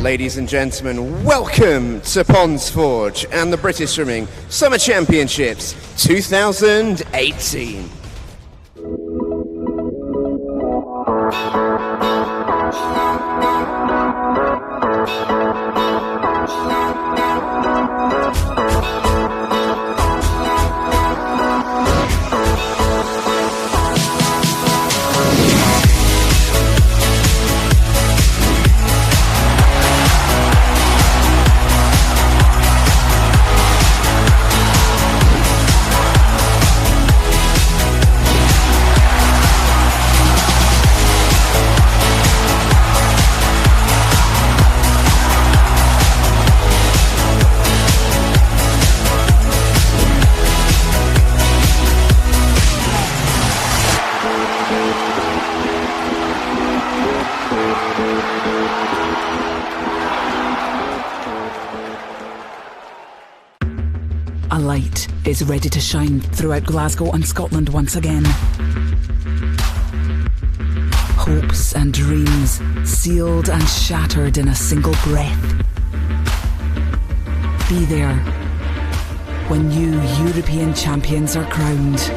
Ladies and gentlemen, welcome to Ponds Forge and the British Swimming Summer Championships 2018. A light is ready to shine throughout Glasgow and Scotland once again. Hopes and dreams sealed and shattered in a single breath. Be there when new European champions are crowned.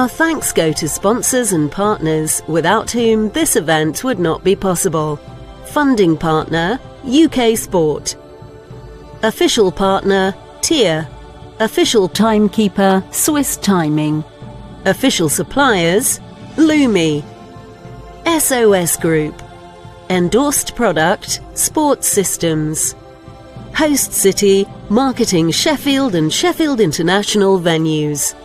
Our thanks go to sponsors and partners without whom this event would not be possible. Funding partner, UK Sport. Official partner, TIER. Official timekeeper, Swiss Timing. Official suppliers, Lumi. SOS Group. Endorsed product, Sports Systems. Host city, marketing Sheffield and Sheffield International venues.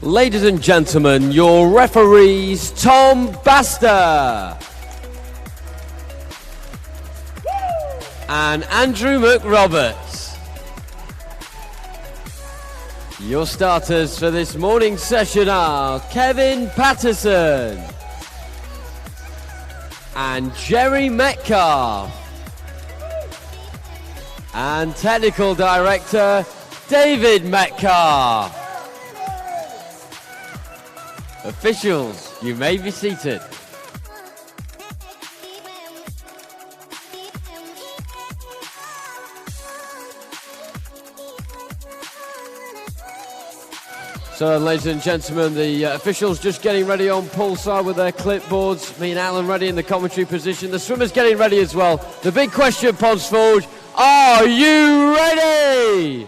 Ladies and gentlemen, your referees, Tom Baster and Andrew McRoberts. Your starters for this morning's session are Kevin Patterson and Jerry Metcalf. and Technical Director David Metcalf. Officials, you may be seated. So, ladies and gentlemen, the officials just getting ready on poolside with their clipboards. Me and Alan ready in the commentary position. The swimmers getting ready as well. The big question, Ponds Forge, are you ready?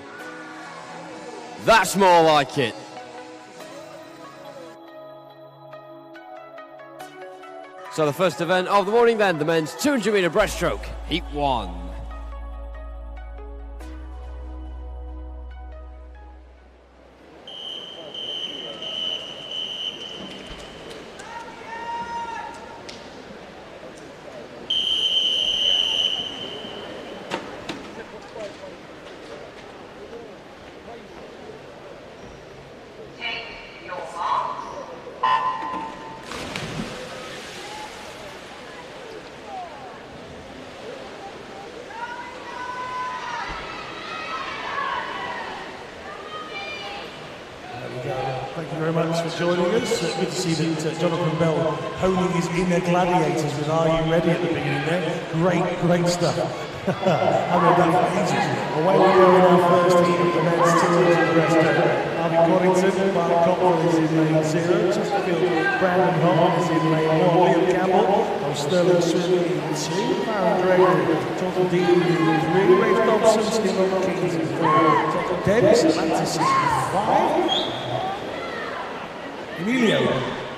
That's more like it. So the first event of the morning then, the men's 200 metre breaststroke, heat 1. Thank you very much for joining us. Good to see that Jonathan Bell honing his inner gladiators with Are You Ready at the beginning there. Great stuff. Haven't done for ages. Away we go in our first heat of the men's 200 breaststroke. Harvey Coddington, Mark Cockrell is in lane 0. Chesterfield, Brandon Holland is in lane 1. Liam Campbell from Sterling Swimming in 2. Aaron Gregory, Jonathan Dean is really Rafe Dobson, Stephen Kings in 4. Jonathan Davis, Atlantis in 5. Emilio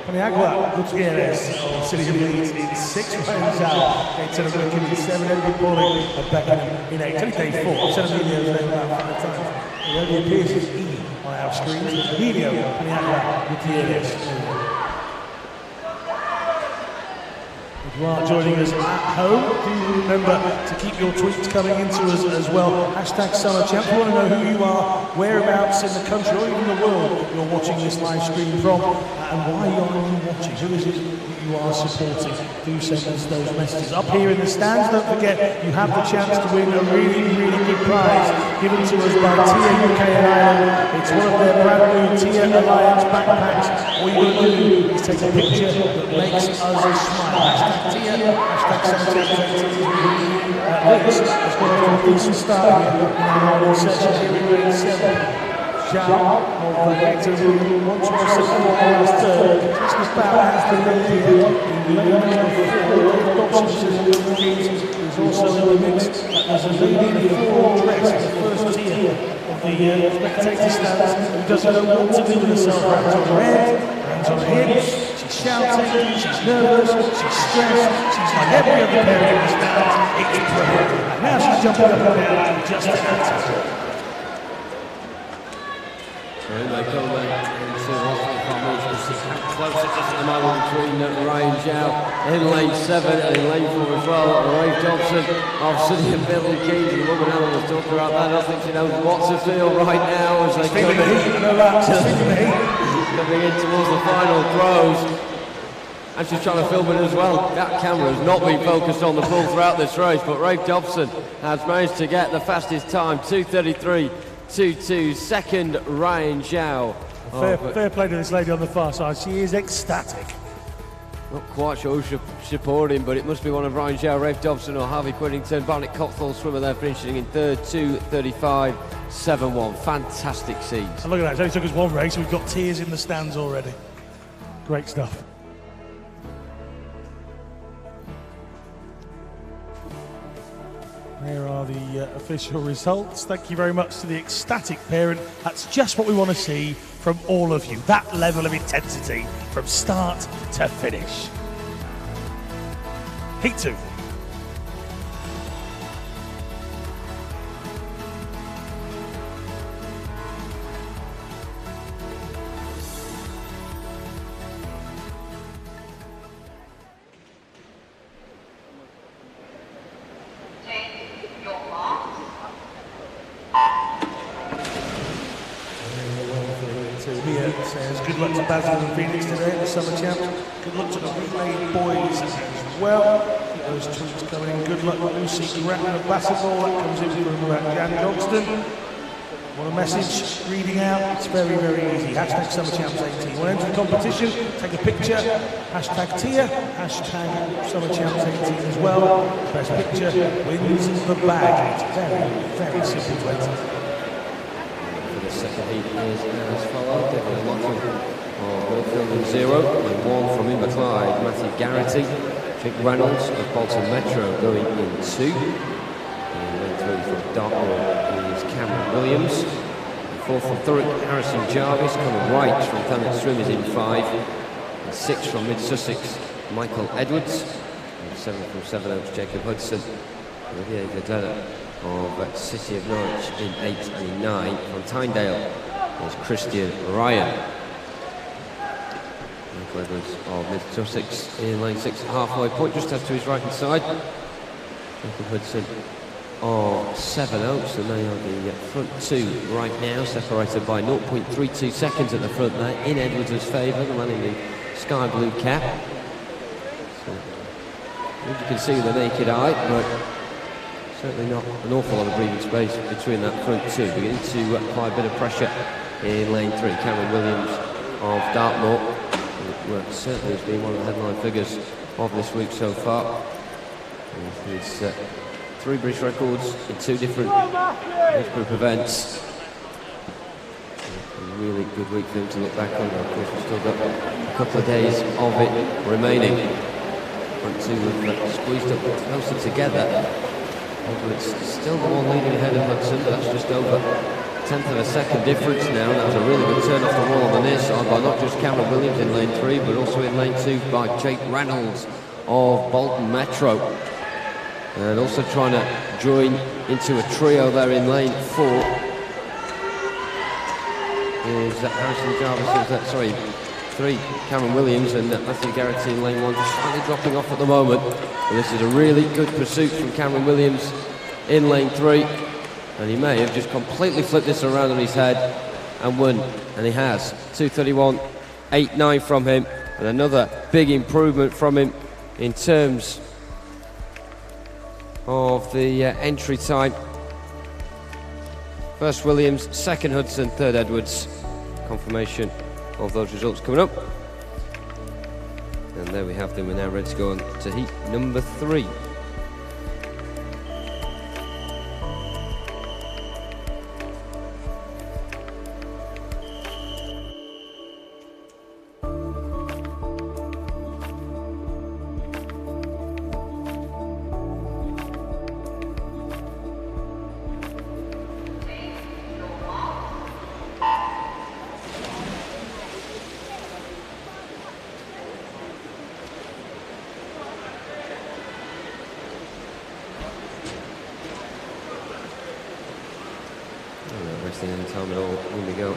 Paniagua Gutierrez of City of Leeds in 6 rounds out. Gaten of Wigan in 7. Edward Bowling of Beckham in 8. Only day 4. 7 Emilio's name about 5 times. It only appears as E on our screens. Emilio Paniagua Gutierrez. If you are joining us at home, do remember to keep your tweets coming into us as well. Hashtag Summer Champ. We want to know who you are, whereabouts in the country or even the world you're watching this live stream from, and why are you watching? Who is it that you are supporting? Do send us those messages. Up here in the stands, don't forget, you have the chance to win a really good prize given to us by TIA UK and Ireland. It's one of their brand new TIA Alliance backpacks. All you got to do is take a picture that makes us smile. Tia, hashtag Liz has got a decent start here in our morning session here in grade 7. Zhao of Hector William wants to set the last third. Christmas Bow has the lead here in lane number 4. Dobson is also in the mix. There's a lady in 4 dress in the first tier of the spectator stands who doesn't know what to do with herself. Hands on red, hands on hips. She's shouting, she's nervous, she's stressed, she's like every other parent in the stands, it's brilliant. And now she's jumping up and down just about it. They come into close it is at the moment between Ryan Zhao in lane 7 and in lane 4 as well. Rafe Dobson of City of Milton Keynes. The woman Alan was talking about that. I don't think she knows what to feel right now as they come coming in towards the final throws. And she's trying to film it as well. That camera has not been focused on the pool throughout this race, but Rafe Dobson has managed to get the fastest time, 2:33.22. Second, Ryan Zhao. Fair play to this lady on the far side. She is ecstatic. Not quite sure who's supporting, but it must be one of Ryan Zhao, Rafe Dobson or Harvey Coddington. Barnett Cockthall swimmer there finishing in third, 2:35.71. Fantastic scenes. And look at that, it only took us one race. We've got tears in the stands already. Great stuff. There are the official results. Thank you very much to the ecstatic parent. That's just what we want to see from all of you. That level of intensity from start to finish. Heat 2. Says good luck to Basil and Phoenix today at the Summer Champ. Good luck to the relay boys as well. those tweets coming in. Good luck, Lucy. Grattan of Basketball. That comes in from Jan Johnston. Want a message reading out? It's very, very easy. Hashtag Summer Champs 18. Want to enter the competition? Take a picture. Hashtag Tia. Hashtag Summer Champs 18 as well. Best picture wins the bag. It's very, very simple to enter. For the second heat is as follows. David Lockley of Wilfield in 0, and 1 from Inverclyde. Matthew Garrity, Jake Reynolds of Bolton Metro going in 2. And then 3 from Dartmoor is Cameron Williams. 4 from Thurrock, Harrison Jarvis. Conor Wright from Thanet Swim is in 5. And 6 from Mid Sussex, Michael Edwards. And 7 from Sevenoaks, Jacob Hudson. Olivier Vedetta of City of Norwich in 8 and in 9. From Tyndale is Christian Ryan. Michael Edwards of Mid Sussex in lane 6, halfway point, just out to his right hand side. Jacob Hudson of Sevenoaks, and they are the front 2 right now, separated by 0.32 seconds at the front there, in Edwards' favour, the man in the sky blue cap. So, you can see with the naked eye, but certainly not an awful lot of breathing space between that front 2. Beginning to apply a bit of pressure in lane 3. Cameron Williams of Dartmoor, who certainly has been one of the headline figures of this week so far. He's 3 British records in 2 different age group events. A really good week for him to look back on. Of course, we've still got a couple of days of it remaining. Front 2 have squeezed up closer together. It's still the one leading ahead of Hudson, but that's just over 1/10 of a second difference now. That was a really good turn off the wall on the near side by not just Cameron Williams in lane 3, but also in lane 2 by Jake Reynolds of Bolton Metro. And also trying to join into a trio there in lane 4 is Harrison Jarvis, 3, Cameron Williams, and Matthew Garrity in lane 1, just slightly dropping off at the moment. But this is a really good pursuit from Cameron Williams in lane 3, and he may have just completely flipped this around on his head and won, and he has. 2:31.89 from him, and another big improvement from him in terms of the entry time. First Williams, second Hudson, third Edwards. Confirmation of those results coming up. And there we have them. We're now ready to go on to heat number 3. Resting any time at all. Here we go.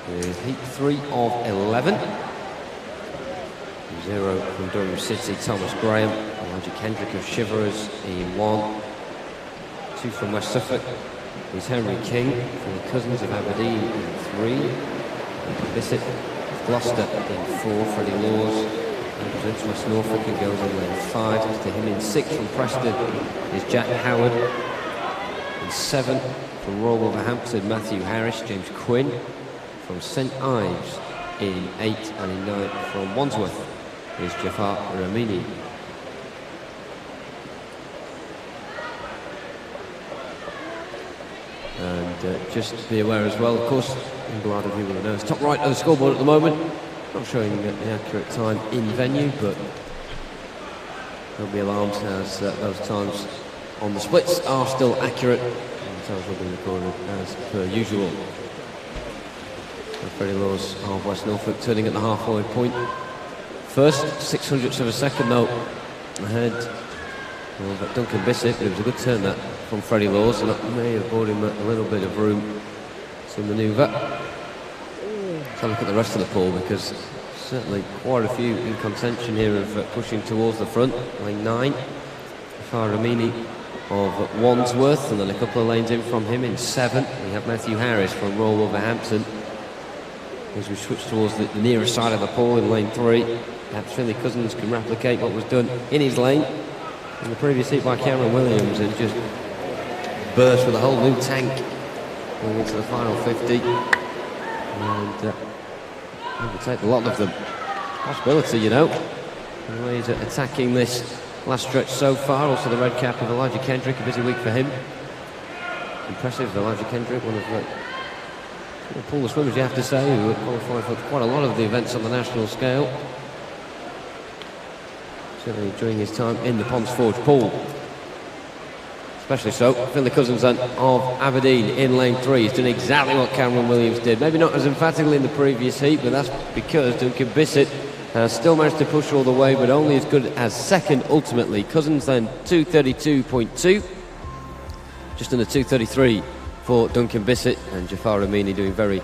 With heat 3 of 11. 0 from Durham City, Thomas Graham. Elijah Kendrick of Shiverers in 1. 2 from West Suffolk is Henry King from the Cousins of Aberdeen in 3. Bissett of Gloucester in 4. Freddie Laws represents West Norfolk and goes in lane 5. To him in 6 from Preston is Jack Howard. In 7 from Royal Wolverhampton, Matthew Harris. James Quinn from St Ives in 8, and in 9 from Wandsworth is Jafar Ramini. And just be aware as well, of course, a lot of you will know, it's top right of the scoreboard at the moment. Not showing the accurate time in venue, but don't be alarmed as those times on the splits are still accurate. Times will be recorded as per usual. Freddie Laws of West Norfolk turning at the halfway point. First 600ths of a second though ahead of Duncan Bissett, but it was a good turn that from Freddie Laws, and that may have brought him a little bit of room to manoeuvre. Let's have a look at the rest of the pool, because certainly quite a few in contention here of pushing towards the front. Lane 9, Jafar Ramini of Wandsworth, and then a couple of lanes in from him in 7 we have Matthew Harris from Royal Wolverhampton. As we switch towards the nearer side of the pool in lane 3, perhaps Finley Cousins can replicate what was done in his lane. in the previous heat by Cameron Williams, and just burst with a whole new tank going into the final 50. And overtake a lot of them. Possibility, you know. The way he's attacking this last stretch so far. Also the red cap of Elijah Kendrick, a busy week for him. Impressive, Elijah Kendrick, one of the pool of swimmers, you have to say, who qualified for quite a lot of the events on the national scale. Certainly during his time in the Ponds Forge pool. Especially so, Finlay Cousins then of Aberdeen in lane 3. He's done exactly what Cameron Williams did. Maybe not as emphatically in the previous heat, but that's because Duncan Bissett still managed to push all the way, but only as good as second ultimately. Cousins then 2:32.2. Just under 2:33 for Duncan Bissett, and Jafar Amini doing very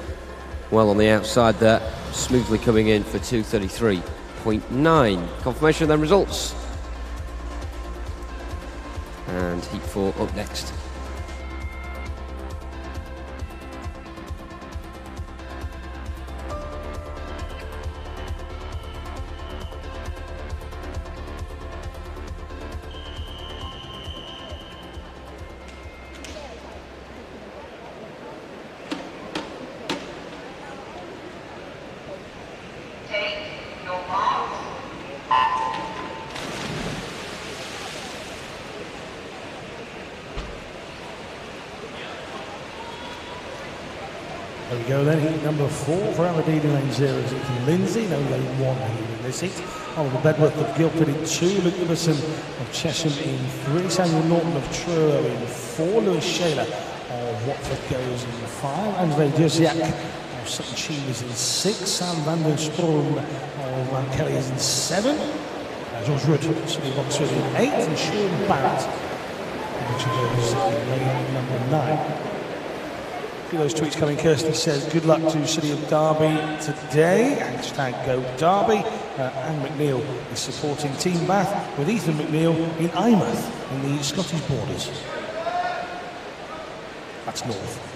well on the outside there, smoothly coming in for 2:33.9. Confirmation of them results. And heat 4 up next. There we go then, heat number 4 for Aberdeen in lane 0 is Ethan Lindsay, no lane 1 here in this heat. Oliver Bedworth of Guildford in 2, Luke Iverson of Chesham in 3, Samuel Norton of Truro in 4, Lewis Shaler of Watford goes in 5, Andre Josiak of Sutton Cheese in 6, Sam van der Sprong of Mount Kelly is in 7, George Rudd of City of Oxford in 8, and Sean Barrett which goes in lane number 9. See those tweets coming. Kirsty says, good luck to City of Derby today. Hashtag go Derby. Anne McNeil is supporting Team Bath with Ethan McNeil in Eyemouth in the Scottish Borders. That's north.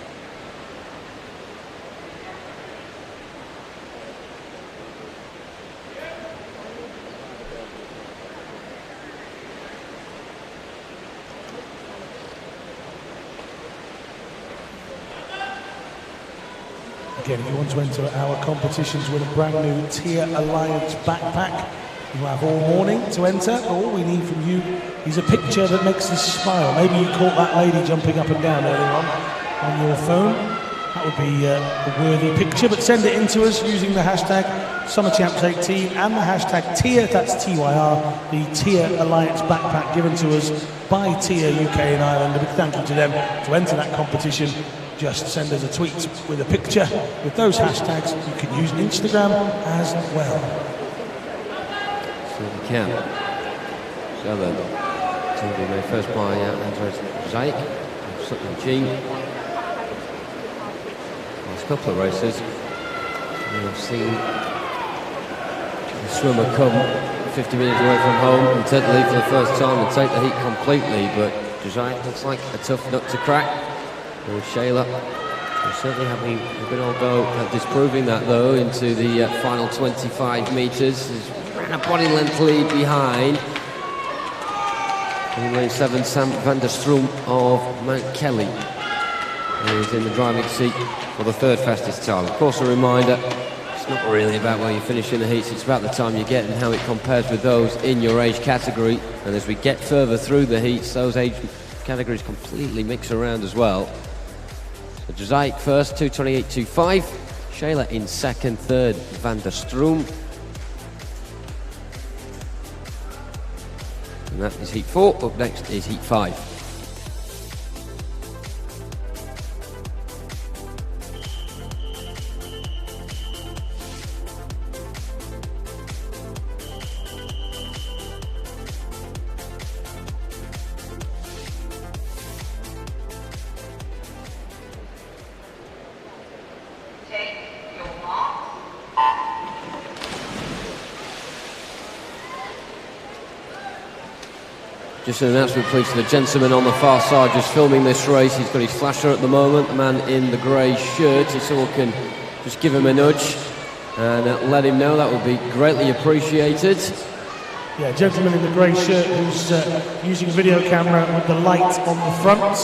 Again, if you want to enter our competitions with a brand new Tier Alliance backpack, you have all morning to enter. All we need from you is a picture that makes us smile. Maybe you caught that lady jumping up and down earlier on your phone. That would be a worthy picture, but send it in to us using the hashtag SummerChamps18 and the hashtag Tier, that's TYR, the Tier Alliance backpack given to us by Tier UK and Ireland. A big thank you to them to enter that competition. Just send us a tweet with a picture with those hashtags. You can use Instagram as well. So you can. So then, TV made first by Andres Zaik of Sutton G. Last couple of races, we've seen the swimmer come 50 minutes away from home and take the lead for the first time and take the heat completely, but Zaik looks like a tough nut to crack. And Shayla certainly having a good old go at disproving that though into the final 25 metres. He's ran a body length lead behind. In lane 7, Sam van der Stroom of Mount Kelly is in the driving seat for the third fastest time. Of course, a reminder, it's not really about where you finish in the heats, it's about the time you get and how it compares with those in your age category. And as we get further through the heats, those age categories completely mix around as well. So Zaik first, 2:28.25. Shayla in second, third, Van der Stroom. And that is heat 4. Up next is heat 5. Just an announcement please to the gentleman on the far side just filming this race. He's got his flasher at the moment, the man in the grey shirt. If someone can just give him a nudge and let him know, that would be greatly appreciated. Yeah, gentleman in the grey shirt who's using a video camera with the light on the front.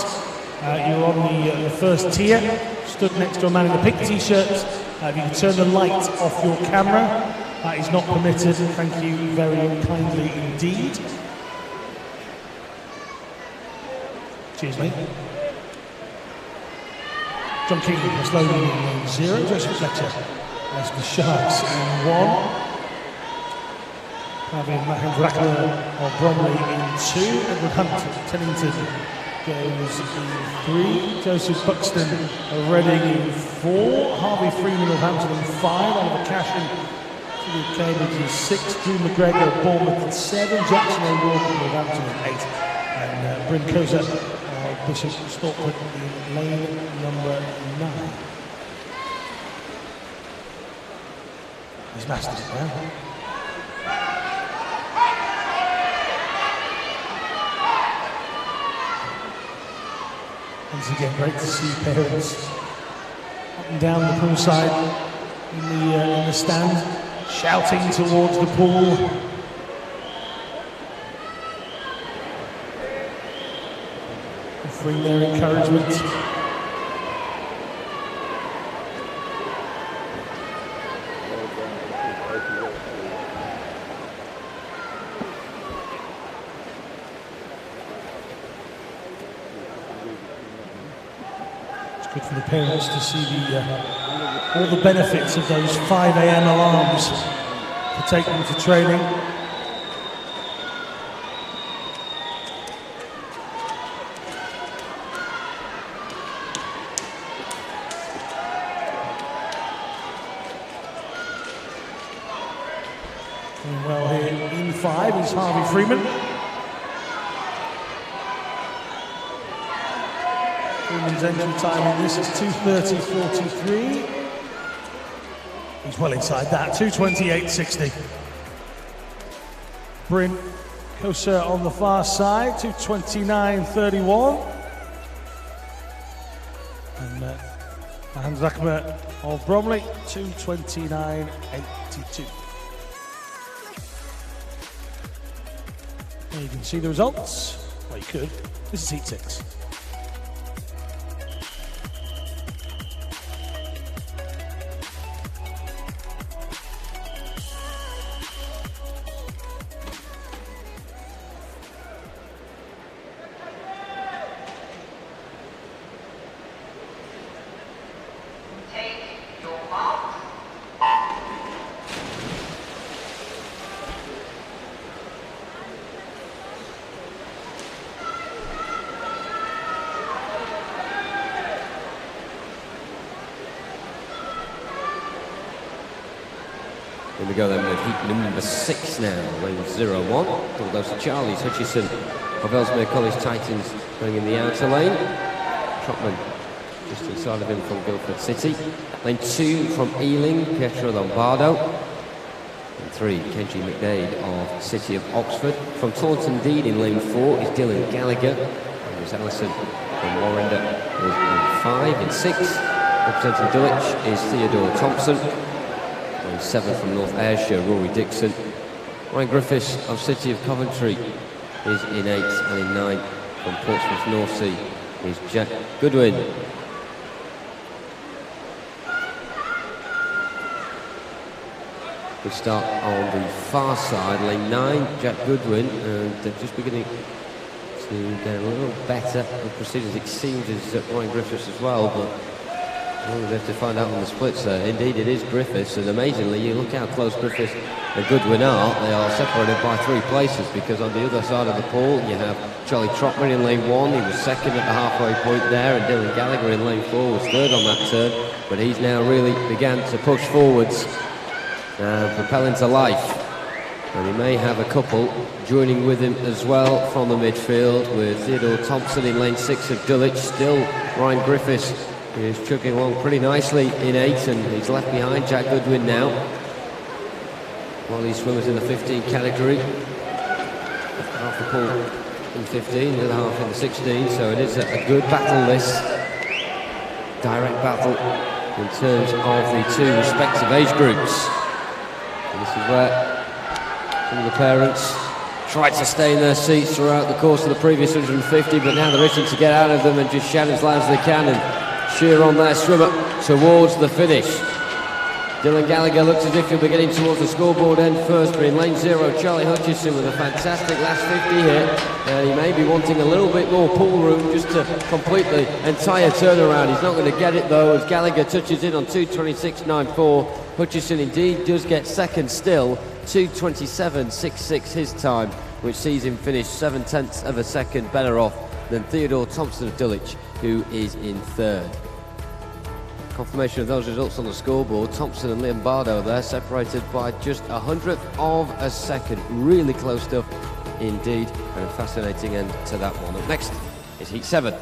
You're on the first tier, stood next to a man in the pink t-shirt. If you can turn the light off your camera, that is not permitted. Thank you very kindly indeed. Cheers, mate. John King, slowly in 0. Joseph Fletcher, that's the Sharks in 1. Having Mahendrakla of Bromley in 2. Edward Hunt, Tennington goes in 3. Joseph Buxton of Reading in 4. Harvey Freeman of Hampton in 5. Oliver Cashin of Cambridge in 6. Drew McGregor of Bournemouth in 7. Jackson O'Rourke of Hampton in 8. And Bryn Koza of Bishop Stortford in lane number 9. He's mastered it now. Once again, great to see parents up and down the poolside in the stand, shouting towards the pool. Offering their encouragement. Good for the parents to see all the benefits of those 5 a.m. alarms to take them to training. Doing well here in 5 is Harvey Freeman. Freeman's engine time in this is 2:30.43. He's well inside that, 2:28.60. Bryn Kosa on the far side, 2:29.31. And Mahendrakla of Bromley, 2:29.82. There you can see the results. Well, you could. This is heat 6. Here we go then with heat number 6 now, lane 0-1. All goes to Charlie's Hutchison of Ellesmere College Titans going in the outer lane. Trotman just inside of him from Guildford City. Lane 2 from Ealing, Pietro Lombardo. And 3, Kenji McDade of City of Oxford. From Taunton Dean in lane 4 is Dylan Gallagher. And there's Allison from Warrender in 5. In 6, representing Dulwich is Theodore Thompson. 7 from North Ayrshire, Rory Dixon. Ryan Griffiths of City of Coventry is in 8, and in 9 from Portsmouth North Sea is Jack Goodwin. We start on the far side, lane 9, Jack Goodwin, and they're just beginning to get a little better with precision. It seems as Ryan Griffiths as well, but we have to find out on the splits there. Indeed, it is Griffiths, and amazingly, you look how close Griffiths and Goodwin are. They are separated by 3 places, because on the other side of the pool, you have Charlie Trotman in lane 1. He was second at the halfway point there, and Dylan Gallagher in lane 4 was third on that turn. But he's now really began to push forwards and propel into life. And he may have a couple joining with him as well from the midfield, with Theodore Thompson in lane 6 of Dulwich. Still Ryan Griffiths is chugging along pretty nicely in 8, and he's left behind Jack Goodwin now. One of these swimmers in the 15 category. Half the pool in 15, the other half in the 16, so it is a good battle this. Direct battle in terms of the 2 respective age groups. And this is where some of the parents tried to stay in their seats throughout the course of the previous 150, but now they're itching to get out of them and just shout as loud as they can and cheer on their swimmer towards the finish. Dylan Gallagher looks as if he'll be getting towards the scoreboard end first, but in lane 0, Charlie Hutchison with a fantastic last 50 hit. And he may be wanting a little bit more pool room just to complete the entire turnaround. He's not going to get it though, as Gallagher touches in on 2:26.94. Hutchison indeed does get second still, 2:27.66 his time, which sees him finish 0.7 of a second better off than Theodore Thompson of Dulwich, who is in third. Confirmation of those results on the scoreboard. Thompson and Liam Bardo there, separated by just 100th of a second. Really close stuff indeed, and a fascinating end to that one. Up next is Heat 7.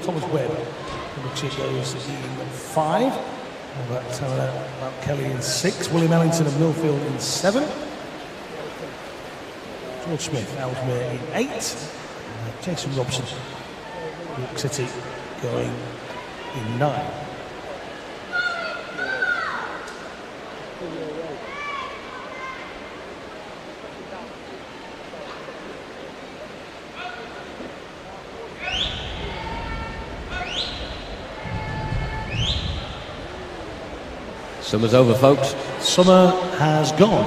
Thomas Webb from the Chicos in 5. Mount Kelly in 6. William Ellington of Millfield in 7. George Smith, Ellesmere in 8. Jason Robson, York City, going in 9. Summer's over, folks. Summer has gone.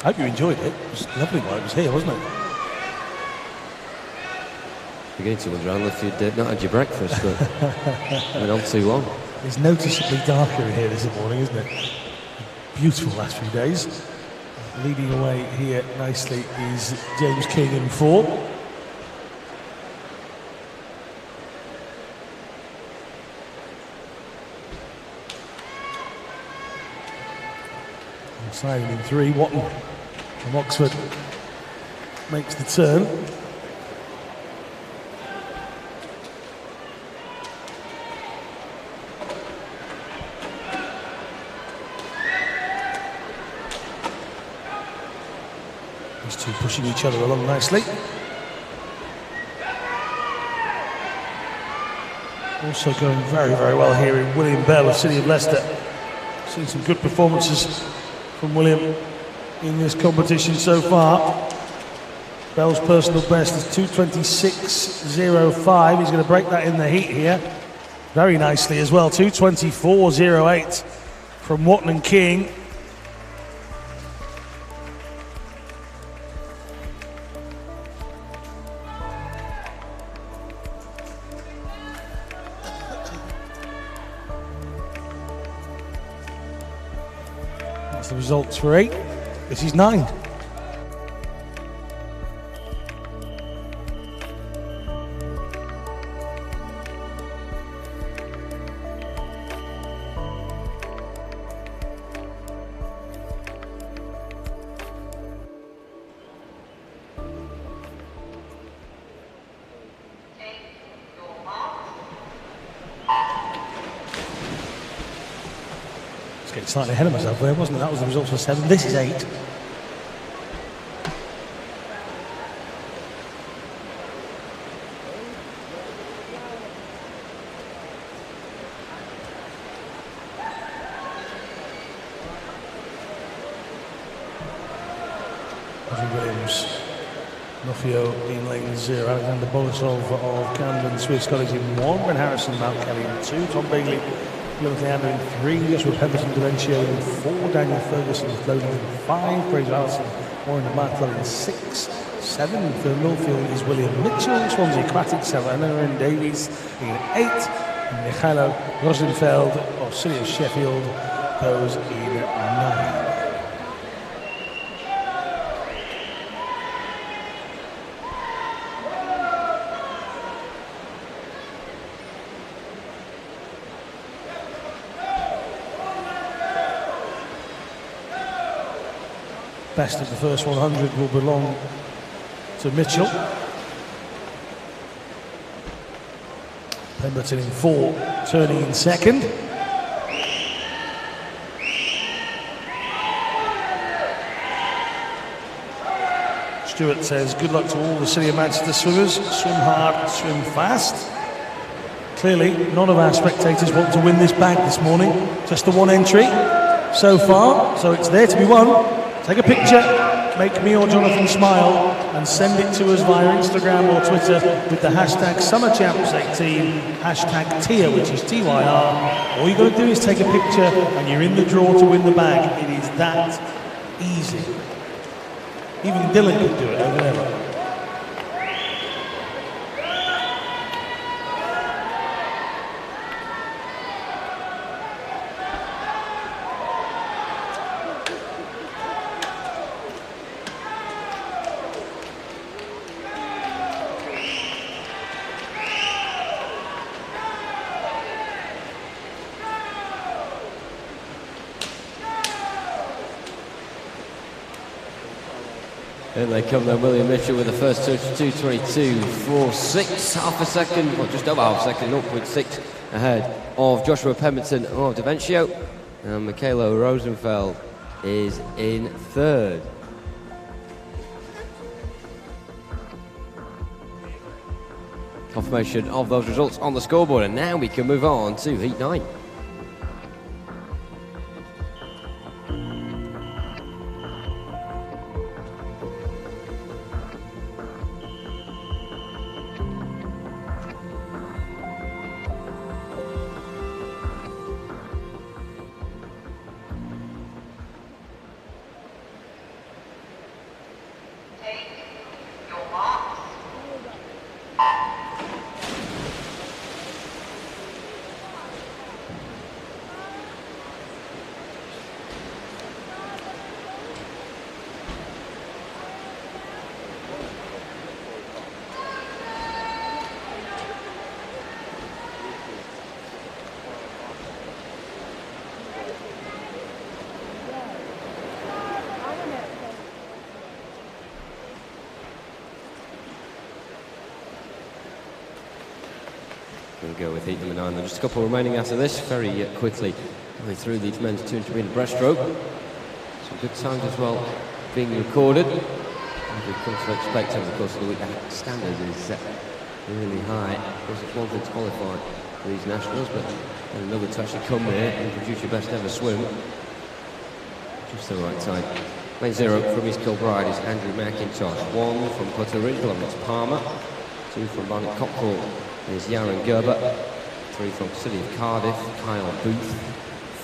I hope you enjoyed it. It was lovely while it was here, wasn't it? Beginning to wonder if you'd not had your breakfast, but went on too long. It's noticeably darker in here this morning, isn't it? Beautiful last few days. Leading away here nicely is James King in 4. Simon in 3. Watton from Oxford makes the turn. These two pushing each other along nicely. Also going very, very well here in William Bell of City of Leicester. Seen some good performances from William in this competition so far. Bell's personal best is 2:26.05. He's going to break that in the heat here very nicely as well. 2:24.08 from Watton and King. That's the results for 8. This is 9. Getting slightly ahead of myself there, wasn't it? That was the results for 7. This is 8. Williams, Nuffio in lane 0, Alexander Borisov of Camden, Swiss Cottage in 1, Ben Harrison, Mount Kelly in 2, Tom Bailey, Plymouth Leander in 3, Joshua Pemberton, Valencio in 4, Daniel Ferguson, Floating in 5, Fraser Allison, Warren Bartlett in 6-7. For Millfield is William Mitchell. Swansea Aquatic 7. Aaron Davies in 8. And Michaelo Rosenfeld of Sirius Sheffield goes in 9. Best of the first 100 will belong to Mitchell. Pemberton in 4, turning in 2nd. Stewart says, good luck to all the City of Manchester swimmers. Swim hard, swim fast. Clearly, none of our spectators want to win this bag this morning. Just the one entry so far, so it's there to be won. Take a picture, make me or Jonathan smile, and send it to us via Instagram or Twitter with the hashtag SummerChamps18, hashtag TIA, which is TYR. All you got to do is take a picture and you're in the draw to win the bag. It is that easy. Even Dylan could do it over there. And they come then, William Mitchell with the first touch, 2:22.46, half a second, well just over half a second, 0.6 ahead of Joshua Pemberton of Davencio. And Michaelo Rosenfeld is in 3rd. Confirmation of those results on the scoreboard, and now we can move on to Heat 9. We'll go with heat number 9. There's just a couple remaining after this. Very quickly going through these men's 200 metre breaststroke. Some good times as well being recorded. As we've come to expect over the course of the week, that standard is set really high. Of course, it's one thing to qualify for these nationals, but another to actually come here and produce your best ever swim. Just the right time. Lane 0 from East Kilbride is Andrew McIntosh. 1 from Puerto Rico, it's Palmer. 2 from Barnet Cockpool is Yaron Gerber. 3 from the City of Cardiff, Kyle Booth.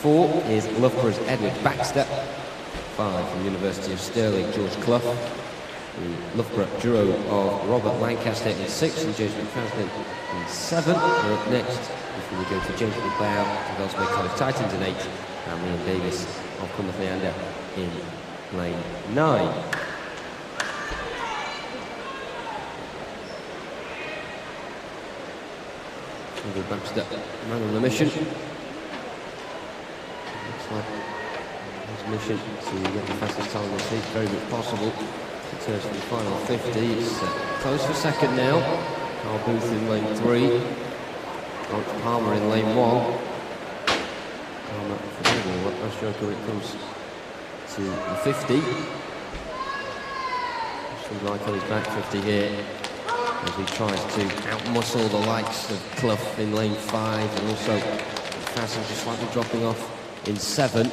4 is Loughborough's Edward Baxter. 5 from University of Stirling, George Clough. The Loughborough duo of Robert Lancaster in 6 and James McFadden in 7. We're up next before we go to James McLeod of Ellesmere College Titans in 8 and William Davis of Plymouth Leander in lane 9. Edward Baxter, man on the mission. Looks like his mission to get the fastest time in this heat very much possible. In terms of the final 50, it's close for second now. Carl Booth in lane 3. Lawrence Palmer in lane 1. Palmer formidable breaststroke when it comes to the 50. Seems like on his back 50 here as he tries to outmuscle the likes of Clough in lane 5 and also Fasten just slightly dropping off in 7.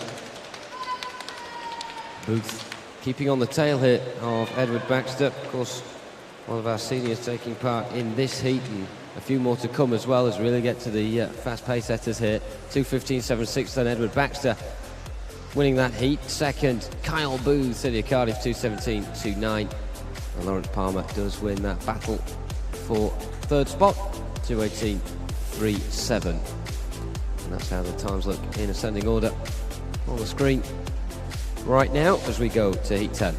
Booth keeping on the tail here of Edward Baxter. Of course, one of our seniors taking part in this heat and a few more to come as well as we really get to the fast pace setters here. 2:15.76 then Edward Baxter winning that heat. Second, Kyle Booth, City of Cardiff, 2:17.29. And Lawrence Palmer does win that battle for third spot, 2:18.37. And that's how the times look in ascending order on the screen right now as we go to heat 10.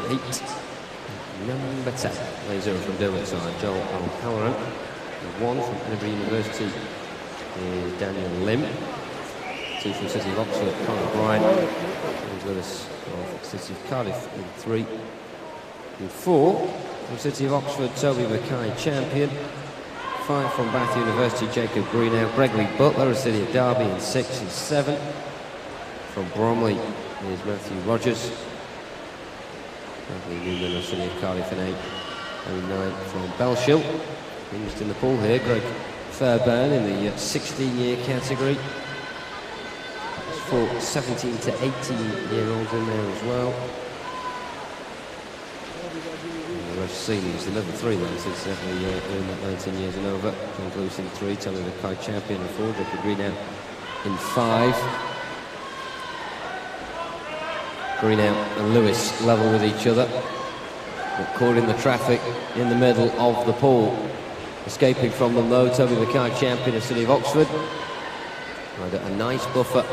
Heat number 10. Lane 0 from Derwent side, Joel O'Halloran. 1 from Edinburgh University is Daniel Lim. 2 from City of Oxford, Conor Bryan. James Lewis of City of Cardiff in 3. And 4 from City of Oxford, Toby Mackay, champion. 5 from Bath University, Jacob Greenow. Gregory Butler of City of Derby in 6 and 7. From Bromley is Matthew Rogers. Bradley Newman of City of Cardiff in 8. And 9 from Belshill. Used in the pool here, Greg Fairbairn in the 16-year category. There's 4 17 to 18-year-olds in there as well. And the rest seniors, the level 3 then, since definitely doing that 19 years and over. James Lewis in 3, Tommy Mackay champion in 4, Jacob Greenow in 5. Greenow and Lewis level with each other, but caught in the traffic in the middle of the pool. Escaping from them though, Toby Mackay, champion of City of Oxford. Had a nice buffer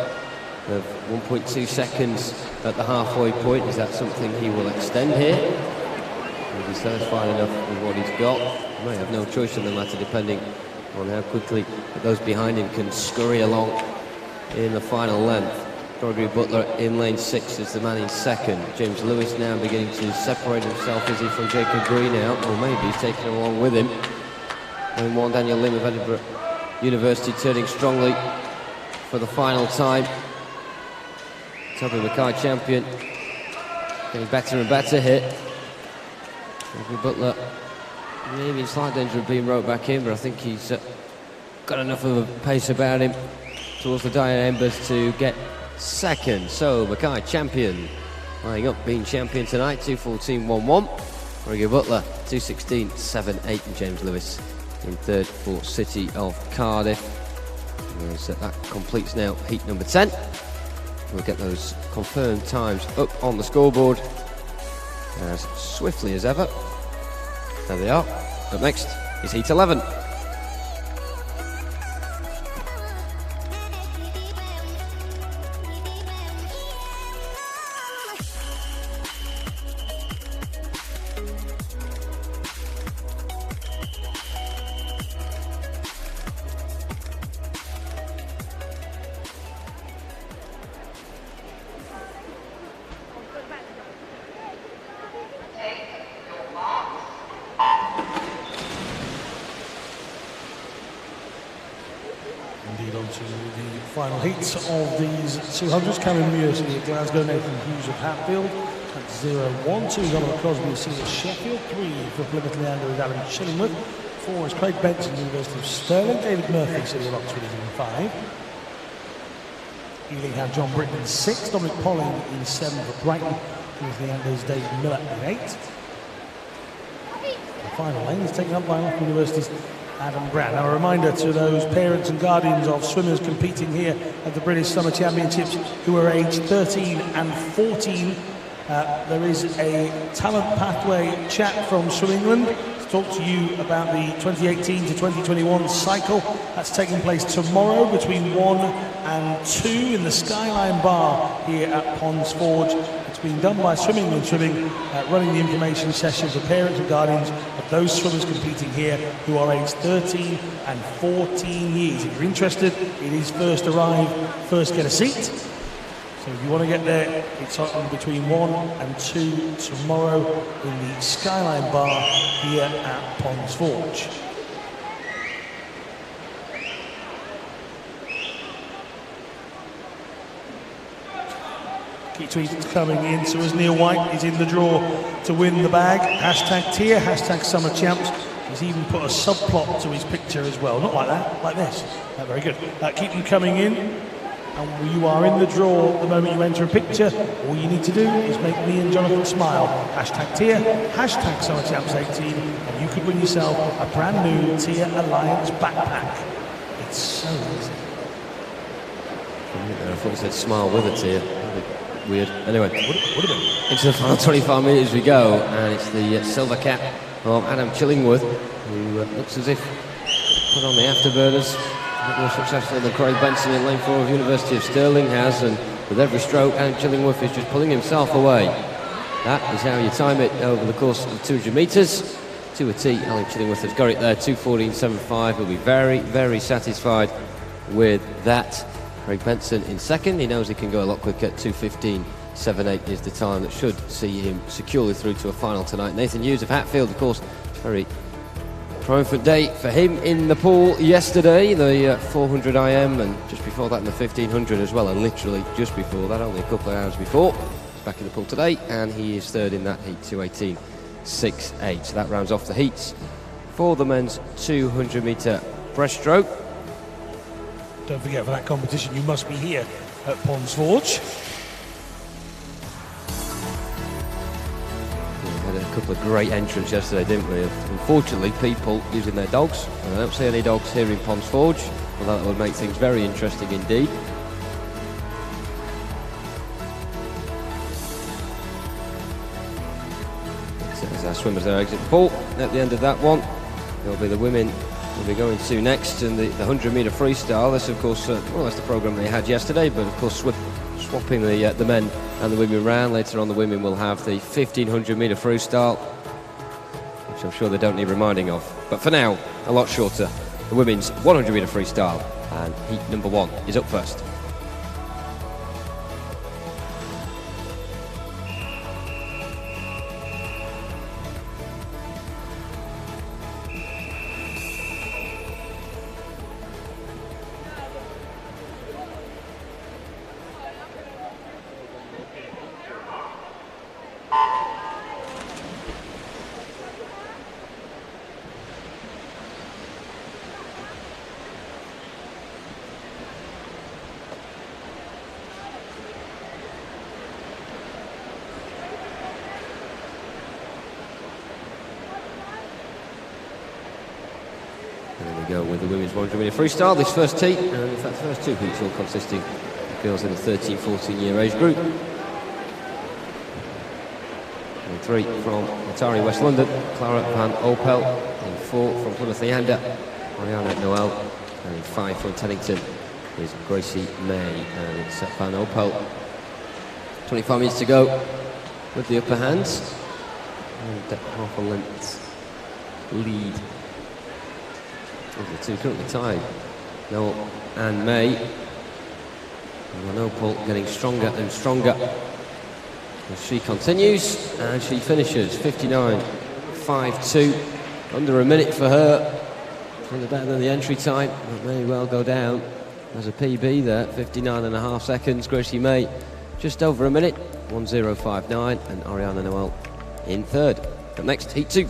of 1.2 seconds at the halfway point. Is that something he will extend here? Will be satisfied enough with what he's got? He may have no choice in the matter depending on how quickly those behind him can scurry along in the final length. Gregory Butler in lane 6 is the man in second. James Lewis now beginning to separate himself, is he, from Jacob Greenow? Or maybe he's taking him along with him. Lane 1, Daniel Lim of Edinburgh University turning strongly for the final time. Toby Mackay champion, getting better and better here. Gregory Butler maybe in slight danger of being roped back in, but I think he's got enough of a pace about him towards the dying embers to get second. So Mackay champion, lying up, being champion tonight, 2:14.11. Gregory Butler 2:16.78, and James Lewis in third for City of Cardiff. So that completes now heat number 10. We'll get those confirmed times up on the scoreboard as swiftly as ever. There they are. Up next is heat 11. Final heats of these 200s. Cameron Mears of Glasgow, Nathan Hughes of Hatfield at 0-1. 2 is Oliver Crosby of City of Sheffield. 3 for Plymouth Leander with Alan Chillingworth. 4 is Craig Benson, University of Stirling. David Murphy, City of Oxford, is in 5. Ealing had John Britton in 6. Dominic Polling in 7 for Brighton. Plymouth Leander's David Miller in 8. The final lane is taken up by Oxford University's Adam Brown. Now a reminder to those parents and guardians of swimmers competing here at the British Summer Championships who are aged 13 and 14. There is a talent pathway chat from Swim England to talk to you about the 2018 to 2021 cycle. That's taking place tomorrow between 1 and 2 in the Skyline Bar here at Ponds Forge. It's being done by Swim England Swimming, running the information session for parents and guardians of those swimmers competing here who are aged 13 and 14 years. If you're interested, it is first arrive, first get a seat. So if you want to get there, it's on between 1 and 2 tomorrow in the Skyline Bar here at Ponds Forge. Key tweets coming in, so as Neil White is in the draw to win the bag. Hashtag Tia, hashtag Summer Champs. He's even put a subplot to his picture as well. Not like that, like this. Very good. Keep them coming in. And you are in the draw the moment you enter a picture. All you need to do is make me and Jonathan smile. Hashtag Tia, hashtag Summer Champs 18, and you could win yourself a brand new Tia Alliance backpack. It's so easy. I thought you said smile with a Tia. Weird. Anyway, into the final 25 metres we go, and it's the silver cap of Adam Chillingworth, who looks as if put on the afterburners. A bit more successful than Craig Benson in lane 4 of University of Stirling has, and with every stroke, Adam Chillingworth is just pulling himself away. That is how you time it over the course of 200 metres. To a T, Adam Chillingworth has got it there, 2:14.75. He'll be very, very satisfied with that. Craig Benson in second. He knows he can go a lot quicker. 2:15.78 is the time that should see him securely through to a final tonight. Nathan Hughes of Hatfield, of course, very triumphant day for him in the pool yesterday, the 400 IM, and just before that in the 1500 as well, and literally just before that, only a couple of hours before. He's back in the pool today, and he is third in that heat, 2:18.68. So that rounds off the heats for the men's 200 metre breaststroke. Don't forget, for that competition, you must be here at Ponds Forge. We had a couple of great entrants yesterday, didn't we? Unfortunately, people using their dogs, and I don't see any dogs here in Ponds Forge, although that would make things very interesting indeed. As our swimmers there exit the pool, at the end of that one, there'll be the women we'll be going to next, and the 100 metre freestyle. This, of course, well, that's the programme they had yesterday, but of course swapping the men and the women round. Later on, the women will have the 1500 metre freestyle, which I'm sure they don't need reminding of. But for now, a lot shorter. The women's 100 metre freestyle, and heat number 1 is up first. Go with the women's 100 metre freestyle. This first heat, and in fact first two heats, all consisting of girls in the 13-14 year age group. And 3 from Atari West London, Clara Van Opel. And 4 from Plymouth Leander, Ariana Noel. And 5 from Teddington is Gracie May, and it's Van Opel. 25 minutes to go with the upper hands, and half a length lead. The two currently tied, Noel and May. And Opel getting stronger and stronger as she continues, and she finishes 59.52, under a minute for her. Probably better than the entry time, but may well go down. There's a PB there, 59.5 seconds. Gracie May just over a minute, 1:0.59, and Ariana Noel in third. Up next, heat 2.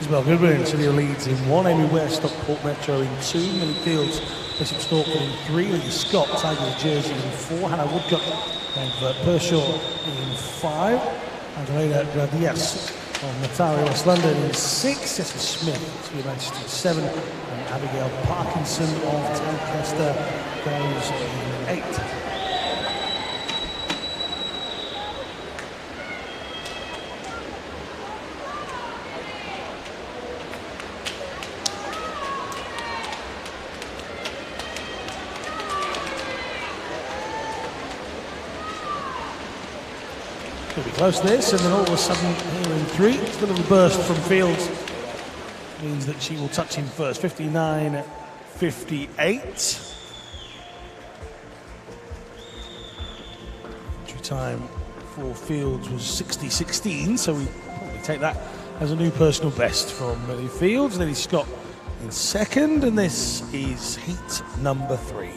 Isabel Goodwin, City of Leeds in 1, Amy West, Stockport Metro in 2, Millie Fields, Bishop Stortford in 3, Lee Scott, Tigers Jersey in 4, Hannah Woodcock and Pershaw in 5, Angelina Gradias From Natalia West London in 6, Jessica Smith to Manchester 7, and Abigail Parkinson of Towncester goes in 8. Could be close this, and then all of a sudden here in 3, it's a little burst from Fields. Means that she will touch him first. 59.58. Entry time for Fields was 60.16, so we probably take that as a new personal best from Millie Fields. Lily Scott in 2nd, and this is heat number 3.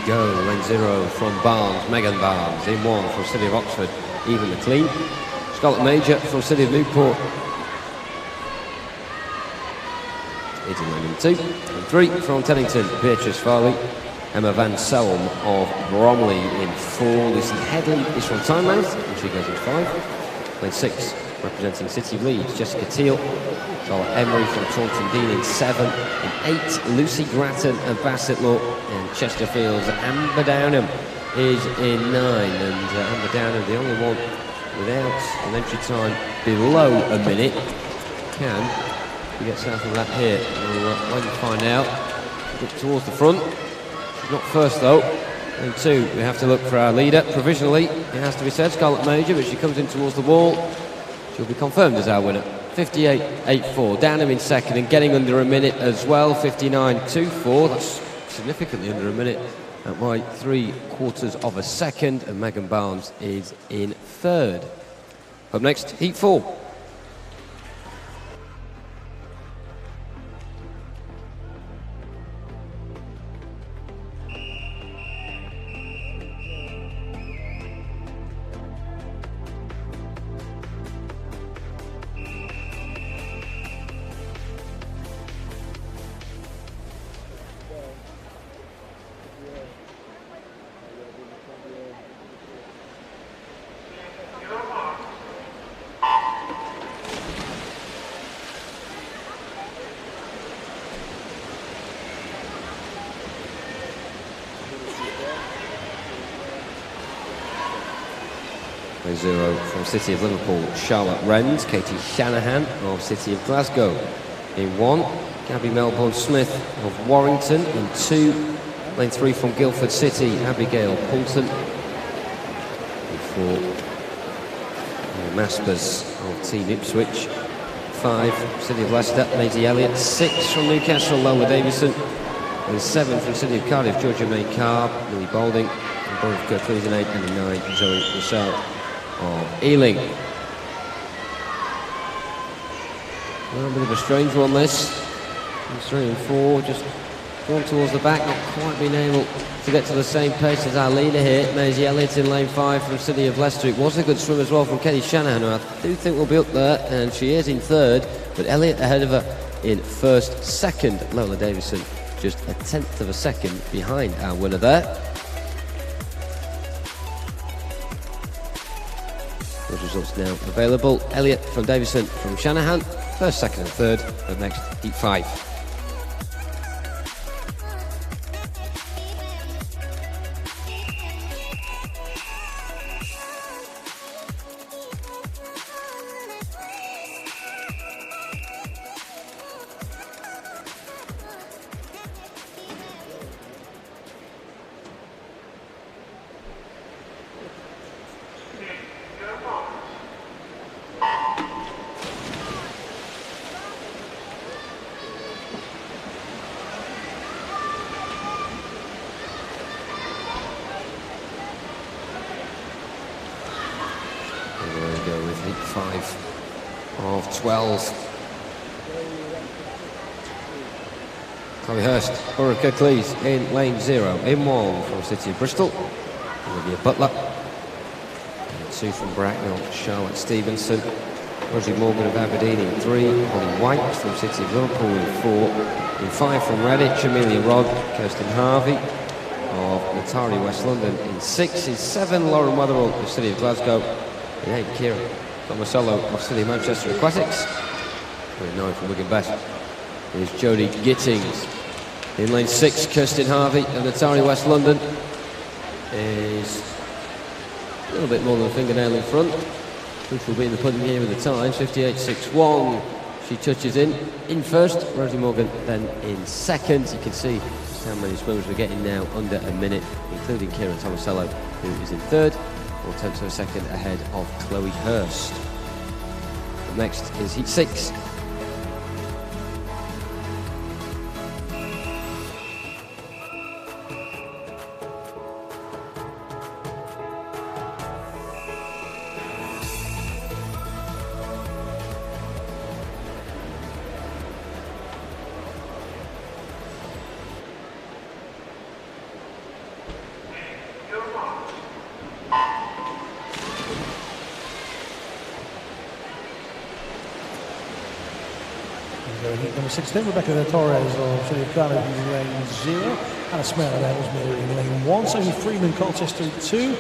Go, lane 0 from Barnes, Megan Barnes, in 1 from City of Oxford, even the clean. Scarlett Major from City of Newport, it's in lane 2. And 3 from Teddington, Beatrice Farley. Emma Van Selm of Bromley in 4. Lucy Headley is from Tynemouth, and she goes in 5. Lane 6, representing City of Leeds, Jessica Teal. Charlotte Emery from Taunton Dean in 7. In 8, Lucy Grattan and Bassett Law. And Chesterfield's Amber Downham is in 9. And Amber Downham, the only one without an entry time below a minute. Can we get south of that here? We'll wait and find out. Look towards the front. She's not first though. And 2, we have to look for our leader. Provisionally, it has to be said, Scarlett Major, but she comes in towards the wall. She'll be confirmed as our winner. 58.84. Downham in 2nd and getting under a minute as well. 59.24. That's significantly under a minute at by 3/4 of a second. And Megan Barnes is in 3rd. Up next, heat 4. Lane 0 from City of Liverpool, Charlotte Rend. Katie Shanahan of City of Glasgow in 1. Gabby Melbourne-Smith of Warrington in 2. Lane 3 from Guildford City, Abigail Poulton. In 4, Maspers of Team Ipswich. 5, City of Leicester, Maisie Elliott. 6 from Newcastle, Lola Davison. And 7 from City of Cardiff, Georgia May Carr, Millie Balding. And both Gertrude in 8, and in 9, Zoe Rousseau of Ealing. A little bit of a strange one this. 3 and 4 just drawn towards the back, not quite being able to get to the same pace as our leader here. Maisie Elliott in lane 5 from City of Leicester. It was a good swim as well from Katie Shanahan, who I do think will be up there, and she is in 3rd, but Elliott ahead of her in 1st. 2nd, Lola Davison, just a 1/10 of a second behind our winner there. Those results now available. Elliott from Davison from Shanahan, 1st, 2nd and 3rd. Up next, heat 5. of 12. Chloe Hurst, Ulrika Cleese in lane 0. In 1 from City of Bristol, Olivia Butler. In 2 from Bracknell, Charlotte Stevenson. Rosie Morgan of Aberdeen in 3. Holly White from City of Liverpool in 4. In 5 from Redditch, Amelia Rod. Kirsten Harvey of Atari West London in 6. In 7, Lauren Wetherall of City of Glasgow. In 8, Kira Tomasello of City of Manchester Aquatics. In 9 from Wigan Best is Jodie Gittings. In lane 6, Kirsten Harvey of Atari West London is a little bit more than a fingernail in front. Proof will be in the pudding here with the times, 58.61. She touches in first, Rosie Morgan then in second. You can see just how many swimmers we're getting now under a minute, including Kieran Tomasello, who is in third, 4 tenths of a second ahead of Chloe Hurst. Up next is heat 6. Number 16, Rebecca Torres of City of Cardiff in lane 0. Anna Smith of Ellesmere in lane 1. Sophie Freeman, Colchester 2.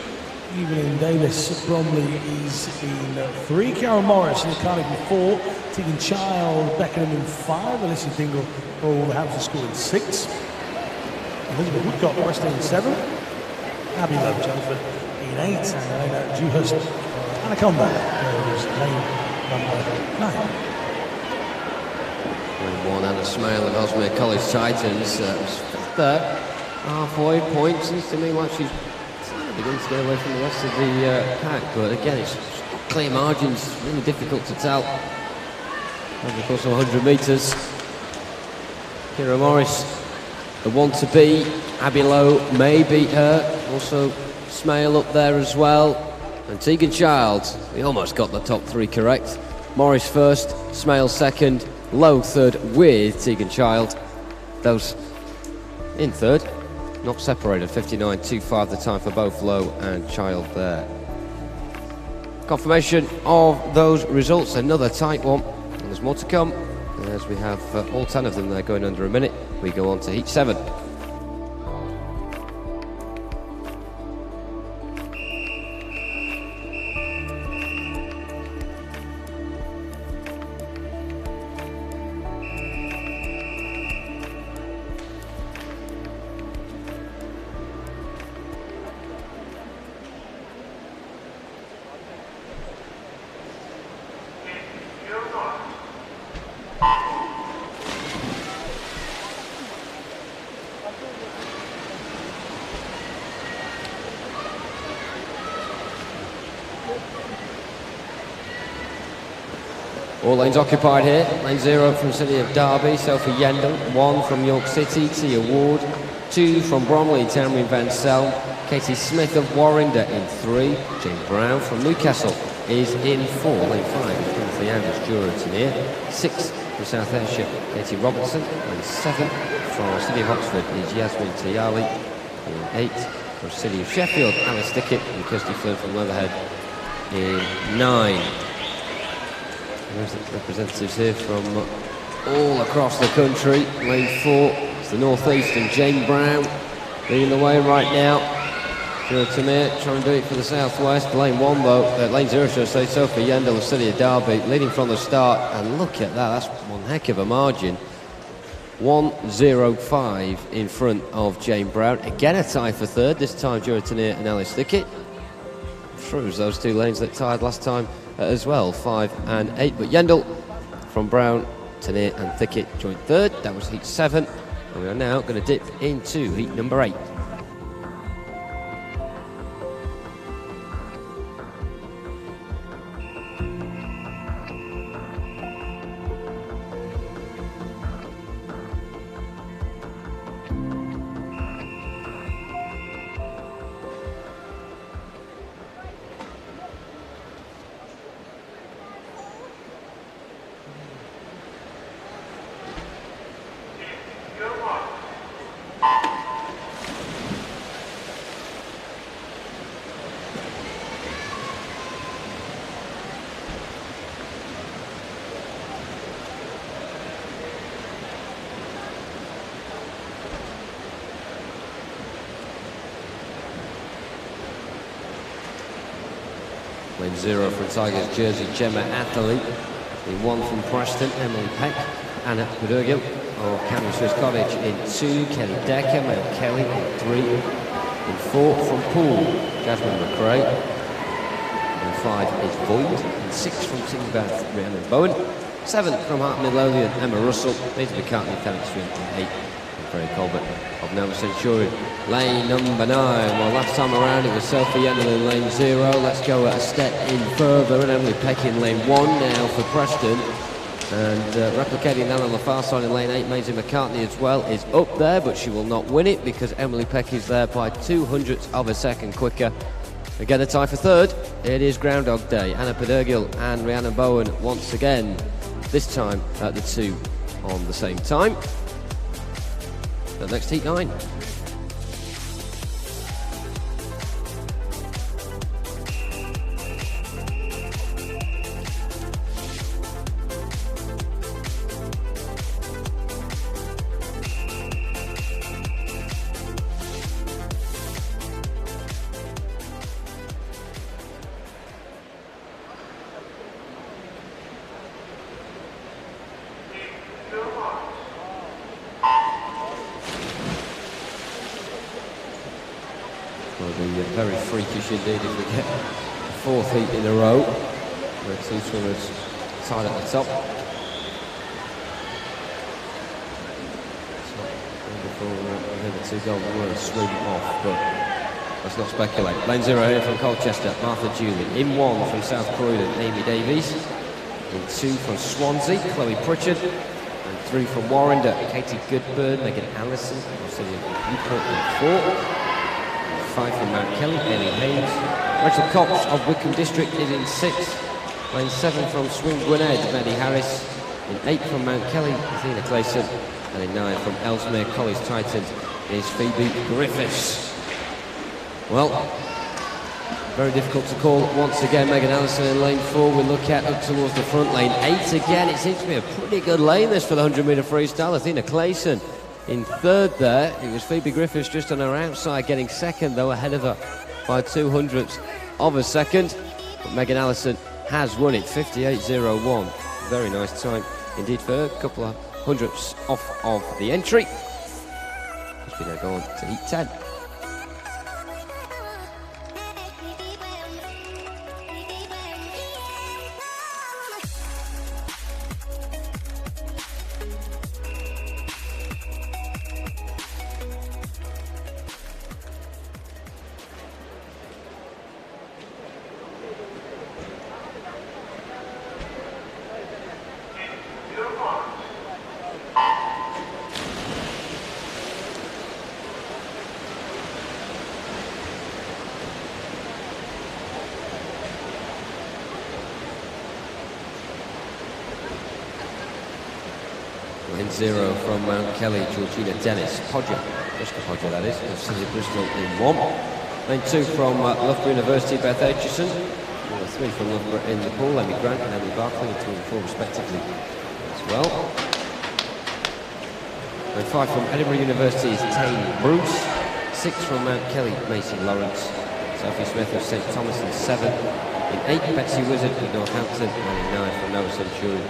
Evelyn Davis, Bromley is in 3. Karen Morris in Cardiff in 4. Tegan Child, Beckenham in 5. Alicia Dingle, Wolverhampton School in 6. Elizabeth Woodcock, Preston in 7. Abby Love, Chelmsford in 8. And Elena Dewhurst, Anaconda, is lane number 9. Lane 1, Anna Smale of Ellesmere College Titans was third, halfway point. Seems to me like she's beginning to get away from the rest of the pack, but again, it's clear margins, really difficult to tell over the course of 100 metres. Kira Morris, the one to beat. Abby Lowe may beat her. Also, Smale up there as well. And Tegan Child, we almost got the top 3 correct. Morris first, Smale second. Lowe third with Tegan Child. Those in third, not separated. 59.25 the time for both Lowe and Child there. Confirmation of those results, another tight one. And there's more to come as we have all 10 of them there going under a minute. We go on to heat 7. All lanes occupied here. Lane 0 from City of Derby, Sophie Yendall. 1 from York City, Tia Ward. 2 from Bromley, Tamrin Van Selm. Katie Smith of Warringah in 3. Jane Brown from Newcastle is in 4. Lane 5 from Theanders, Durant here. 6 from South Ayrshire, Katie Robertson. And 7 from City of Oxford is Yasmin Tayali. In 8 from City of Sheffield, Alice Dickett and Kirsty Flynn from Leatherhead in 9. Representatives here from all across the country. Lane 4, it's the North East and Jane Brown leading the way right now. Jura Tamir trying to do it for the South West. Lane 1 though, lane 0 should I say, Sophie Yendall of City of Derby leading from the start, and look at that, that's one heck of a margin. 1:05 in front of Jane Brown. Again a tie for third, this time Jura Tamir and Alice Dickett. I'm sure it was those 2 lanes that tied last time as well, 5 and 8, but Yendall from Brown, Tanier and Thickett joined third. That was heat 7, and we are now going to dip into heat number 8. Lane 0 from Tigers jersey, Gemma Atherley. In 1 from Preston, Emily Peck. Anna Pedergil of Camden Swiss Cottage in 2, Kelly Decker, Mel Kelly in 3. In 4 from Poole, Jasmine McRae. In 5 is Void. In 6 from Singbath, Rhiannon Bowen. 7 from Hart Midlothian, Emma Russell. Peter McCartney, Felix Swin in 8. Freddie Colbert of Nova Centurion. Lane number 9. Well, last time around it was Sophie Yennel in lane 0. Let's go a step in further, and Emily Peck in lane 1 now for Preston. And replicating that on the far side in lane 8, Maisie McCartney as well is up there, but she will not win it because Emily Peck is there by 200ths of a second quicker. Again, a tie for third. It is Groundhog Day. Anna Pedergil and Rhiannon Bowen once again, this time at the 2 on the same time. The next heat 9. Very freakish indeed if we get a 4th heat in a row. The 2 swimmers tied at the top. It's not wonderful the 2 golden runners swim off, but let's not speculate. Lane 0 here from Colchester, Martha Julie. In 1 from South Croydon, Amy Davies. In 2 from Swansea, Chloe Pritchard. And 3 from Warrender, Katie Goodburn, Megan Allison. Also Newport in 4. 5 from Mount Kelly, Ellie Hayes. Rachel Cox of Wickham District is in 6. Lane 7 from Swing Gwynedd, Maddie Harris. In 8 from Mount Kelly, Athena Clayson. And in 9 from Ellesmere College Titans is Phoebe Griffiths. Well, very difficult to call once again. Megan Allison in lane 4. We look at up towards the front. Lane 8 again. It seems to be a pretty good lane this for the 100-metre freestyle. Athena Clayson in 3rd there. It was Phoebe Griffiths just on her outside, getting 2nd though, ahead of her by 200ths of a second. But Megan Allison has won it, 58.01. Very nice time indeed for her. A couple of hundredths off of the entry. As we now go on to heat 10. Lane 0 from Mount Kelly, Georgina Dennis, Podger, Jessica Podger that is, of City of Bristol in 1. Lane 2 from Loughborough University, Beth Aitchison. 3 from Loughborough in the pool, Emmy Grant and Emily Barclay, 2 and 4 respectively as well. Lane 5 from Edinburgh University is Tane Bruce. 6 from Mount Kelly, Macy Lawrence. Sophie Smith of St Thomas in 7. In 8, Betsy Wizard of Northampton, and in 9 from Nova Centurion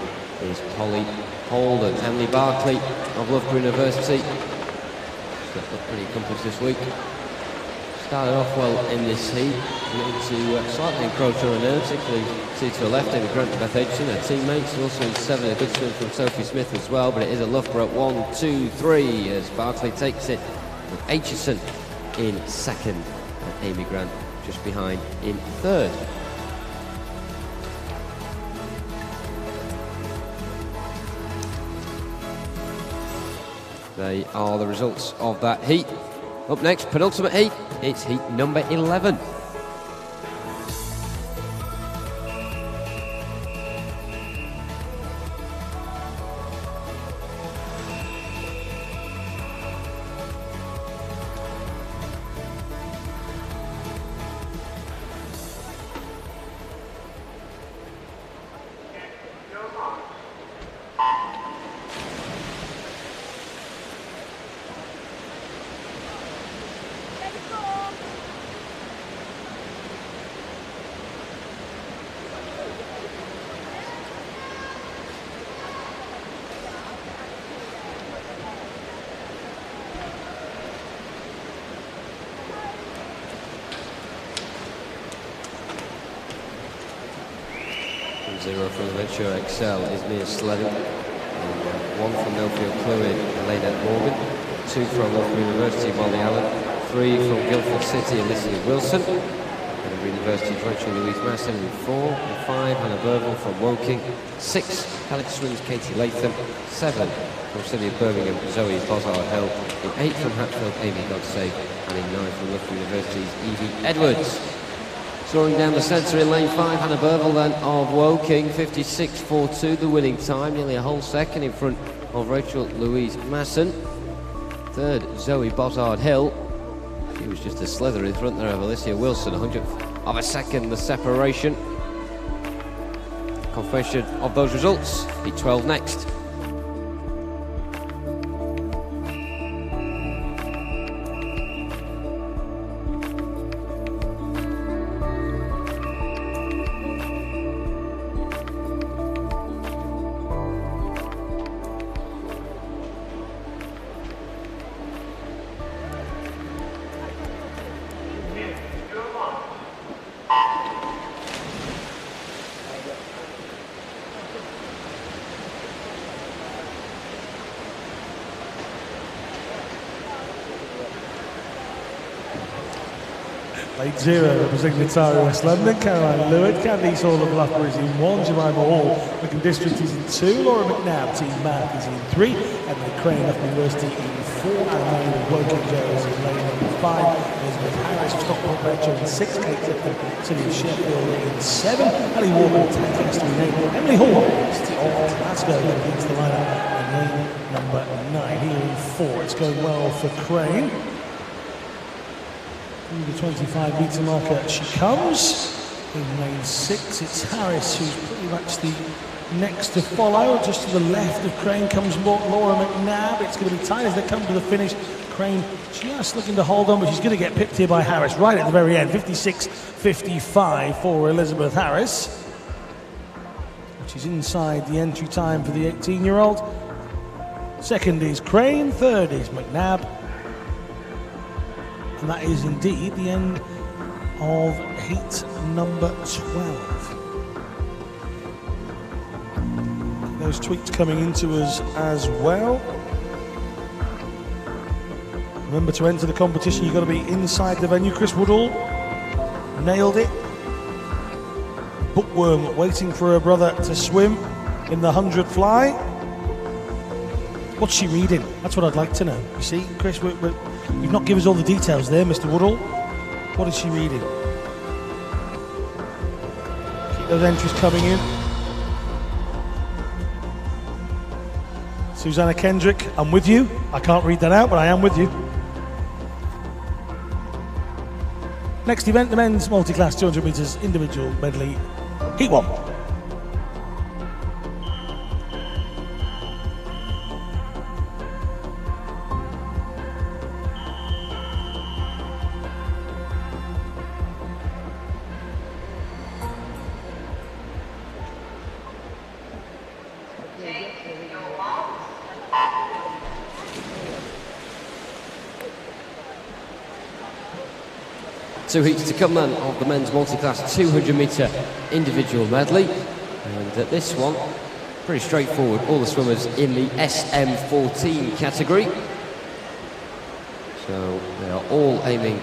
is Polly Holden. Emily Barclay of Loughborough University. Got pretty accomplished this week. Started off well in this heat. To slightly encroach on her, particularly to her left, Amy Grant and Beth Aitchison, her teammates. Also in 7, a good swim from Sophie Smith as well, but it is a Loughborough 1, 2, 3 as Barclay takes it with Aitchison in 2nd and Amy Grant just behind in 3rd. They are the results of that heat. Up next, penultimate heat, it's heat number 11. 0 from the Ventura XL is Mia Sledding. 1 from Millfield Clwyd, Elena Morgan. 2 from Loughborough University, Molly Allen. 3 from Guildford City, Alicia Wilson. And University Rachel Louise Masson in 4. And 5, Hannah Burville from Woking. 6, Calix Swims, Katie Latham. 7 from City of Birmingham, Zoe Bozard Hill. In 8 from Hatfield, Amy Godsave. And in 9 from Loughborough University's Evie Edwards. Soaring down the centre in lane 5, Hannah Burville then of Woking, 56.42, the winning time, nearly a whole second in front of Rachel Louise Masson. Third, Zoe Bozard Hill. She was just a slither in front there of Alicia Wilson, 100th of a second the separation. Confirmation of those results, heat 12 next. Lane 0 representing Natalia West London, Caroline Lewis, Candice Hall of Loughborough is in 1, Jemima Hall, Wickham District is in 2, Laura McNabb, Team Math is in 3, Emily Crane, Loughborough University in 4, and Lane Woking Girls in lane number 5, Elizabeth Harris, Stockport Metro in 6, Kate Clifton, City of Sheffield in 7, Ali Walker, Lancaster in 8, Emily Hall, City of Glasgow against the lineup in lane number 9, here in 4. It's going well for Crane. The 25-metre marker she comes. In lane 6 it's Harris who's pretty much the next to follow. Just to the left of Crane comes Laura McNabb. It's going to be tight as they come to the finish. Crane just looking to hold on, but she's going to get pipped here by Harris right at the very end. 56.55 for Elizabeth Harris, which is inside the entry time for the 18-year-old. Second is Crane, third is McNabb. And that is indeed the end of heat number 12. Those tweets coming into us as well. Remember, to enter the competition, you've got to be inside the venue. Chris Woodall nailed it. Bookworm waiting for her brother to swim in the 100 fly. What's she reading? That's what I'd like to know. You see, Chris, you've not given us all the details there, Mr. Woodall. What is she reading? Keep those entries coming in. Susanna Kendrick, I'm with you. I can't read that out, but I am with you. Next event, the men's multi-class 200 metres individual medley, heat 1. Two heats to come then of the men's multi-class 200 metre individual medley, and this one pretty straightforward. All the swimmers in the SM14 category, so they are all aiming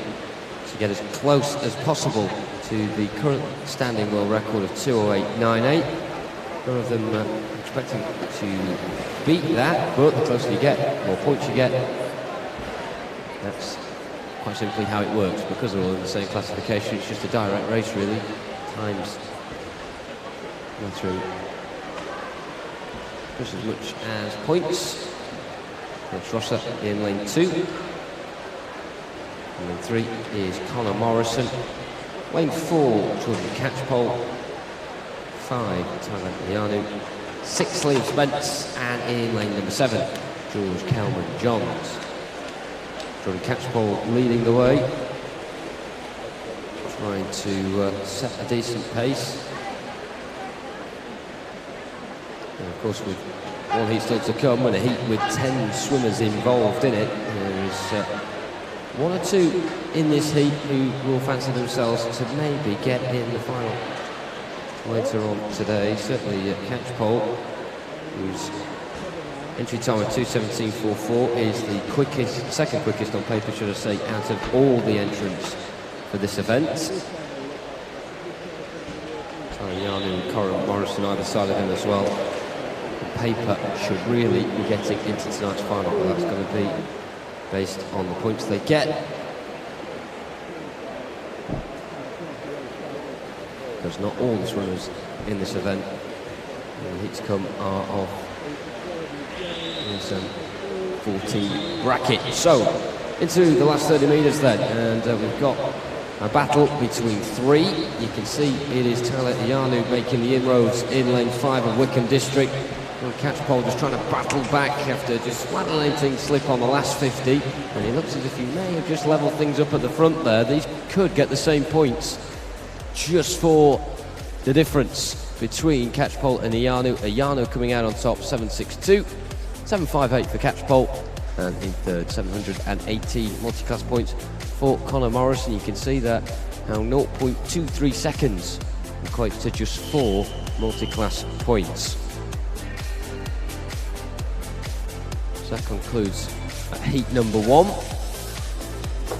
to get as close as possible to the current standing world record of 2:08.98. None of them expecting to beat that, but the closer you get, the more points you get. That's quite simply how it works, because they're all in the same classification. It's just a direct race, really. Times go through just as much as points. It's Rosser in lane 2. In lane 3 is Connor Morrison. Lane 4, Jordan Catchpole. 5, Thailand Lianu. 6, Liam Spence. And in lane number 7, George Kelman-Johns. Jordan Catchpole leading the way, trying to set a decent pace. And of course, with one heat still to come, and a heat with 10 swimmers involved in it, there is one or two in this heat who will fancy themselves to maybe get in the final later on today. Certainly Catchpole, whose entry time of 2:17.44 is the quickest, second quickest on paper, should I say, out of all the entrants for this event. Yanu and Corin Morrison either side of him as well. On paper should really be getting into tonight's final, but that's going to be based on the points they get. Because not all the swimmers in this event, when the heats come, are of this 14 bracket. So, into the last 30 metres then, and we've got a battle between three. You can see it is Tyler Yanu making the inroads in lane 5 of Wickham District. And Catchpole just trying to battle back after just letting things slip on the last 50. And it looks as if he may have just levelled things up at the front there. These could get the same points just for the difference between Catchpole and Iyanu. Iyanu coming out on top, 7.62, 7.58 for Catchpole, and in third, 718 multi-class points for Conor Morrison. You can see that how 0.23 seconds equates to just 4 multi-class points. So that concludes heat number 1.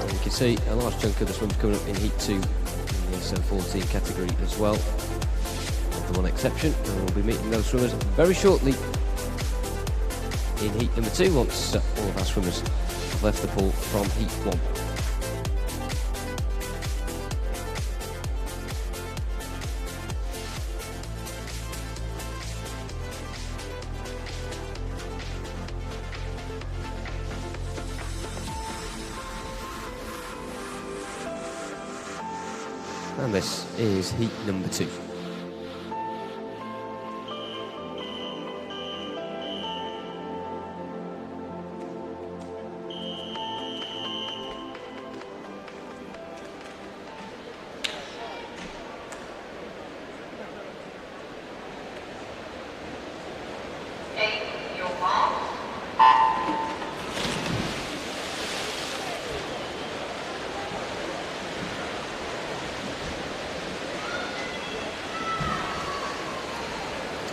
And you can see a large chunk of the swims coming up in heat 2 in the SM14 category as well, with the one exception. And we'll be meeting those swimmers very shortly in heat number 2 once all of our swimmers have left the pool from heat 1. And this is heat number 2.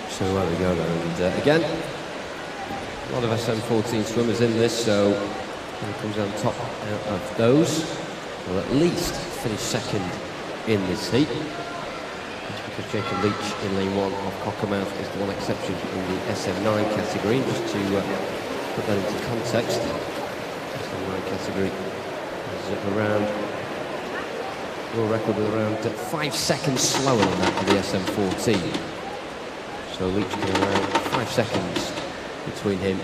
So there we go then, and again, a lot of SM14 swimmers in this, so who comes on top out of those will at least finish second in this heat. That's because Jacob Leach in lane 1 of Cockermouth is the one exception in the SM9 category. Just to put that into context, SM9 category is around, world record with around 5 seconds slower than that of the SM14. So Leach going around 5 seconds between him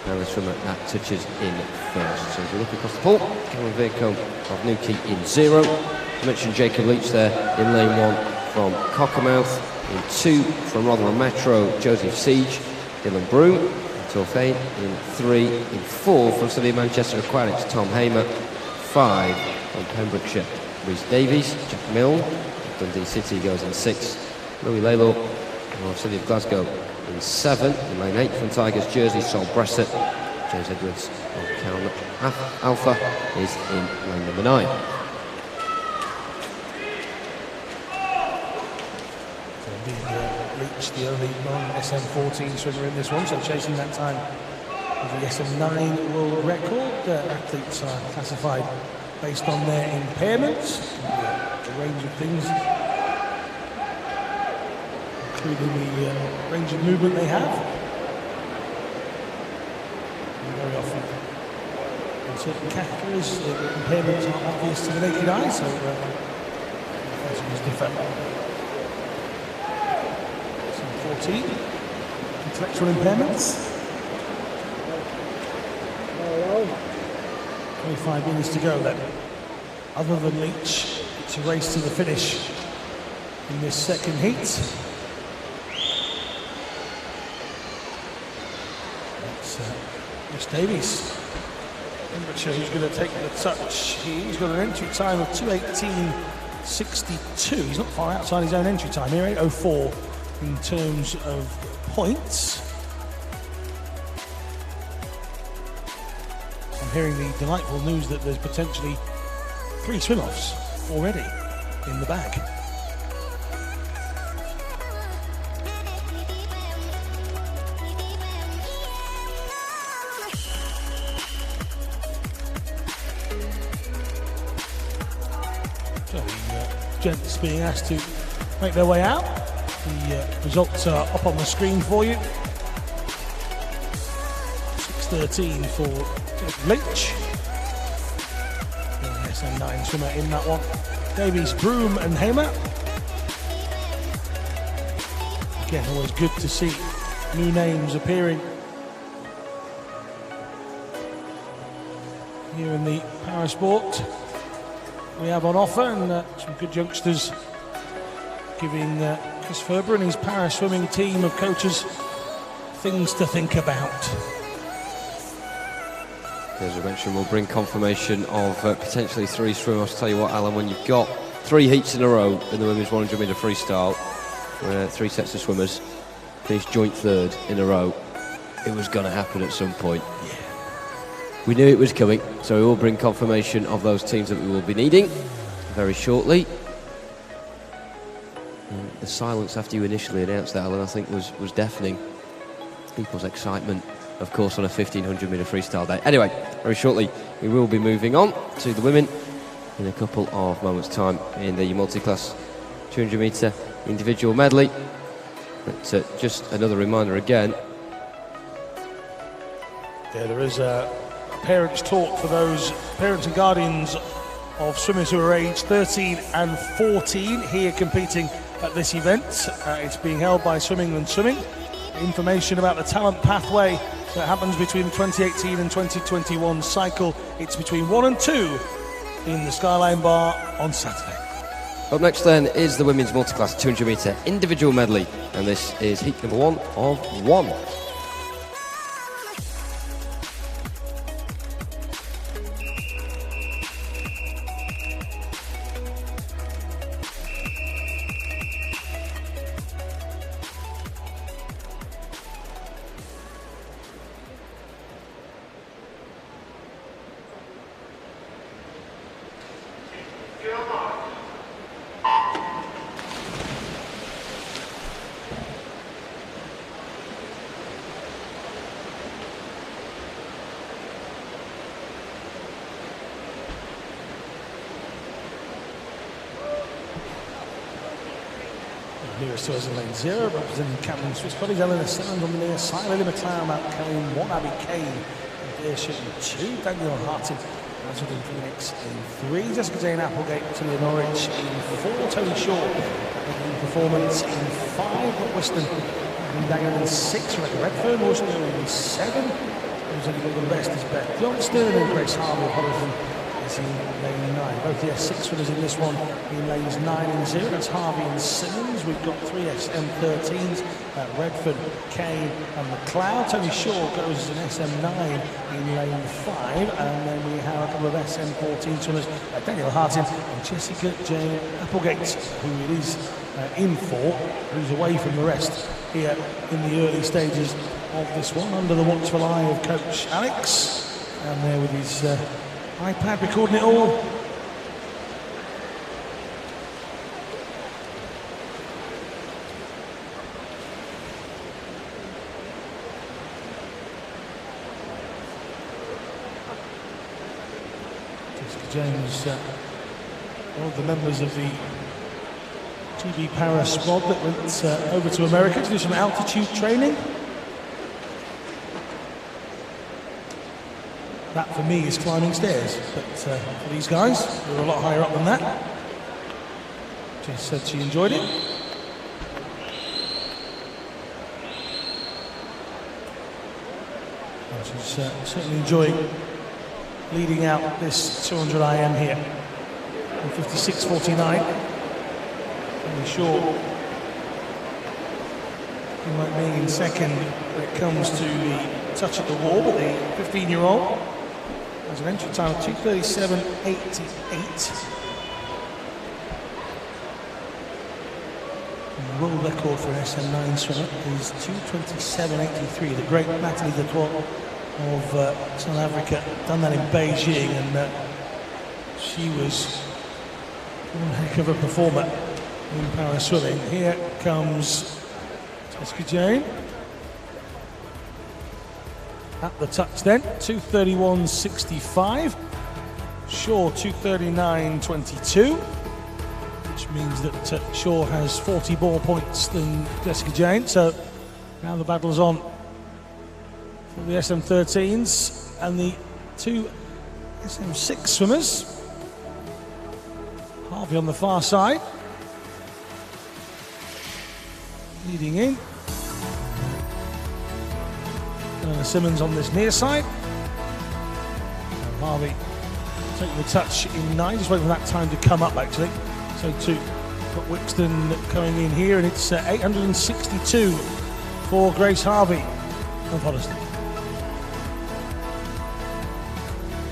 and the swimmer that touches in first. So as we look across the pool, Cameron Virco of Newquay in 0. I mentioned Jacob Leach there in lane 1 from Cockermouth. In 2 from Rotherham Metro, Joseph Siege, Dylan Broom, Torfain. In 3, in 4 from Severe Manchester Aquatics, Tom Hamer. 5 from Pembrokeshire, Rhys Davies, Jack Milne. Dundee City goes in 6. Louis Laylaw of City of Glasgow in 7. In lane 8 from Tigers Jersey, Sol Bressett. James Edwards of Calne Alpha is in lane number 9. Leach, the only non-SM14 swimmer in this one, so chasing that time of the SM9 world record. Athletes are classified based on their impairments, a range of things, including the range of movement they have. And very often, in certain categories, the impairments aren't obvious to the naked eye, so things differ. Some 14 intellectual impairments. 25 minutes to go then. Other than Leach, it's a race to the finish in this second heat. Rhys Davies, Pembrokeshire, who's going to take the touch. He's got an entry time of 2:18.62. He's not far outside his own entry time here, 8:04 in terms of points. I'm hearing the delightful news that there's potentially 3 swim-offs already in the bag. gents being asked to make their way out. The results are up on the screen for you. 6:13 for Lynch. The SM9 swimmer in that one. Davies, Broom and Hamer. Again, always good to see new names appearing here in the parasport we have on offer, and some good youngsters giving Chris Ferber and his para-swimming team of coaches things to think about. As I mentioned, we'll bring confirmation of potentially 3 swimmers. I'll tell you what, Alan, when you've got 3 heats in a row in the women's 100 metre freestyle, 3 sets of swimmers finished joint 3rd in a row, it was going to happen at some point. Yeah. We knew it was coming, so we will bring confirmation of those teams that we will be needing very shortly. And the silence after you initially announced that, Alan, I think was deafening. People's excitement, of course, on a 1500 metre freestyle day. Anyway, very shortly we will be moving on to the women in a couple of moments' time in the multi-class 200 metre individual medley. But just another reminder again. Yeah, there is a parents' talk for those parents and guardians of swimmers who are aged 13 and 14 here competing at this event. It's being held by Swimming and Swimming. Information about the talent pathway that happens between the 2018 and 2021 cycle. It's between 1 and 2 in the Skyline Bar on Saturday. Up next then is the women's multi-class 200 metre individual medley, and this is heat number 1 of 1. Nearest to us in lane 0, representing Cameron Swiss Bodies, Eleanor Simmons on the near side, Lily McLaren, Mount Kane 1, Abby Kane, Deership in 2, Daniel Hartin, Hazard in Phoenix in 3, Jessica Jane Applegate, Tilly Norwich in 4, Tony Shaw in performance in 5, Rob Weston in Daniel in 6, Rebecca Redfern, Worcester in 7, representing the best is Beth Johnston, and then Grace Harvey of Hollywood is in lane 9. Both the S6 swimmers in this one in lanes 9 and 0. That's Harvey and Simmons. We've got 3 SM13s, Redford, Kane and McLeod. Tony Shaw goes as an SM9 in lane 5. And then we have a couple of SM14 swimmers, Daniel Hartin and Jessica Jane Applegate, who it is in for, who's away from the rest here in the early stages of this one, under the watchful eye of Coach Alex. And there with his iPad recording it all. Jessica James, one of the members of the GB Para squad that went over to America to do some altitude training. That for me is climbing stairs, but for these guys, they're a lot higher up than that. Jess said she enjoyed it. And she's certainly enjoying leading out this 200 IM here. In 56.49. Really sure you might be in second when it comes to the touch at the wall, but the 15-year-old has an entry time of 2:37.88. The world record for an SM9 swimmer is 2:27.83. The great Natalie Detroit of South Africa done that in Beijing, and she was one heck of a performer in para swimming. Here comes Jessica Jane. At the touch then, 2:31.65. Shaw 2:39.22. which means that Shaw has 40 more points than Jessica Jane. So now the battle's on for the SM13s and the two SM6 swimmers. Harvey on the far side, leading in. And Simmons on this near side. And Harvey taking the touch in 9, just waiting for that time to come up actually. So too, got Wixton coming in here, and it's 862 for Grace Harvey of Hoddesdon.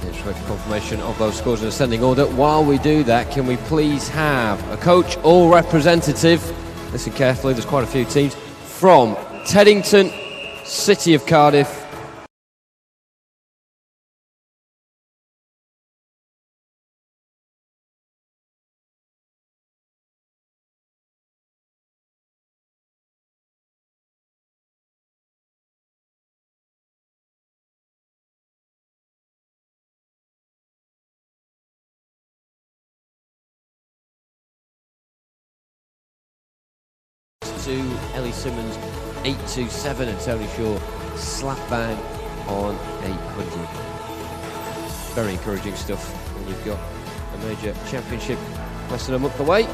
Let's wait for confirmation of those scores in ascending order. While we do that, can we please have a coach or representative, listen carefully, there's quite a few teams, from Teddington, City of Cardiff, to Ellie Simmons 827 and Tony Shaw slap bang on 800. Very encouraging stuff when you've got a major championship less than a month away.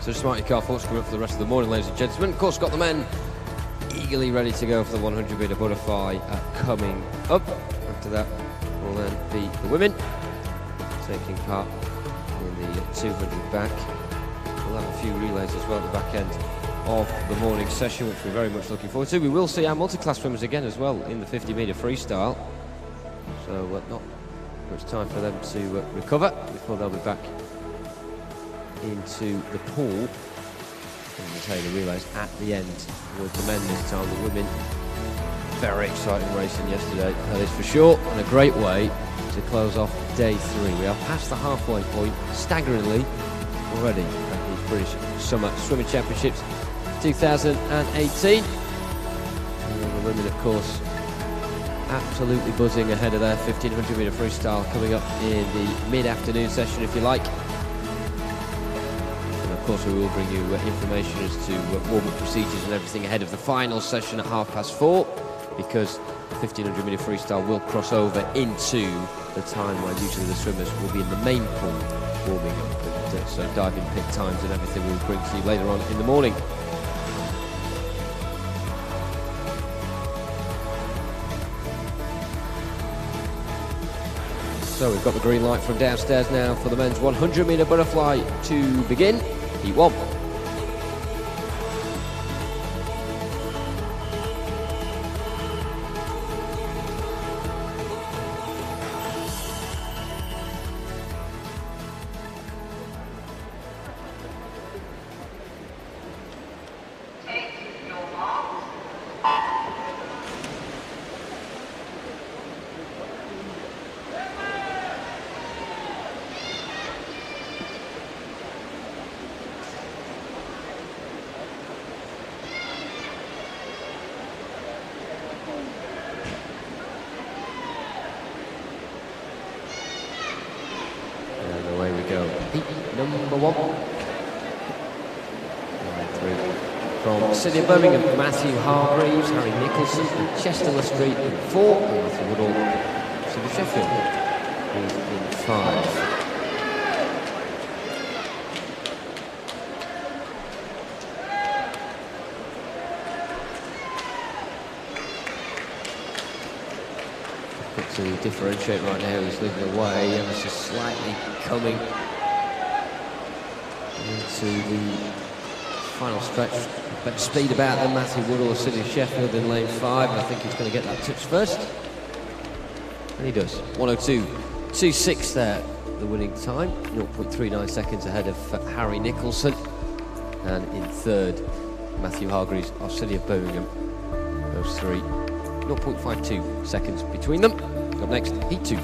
So just mark your car thoughts coming up for the rest of the morning, ladies and gentlemen. Of course, got the men eagerly ready to go for the 100 metre butterfly coming up. After that will then be the women taking part in the 200 back. We'll have a few relays as well at the back end of the morning session, which we're very much looking forward to. We will see our multi-class swimmers again as well in the 50 metre freestyle. So not much time for them to recover before they'll be back into the pool. And we'll tell you the relays at the end with the men this time. The women, very exciting racing yesterday, that is for sure, and a great way to close off day 3. We are past the halfway point, staggeringly, already at the British Summer Swimming Championships 2018. And then the women, of course, absolutely buzzing ahead of their 1500 metre freestyle coming up in the mid-afternoon session, if you like. Of course, we will bring you information as to warm-up procedures and everything ahead of the final session at 4:30, because the 1500 metre freestyle will cross over into the time where usually the swimmers will be in the main pool warming up. And so diving pit times and everything we'll bring to you later on in the morning. So we've got the green light from downstairs now for the men's 100 metre butterfly to begin. Heat 1. Number 1. From City of Birmingham, Matthew Hargreaves, Harry Nicholson, and Chester Street in 4, and Matthew Woodall, City of Sheffield is in 5. To differentiate right now, he's leading away, and it's just slightly coming into the Final stretch, better speed about than Matthew Woodall of City of Sheffield in lane 5. I think he's going to get that touch first. And he does. 102.26 there, the winning time. 0.39 seconds ahead of Harry Nicholson. And in third, Matthew Hargreaves of City of Birmingham. Those three, 0.52 seconds between them. Up next, Heat 2.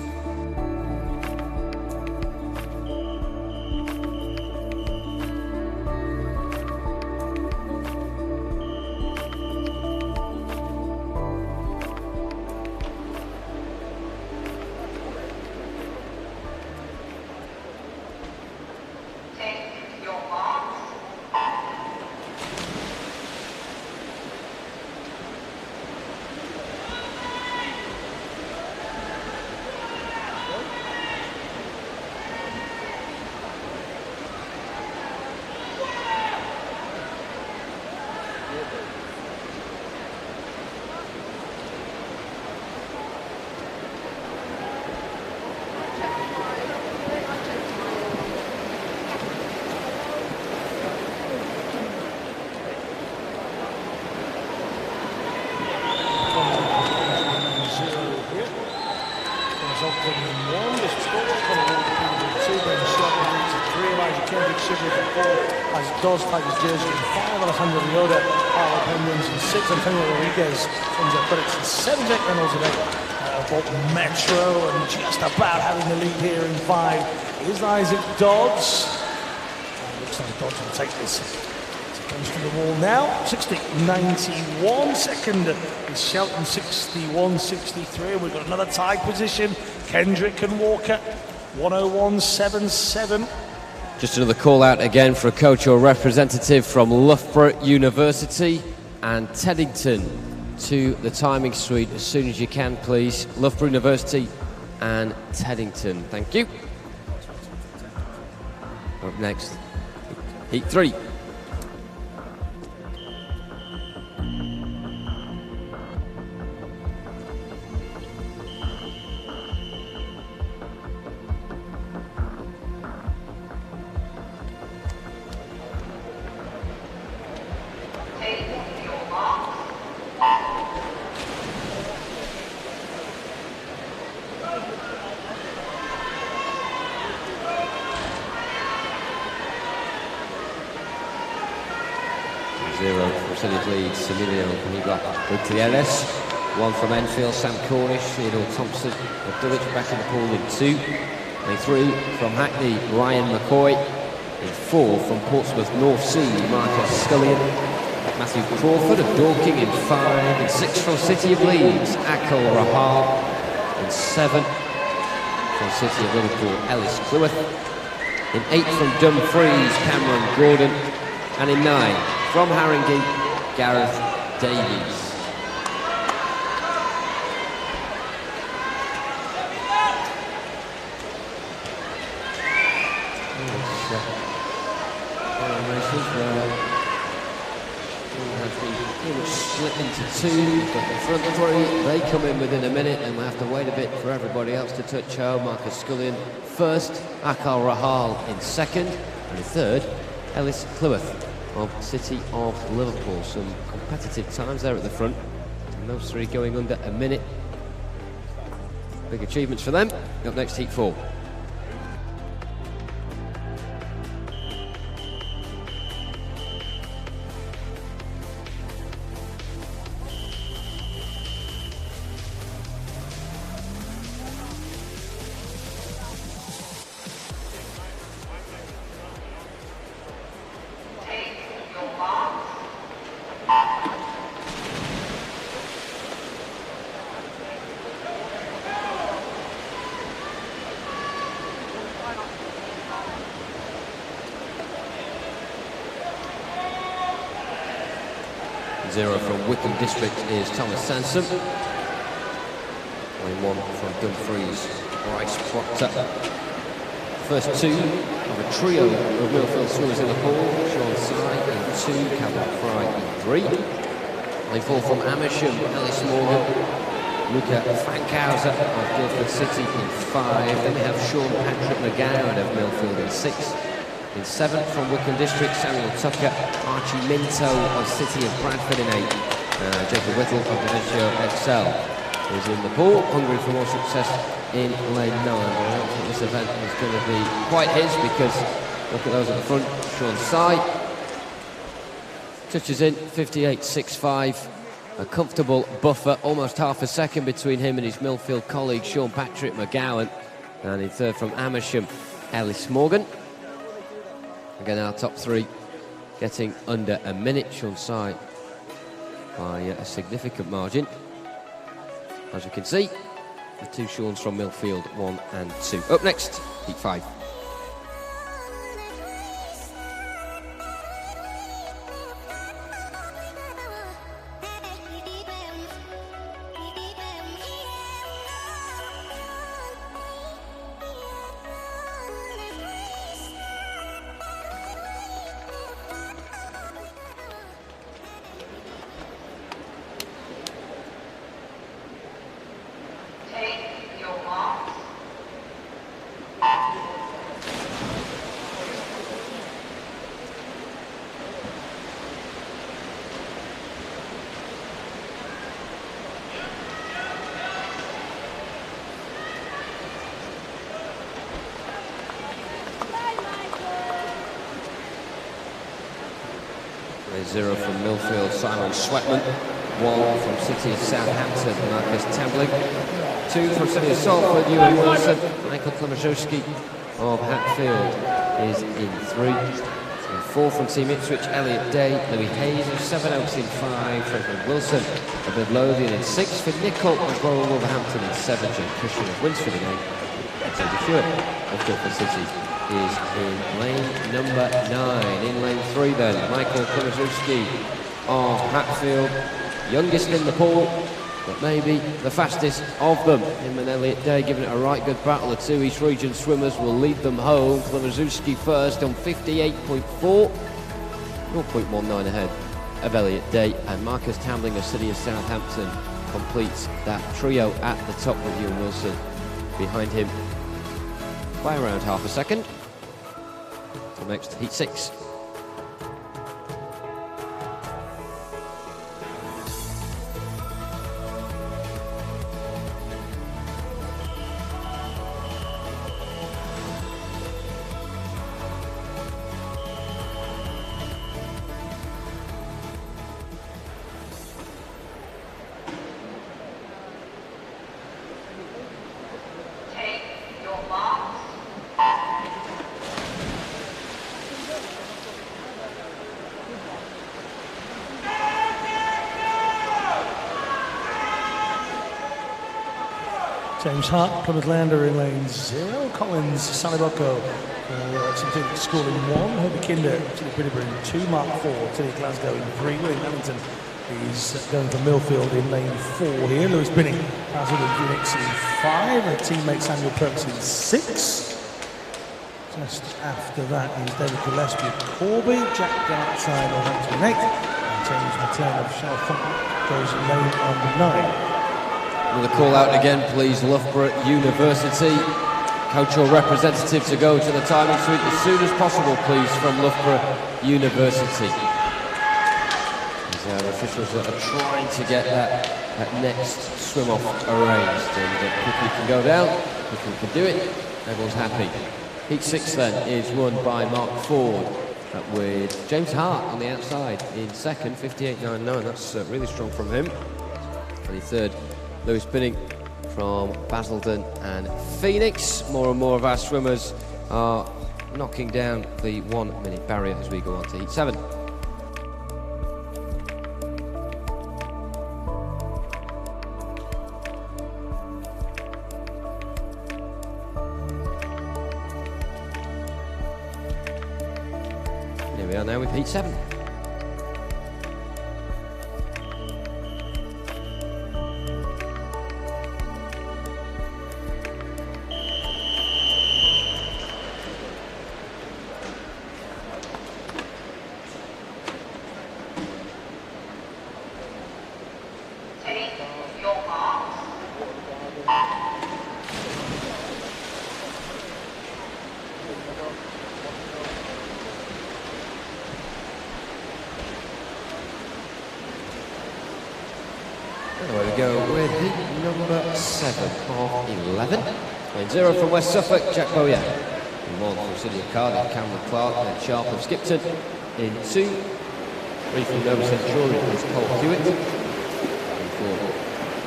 Does take his jersey in 5 Alejandro Leota, Paolo Penguins and 6 Antonio Rodriguez from the critics and 7 Jack Reynolds today. Bolton Metro and just about having the lead here in 5 is Isaac Dodds. Looks like Dodds will take this. He comes to the wall now. 60.91. Second is Shelton 61.63. We've got another tie position. Kendrick and Walker 101.77. Just another call out again for a coach or representative from Loughborough University and Teddington to the timing suite as soon as you can, please. Loughborough University and Teddington. Thank you. Up next, Heat 3. Gutierrez, one from Enfield, Sam Cornish, Theodore Thompson, of Dulwich back in the pool in 2. And 3 from Hackney, Ryan McCoy. In 4 from Portsmouth North Sea, Marcus Scullion. Matthew Crawford of Dorking in 5. And 6 from City of Leeds, Akil Rahal. In 7 from City of Liverpool, Ellis Cleworth. In 8 from Dumfries, Cameron Gordon. And in 9 from Haringey, Gareth Davies. Split into 2, got the front 3, they come in within a minute and we'll have to wait a bit for everybody else to touch home. Marcus Scullion first, Akil Rahal in second, and in third, Ellis Cleworth of City of Liverpool. Some competitive times there at the front, and those 3 going under a minute. Big achievements for them. Up next, Heat 4. Zero from Wickham District is Thomas Sansom. Lane 1 from Dumfries, Bryce Proctor. First 2 of a trio of Millfield swimmers in the pool. Sean Sy in 2, Calvin Fry in 3. Lane 4 from Amersham, Ellis Morgan. Luca Fankhauser of Guildford City in 5. Then we have Sean Patrick McGowan of Millfield in 6. In 7th from Wickham District, Samuel Tucker. Archie Minto of City of Bradford in 8th. Jacob Whittle of Dimencio XL is in the pool, hungry for more success in lane 9. But I don't think this event is going to be quite his, because look at those at the front. Sean Sy touches in 58.65. A comfortable buffer, almost half a second between him and his Millfield colleague Sean Patrick McGowan. And in 3rd from Amersham, Ellis Morgan. Again, our top 3 getting under a minute. Sean Sy by a significant margin. As you can see, the 2 Seans from Millfield 1 and 2. Up next, heat 5. Zero from Millfield, Simon Sweatman. 1 from City of Southampton, Marcus Tambling. 2 from City of Salford, Ewan Wilson. Michael Klimaszewski of Hatfield is in 3. 4 from Team Ipswich, Elliot Day. Louis Hayes of Sevenoaks in 5. Frederick Wilson of Midlothian in 6. For Nicol of Royal Wolverhampton in 7. Jim Cushion of Winsford in 8. And Toby Hewitt of Guildford City is in lane number 9. In lane 3 then, Michael Klimaszewski of Hatfield, youngest in the pool, but maybe the fastest of them. Him and Elliot Day giving it a right good battle. The 2 East Region swimmers will lead them home. Klimaszewski first on 58.4, 0.19 ahead of Elliot Day, and Marcus Tambling of City of Southampton completes that trio at the top with Ewan Wilson behind him by around half a second. Till next, heat 6. James Hart, Plymouth Lander in lane 0. Collins, Saliboko for St Felix School in 1. Herbie Kinder, Tilly Peterborough in 2. Mark 4, Tilly Glasgow in 3. William Ellington is going for Millfield in lane 4 here. Lewis Binning, Basil and Phoenix in 5. And teammate Samuel Perks in 6. Just after that is David Gillespie of Corby. Jack Gartside of Hampton in 8th. And James McLean of Chalfont goes in lane number 9. Another call out again, please, Loughborough University. Coach or representative to go to the timing suite as soon as possible, please, from Loughborough University. These are officials that are trying to get that next swim-off arranged. And quickly can go down, quickly can do it, everyone's happy. Heat 6 then is won by Mark Ford with James Hart on the outside in 2nd, 58.99. That's really strong from him. And in 3rd, Lewis Binning from Basildon and Phoenix. More and more of our swimmers are knocking down the 1 minute barrier as we go on to heat 7. Here we are now with heat 7. There we go with heat number 7 of 11. Lane 0 from West Suffolk, Jack Bowyer. In 1 from City of Cardiff, Cameron Clark, and Sharp of Skipton. In 2, 3 from Nova Centurion is Paul Hewitt. In 4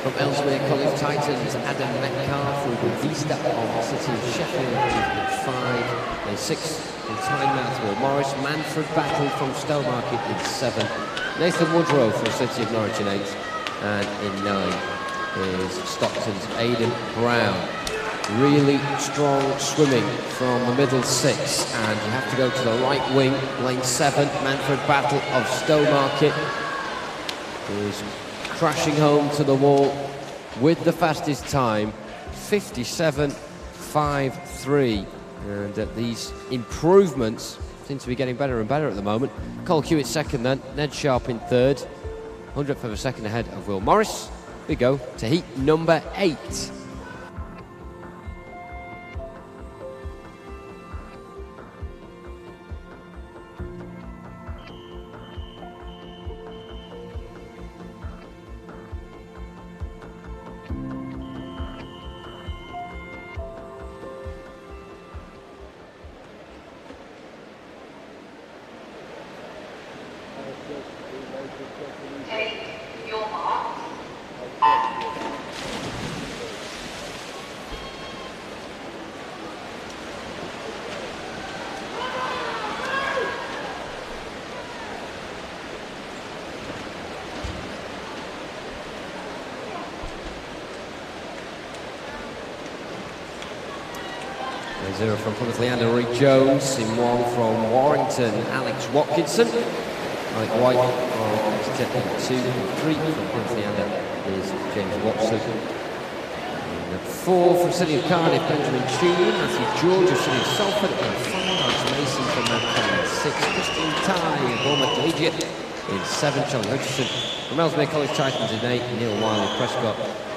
from Ellesmere College Titans, Adam Metcalf, Ruben Vista of City of Sheffield. In 5, in 6 from Tynemouth, Will Morris, Manfred Battle from Stowmarket in 7. Nathan Woodrow from City of Norwich in 8. And in 9 is Stockton's Aidan Brown. Really strong swimming from the middle 6, and you have to go to the right wing, lane 7, Manfred Battle of Stowmarket, who is crashing home to the wall with the fastest time, 57.53. And these improvements seem to be getting better and better at the moment. Cole Hewitt second then, Ned Sharp in third, 100th of a second ahead of Will Morris. We go to heat number 8. Zero from Plymouth Leander, Reed Jones. In 1 from Warrington, Alex Watkinson. Alec White from Exeter. In 2 and 3 from Plymouth Leander is James Watson. In 4 from City of Cardiff, Benjamin Tune. Matthew George of City of Salford. In 5, Alex Mason from Manchester. In 6, Christian Tye of Bournemouth Collegiate. In 7, Charlie Hutchison from Ellesmere College Titans. In 8, Neil Wiley Prescott.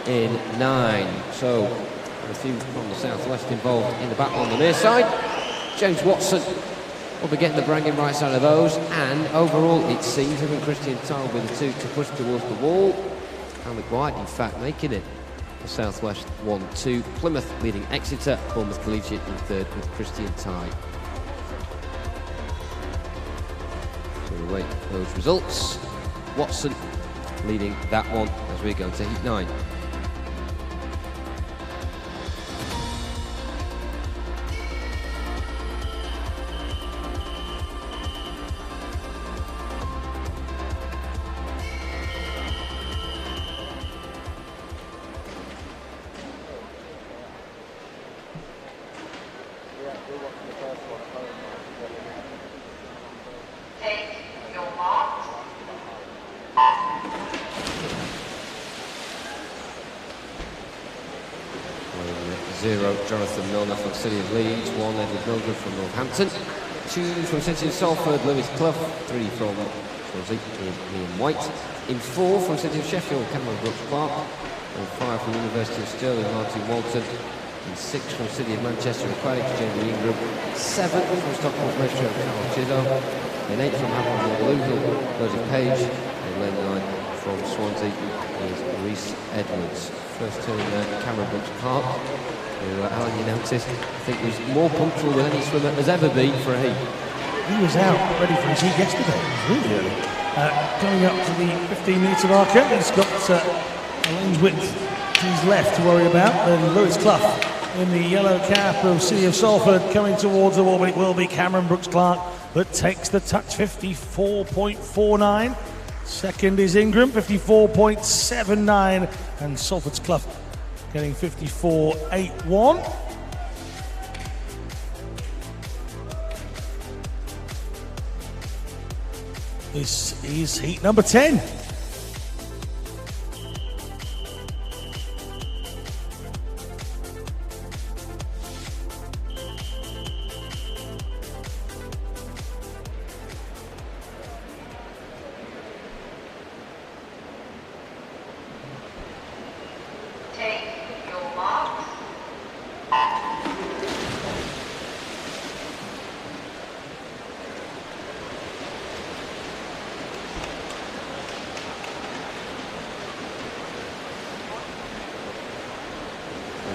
In 9. So a few from the southwest involved in the battle on the near side. James Watson will be getting the bragging right side of those, and overall it seems him and Christian Tile with the 2 to push towards the wall. Alec White in fact making it the southwest 1-2. Plymouth leading Exeter, Bournemouth Collegiate in third with Christian Tye. So we wait those results. Watson leading that one as we go to heat 9. Jonathan Milner from City of Leeds, 1 Edward Mildred from Northampton, 2 from City of Salford, Lewis Clough, 3 from Ian White, in 4 from City of Sheffield, Cameron Brooks Clark, and 5 from University of Stirling, Martin Walton, in 6 from City of Manchester and Quidditch, Jamie Ingram, 7 from Stockport Metro, Carl Chiddow, in 8 from Hamilton Louisville, Rosie Page, and then 9 from Swansea is Reece Edwards. First turn Cameron Brooks Clark, who, Alan, you noticed, I think was more punctual than any swimmer has ever been for a heat. He was out ready for his heat yesterday. It was really early. Going up to the 15-metre marker, he's got a lane's width to his left to worry about. Then Lewis Clough in the yellow cap of City of Salford coming towards the wall, but it will be Cameron Brooks Clark that takes the touch, 54.49. Second is Ingram, 54.79, and Salford's Clough getting 54.81. This is heat number 10.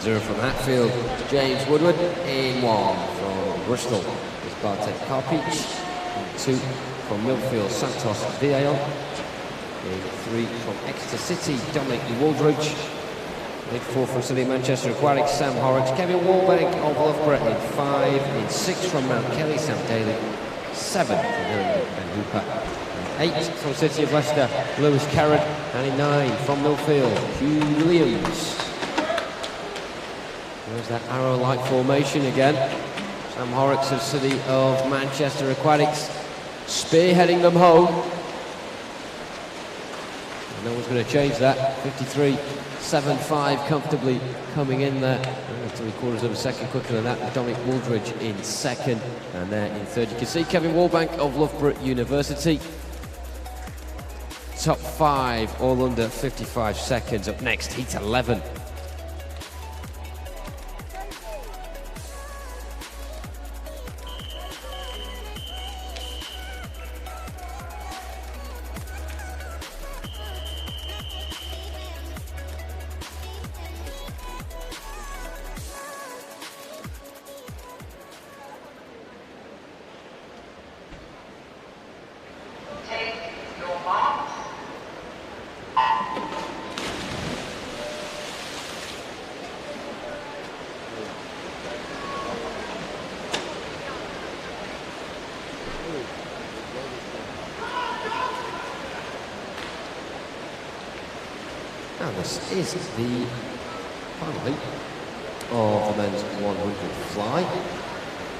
9-0 from Hatfield. James Woodward in 1 from Bristol. It's Bartek Karpic. In 2 from Millfield, Santos Villayon. In 3 from Exeter City, Dominic Waldridge. In 4 from City of Manchester Aquatics, Sam Horrocks. Kevin Wallbank of Loughborough in 5. In 6 from Mount Kelly, Sam Daly. 7 from Hillingdon and Hooper. 8 from City of Leicester, Lewis Carrad. And in 9 from Millfield, Hugh Williams. There's that arrow-like formation again. Sam Horrocks of City of Manchester Aquatics spearheading them home. And no one's going to change that. 53.75 comfortably coming in there. 3/4 of a second quicker than that. Dominic Waldridge in 2nd. And there in 3rd you can see Kevin Wallbank of Loughborough University. Top 5 all under 55 seconds. Up next, heat 11. Now this is the final heat of the men's 100 fly.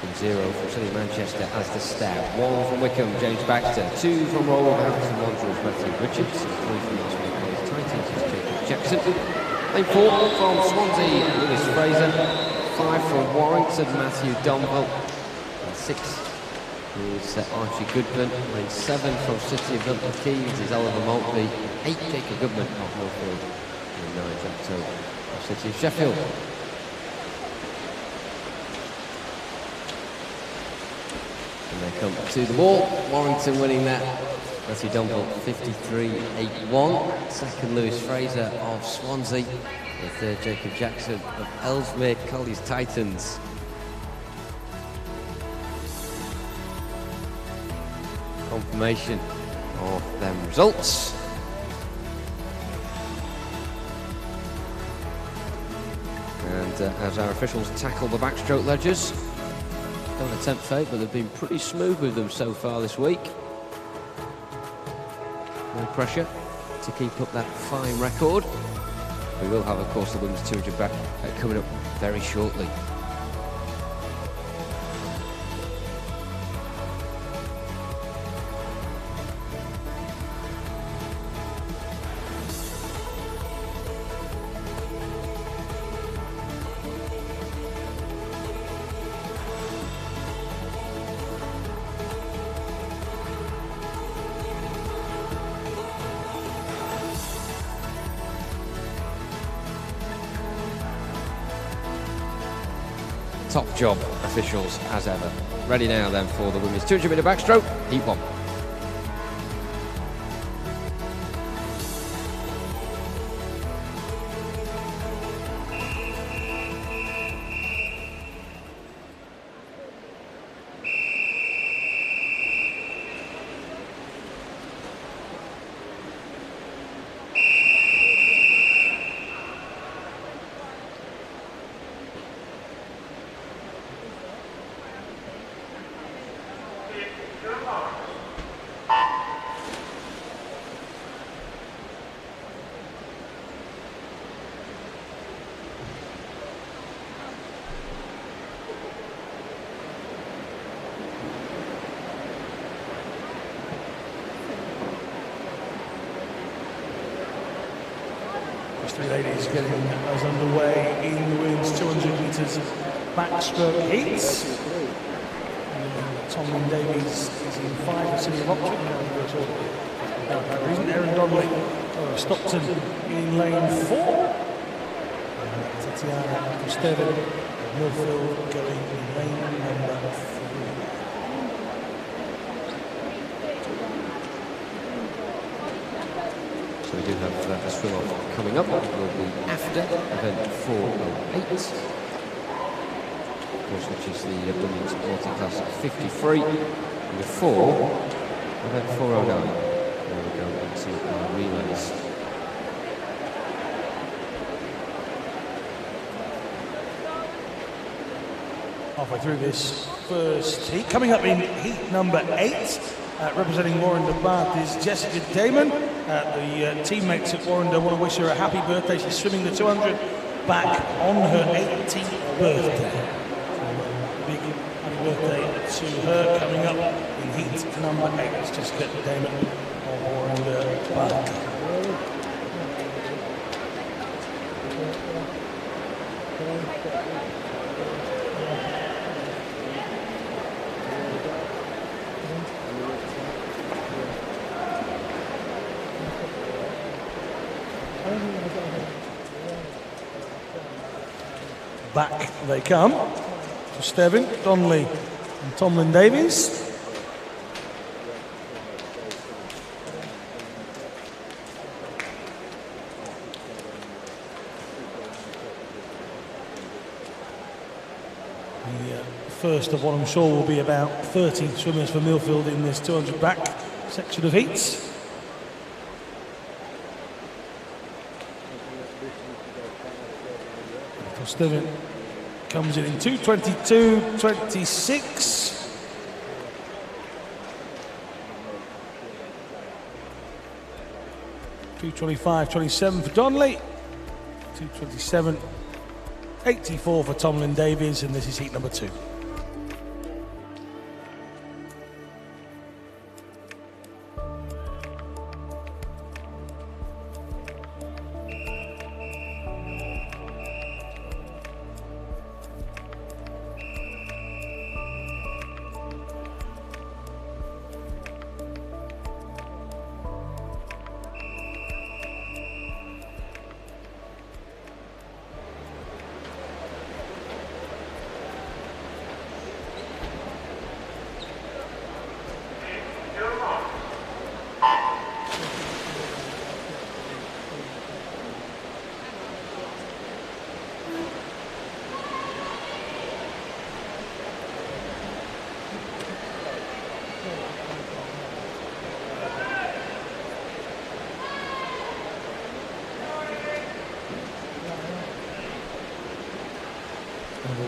In 0 from City of Manchester, Alistair Stout. 1 from Wickham, James Baxter. 2 from Wolverhampton Wanderers, Matthew Richards. 3 from Oswald College Titans, Jacob Jackson. Then 4 from Swansea, Lewis Fraser. 5 from Warrington, Matthew Domville. And 6 is Archie Goodman. And 7 from City of Milton Keynes is Oliver Maltby. 8 Jacob Goodman of Moorfield. And 9 Jack of City of Sheffield. And they come to the wall. Warrington winning that. Matthew Domville 53.81. 2nd Lewis Fraser of Swansea. And 3rd Jacob Jackson of Ellesmere College Titans. Confirmation of them results. And as our officials tackle the backstroke ledgers, don't attempt fate, but they've been pretty smooth with them so far this week. No pressure to keep up that fine record. We will have, of course, the women's 200 back coming up very shortly. Top job, officials, as ever. Ready now then for the women's 200 metre backstroke, heat 1. Three ladies getting us underway in the women's 200 metres backstroke heats. Tomlin Davies is in 5 for City of Oxford. Erin Donnelly of Stockton in lane 4. Tatiana Kosteva of Millfield going in lane number 3. So we do have a swim off coming up. It will be after event 408. Of course, which is the women's multi-class 53. And before event 409, where we go into our relays. Halfway through this first heat. Coming up in heat number 8, representing Warren de Bath is Jessica Damon. The teammates at Warren want to wish her a happy birthday. She's swimming the 200 back on her 18th birthday. Big happy birthday to her. Coming up in heat number 8 is Jessica Damon of Warren de Bath. Back they come to Stebbin, Donnelly and Tomlin Davies. The first of what I'm sure will be about 30 swimmers for Millfield in this 200 back section of heats. Steven comes in 2:22.26. $2:25.27 for Donnelly. 2:27.84 for Tomlin Davies, and this is heat number 2.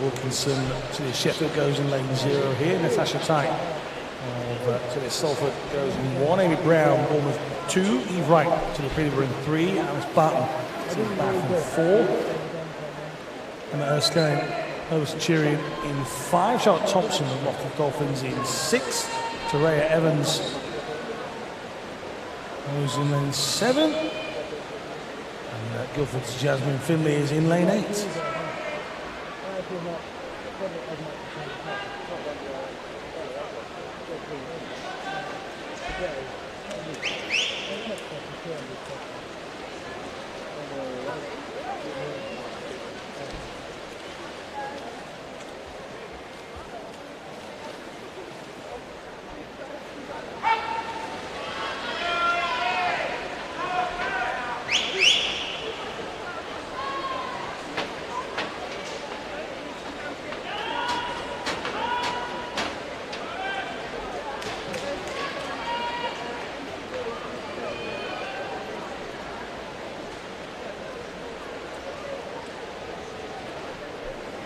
Wilkinson to the Sheffield goes in lane 0 here. Natasha Tite to the Salford goes in 1. Amy Brown, Bournemouth 2. Eve Wright to the Peterborough in 3. Alice Barton to the Bath in 4. Emma Erskine over Centurion in 5. Charlotte Thompson of Lockwood Dolphins in 6. Terea Evans goes in lane 7. And Guildford's Jasmine Finlay is in lane 8.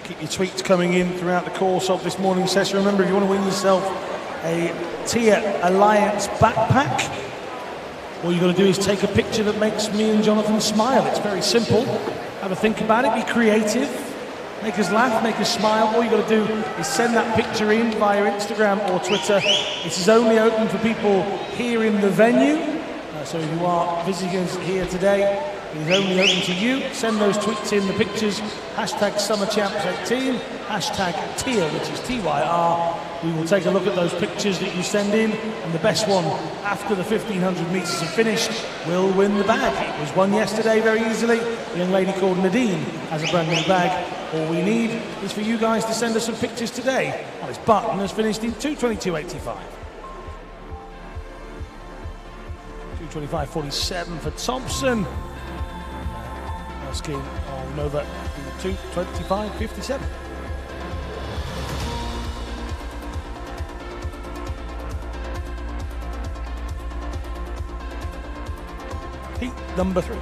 Keep your tweets coming in throughout the course of this morning's session. Remember, if you want to win yourself a Tia Alliance backpack, all you've got to do is take a picture that makes me and Jonathan smile. It's very simple. Have a think about it, be creative, make us laugh, make us smile. All you've got to do is send that picture in via Instagram or Twitter. It is only open for people here in the venue. So if you are visiting us here today, it is only open to you. Send those tweets in, the pictures, hashtag SummerChamps18, hashtag TIA, which is TYR. We will take a look at those pictures that you send in, and the best one after the 1,500 metres are finished will win the bag. It was won yesterday very easily. A young lady called Nadine has a brand new bag. All we need is for you guys to send us some pictures today. Alice Barton has finished in 2:22.85. 2:25.47 for Thompson. Asking on Nova 2:25.57. Heat number 3.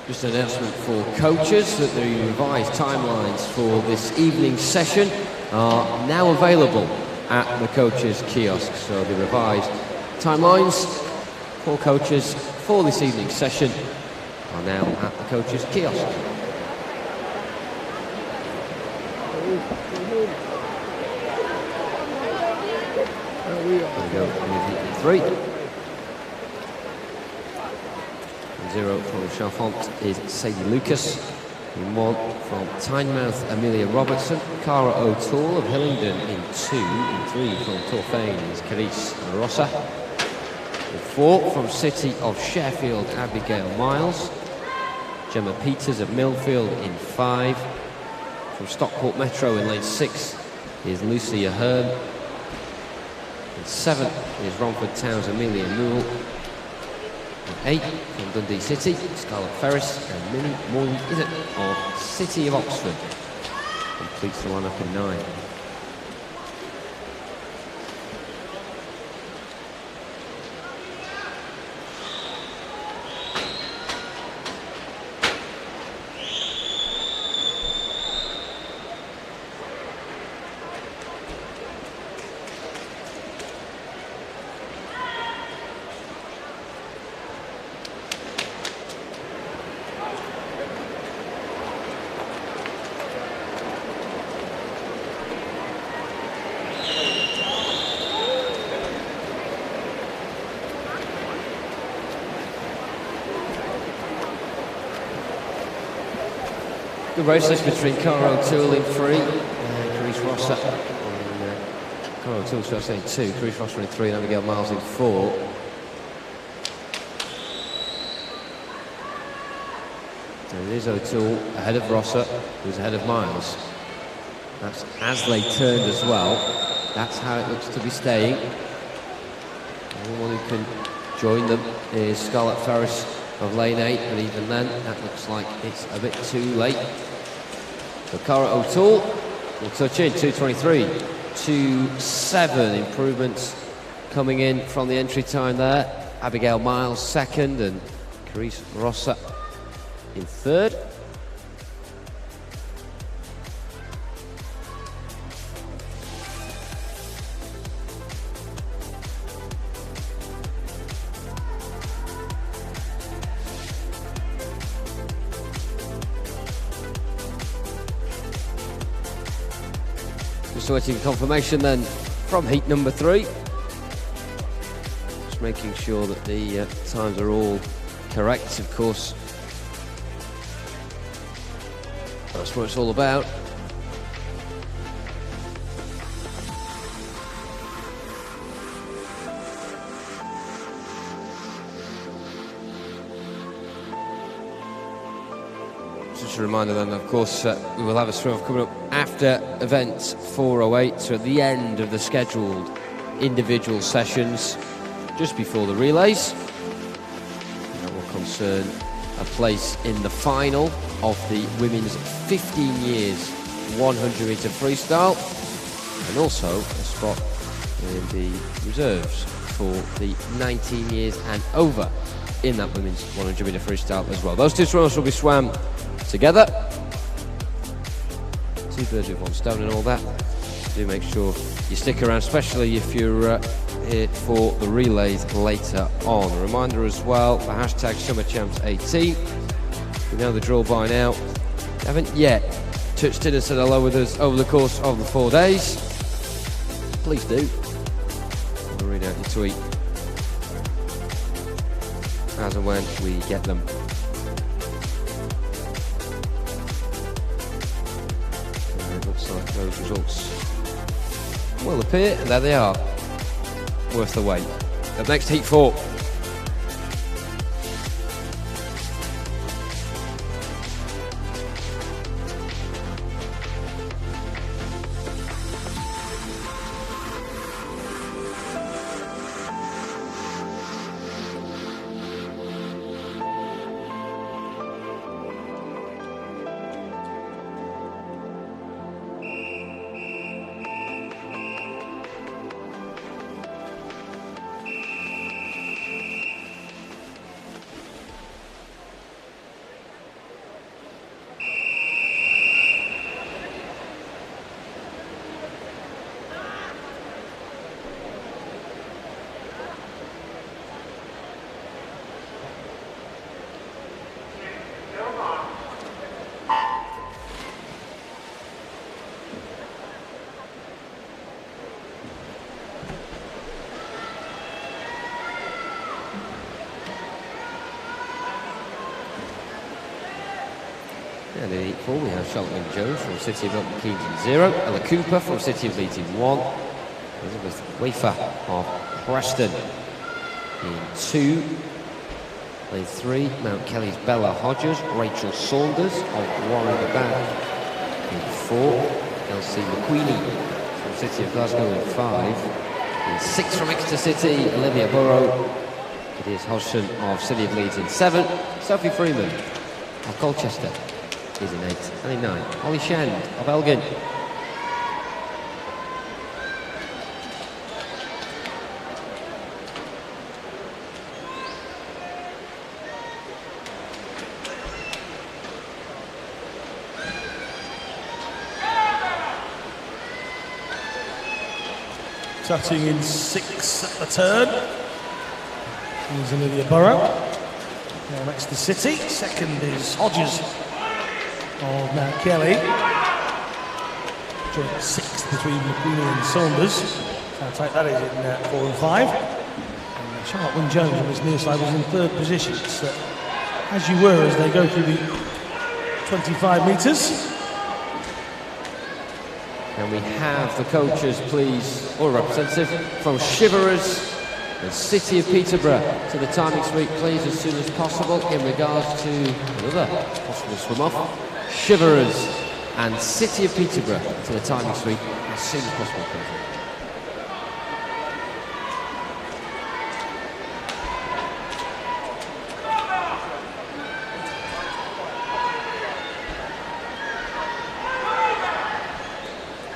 Just an announcement for coaches that the revised timelines for this evening's session are now available at the coaches' kiosk. So the revised timelines for coaches for this evening's session are now at the coaches' kiosk. There we go, with 3. 0 from Chalfont is Sadie Lucas. In 1 from Tynemouth, Amelia Robertson. Cara O'Toole of Hillingdon in 2. In 3 from Torfaine is Carice Rossa. In 4 from City of Sheffield, Abigail Miles. Gemma Peters of Millfield in 5. From Stockport Metro in lane 6 is Lucy Ahern. In 7 is Romford Town's Amelia Newell. In 8 from Dundee City, Scarlett Ferris, and Minnie Morley-Izzet of City of Oxford completes the lineup in 9. Good race between Cara O'Toole in 3 and Carice Rossa. Cara O'Toole starts in 2, Carice Rossa in 3 and Abigail Miles in 4. And it is O'Toole ahead of Rossa, who's ahead of Miles. That's as they turned as well. That's how it looks to be staying. The only one who can join them is Scarlett Ferris of lane 8, but even then, that looks like it's a bit too late. So Cara O'Toole will touch in, 2:23, 2:7 improvements coming in from the entry time there. Abigail Miles 2nd and Carice Rossa in 3rd. Just waiting for confirmation then from heat number 3. Just making sure that the times are all correct, of course. That's what it's all about. Just a reminder then, of course, we will have a swim-off coming up after event 408, so at the end of the scheduled individual sessions, just before the relays. And that will concern a place in the final of the women's 15 years 100 metre freestyle, and also a spot in the reserves for the 19 years and over in that women's 100 metre freestyle as well. Those two swimmers will be swam together. 2 birds with 1 stone and all that. Do make sure you stick around, especially if you're here for the relays later on. A reminder as well, the hashtag SummerChamps18. You know the drill by now. You haven't yet touched in and said hello with us over the course of the 4 days, please do. I'll read out your tweet as and when we get them. It looks like those results will appear, and there they are. Worth the wait. Up next, Heat 4. And in Heat 4 we have Charlotte Jones from City of Milton Keynes in 0, Ella Cooper from City of Leeds in 1, Elizabeth Wafer of Preston in 2, lane 3, Mount Kelly's Bella Hodges, Rachel Saunders of Warringah in 4, Elsie McQueenie from City of Glasgow in 5, in 6 from Exeter City, Olivia Burrow, it is Hodgson of City of Leeds in 7, Sophie Freeman of Colchester is in 8, and in 9, Holly Shand of Elgin. Touching in 6 at the turn. Here's Olivia Burrow. Now next to City. Second is Hodges of Mount Kelly. Joint 6th between McQueenie and Saunders. So I'll take that is in 4 and 5. And Charlotte Wynne-Jones on his near side was in 3rd position. So, as you were as they go through the 25 metres. And we have the coaches, please, or a representative from Shiverers and City of Peterborough to the timing suite, please, as soon as possible in regards to another possible swim-off. Shiverers and City of Peterborough to the timing suite as soon as possible, please.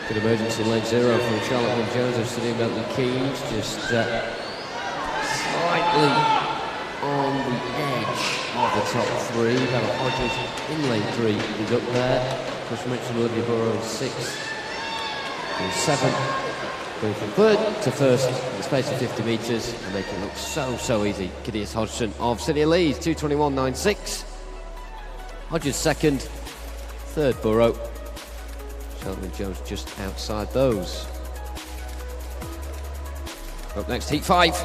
Good emergency lane 0 from Charlotte Wynne-Jones of City of Milton Keynes, just slightly on the edge of the top 3. Bella Hodges in lane 3 is up there. Of course, we mentioned Olivia Burrow in 6th, in 7th, going from 3rd to 1st in the space of 50 metres and making it look so easy. Gideas Hodgson of City of Leeds, 2:21.96. Hodges 2nd, 3rd Burrow. Charlotte Wynne-Jones just outside those. Up next, Heat 5.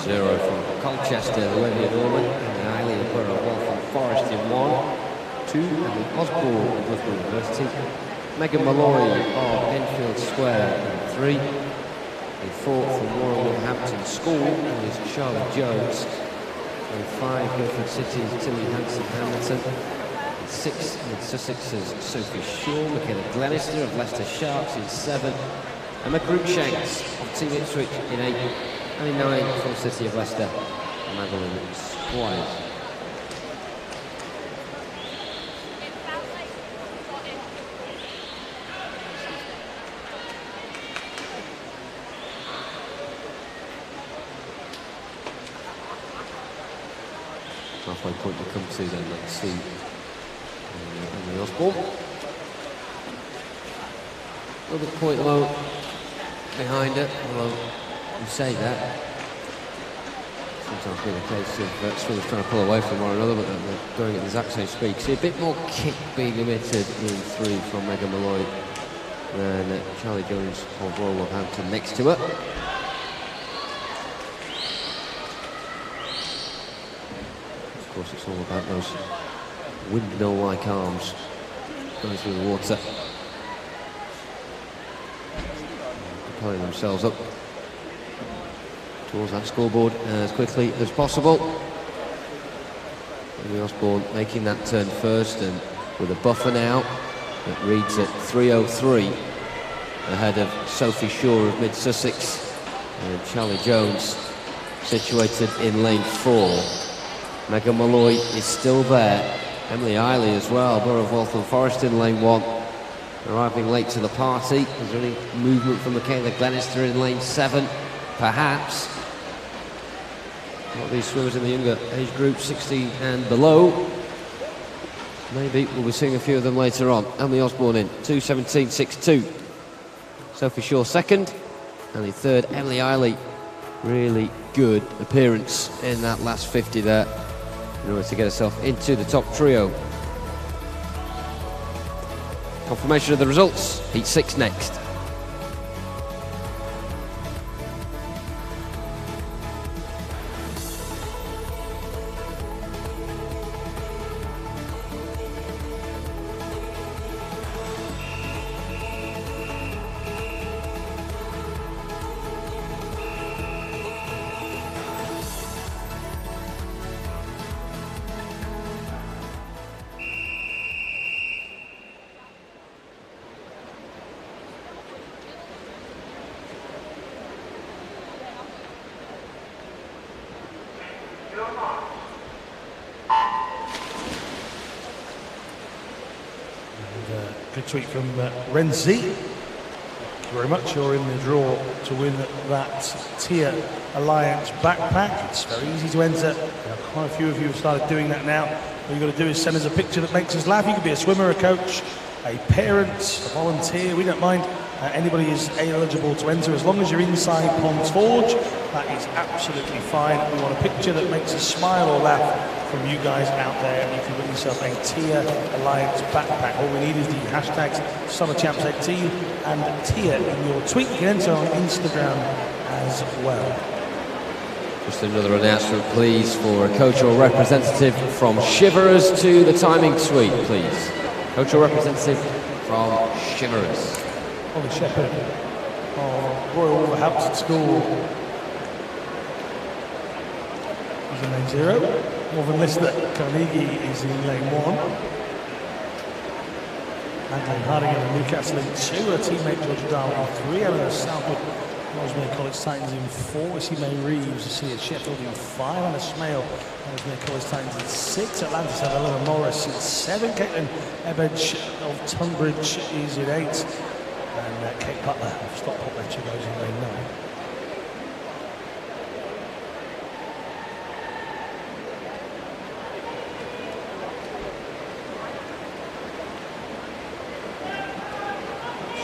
Zero from Colchester, Olivia Norman, and Eileen Burrow, 1 from Forest in 1. 2, Emily Osborne of Liverpool University. Megan Malloy of Enfield Square in 3. In 4th from Royal Wolverhampton School is Charlotte Jones. In 5, Guildford City's Tilly Hanson-Hamilton. In 6, with Sussex's Sophie Shaw. Michaela Glenister of Leicester Sharks in 7. Emma Cruikshanks of Team Ipswich in 8. And in 9, from City of Leicester, Madeline Squires. Halfway point to come to then, let's see. Emily Osborne. A little bit point low behind her, although you say that. Sometimes being a case of swimmers trying to pull away from one another, but they're going at the exact same speed. See a bit more kick being emitted in 3 from Megan Malloy than Charlie Jones of Royal Wolverhampton next to her. Of course, it's all about those windmill-like arms going through the water, propelling themselves up towards that scoreboard as quickly as possible. Emily Osborne making that turn first, and with a buffer now that reads at 3:03 ahead of Sophie Shaw of Mid Sussex, and Charlie Jones situated in lane 4. Megan Malloy is still there. Emily Eiley as well, Borough of Waltham Forest in lane 1. Arriving late to the party. Is there any movement from Michaela Glenister in lane 7? Perhaps. A lot of these swimmers in the younger age group, 16 and below. Maybe we'll be seeing a few of them later on. Emily Osborne in 2:17.62. Sophie Shaw second. And in third, Emily Eiley. Really good appearance in that last 50 there, in order to get herself into the top trio. Confirmation of the results, heat 6 next. Good tweet from Renzi. Thank you very much. You're in the draw to win that Tier Alliance backpack. It's very easy to enter. Quite a few of you have started doing that now. All you've got to do is send us a picture that makes us laugh. You could be a swimmer, a coach, a parent, a volunteer. We don't mind. Anybody is eligible to enter as long as you're inside Ponds Forge. That is absolutely fine. We want a picture that makes us smile or laugh from you guys out there. You can win yourself a Tier Alliance backpack. All we need is the hashtags SummerChamps18 and Tier in your tweet. You can enter on Instagram as well. Just another announcement, please, for a coach or representative from Shiverers to the timing suite, please. Coach or representative from Shiverers. Ollie Shepherd of Royal Wolverhampton School. He's in lane 0. Morven Lister Carnegie is in lane 1. Anthony Hardigan of Newcastle in 2. Her teammate George Darwin in 3. Eleanor Southwood, Rosemary College Titans in 4. We see May Reeves, we see at Sheffield in 5. Anna Smale, Rosemary College Titans in 6. Atlantis have Eleanor Morris in 7. Caitlin Ebbage of Tunbridge is in 8. And Kate Butler of Stockport Lecture goes in lane 9.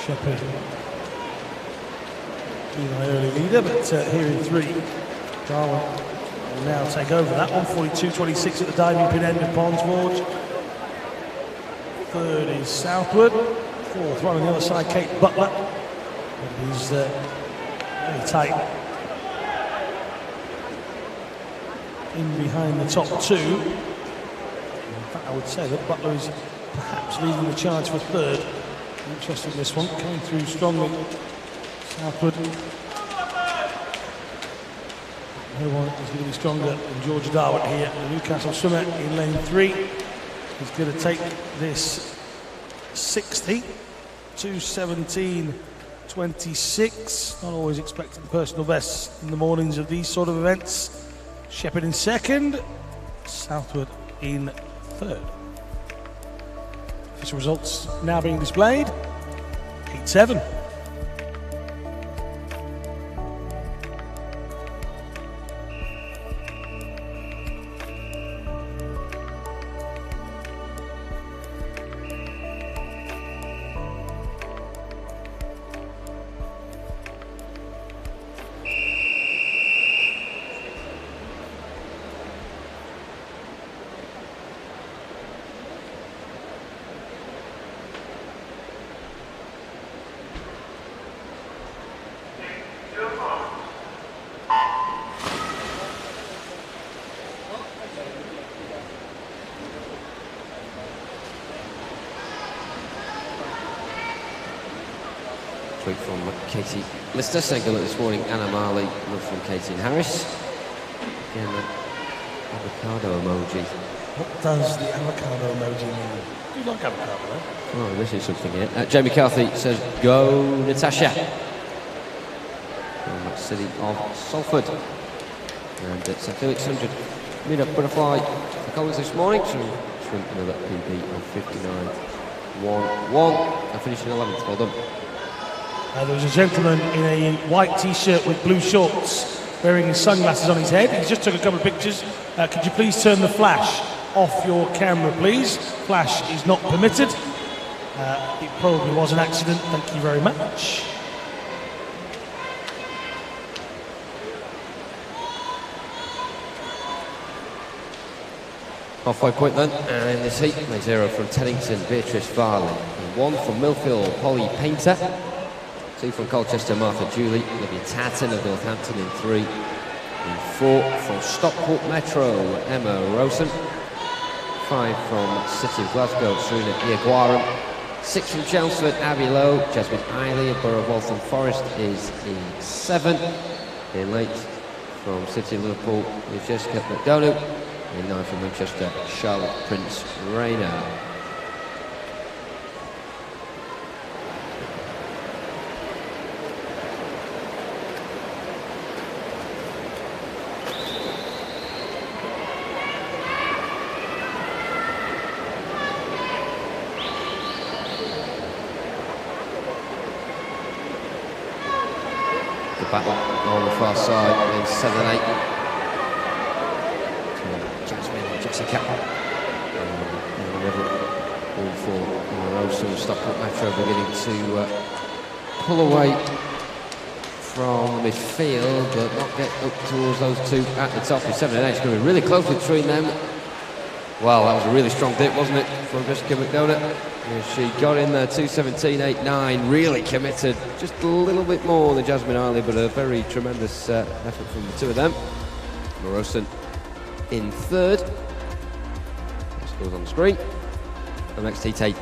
Shepherd being an early leader, but here in 3, Darwin will now take over that one. 42.26 at the diving pin end of Ponds Forge. 3rd is Southwood. 4th one on the other side, Kate Butler. He's very tight in behind the top 2. I would say that Butler is perhaps leading the charge for third. Interesting, this one, coming through strongly. Southwood. No one is going to be stronger than George Darwin here. The Newcastle swimmer in lane 3 is going to take this 60, 2:17.26. Not always expecting personal bests in the mornings of these sort of events. Shepherd in second, Southwood in third. Official results now being displayed. Heat 7. Tweet from Katie Lister saying good luck this morning. Anna Marley, love from Katie and Harris. Again, the avocado emoji. What does the avocado emoji mean? Do you like avocado, though? Oh, I'm missing something here. Jamie Carthy says, go Natasha. From the city of Salford. And it's a Felix 100 mid-up butterfly for Collins this morning. So swim another PB of 59.11 and finishing 11th. Well done. There was a gentleman in a white t-shirt with blue shorts wearing his sunglasses on his head. He just took a couple of pictures. Could you please turn the flash off your camera, please? Flash is not permitted. It probably was an accident. Thank you very much. Halfway point then, and in this heat, lane 0 from Teddington, Beatrice Varley. And 1 from Millfield, Holly Painter. 2 from Colchester, Martha Julie. Olivia Tatton of Northampton in 3. And 4 from Stockport Metro, Emma Rosen. 5 from City of Glasgow, Serena Iaguaram. 6 from Chelmsford, Abby Lowe. Jasmine Eiley of Borough of Waltham Forest is in 7. In late from City of Liverpool is Jessica McDonough. In 9 from Manchester, Charlotte Prince Rayner. The battle on the far side in 7 and 8. Jasmine and Jessica. All 4 in a row. So Stockport Metro beginning to pull away from midfield, but not get up towards those 2 at the top. In 7 and 8, it's going to be really close between them. Well, that was a really strong dip, wasn't it, from Jessica McDonough? She got in there 2:17.89, really committed, just a little bit more than Jasmine Eiley, but a very tremendous effort from the 2 of them. Morosen in 3rd. Scores on the screen. The next heat 8.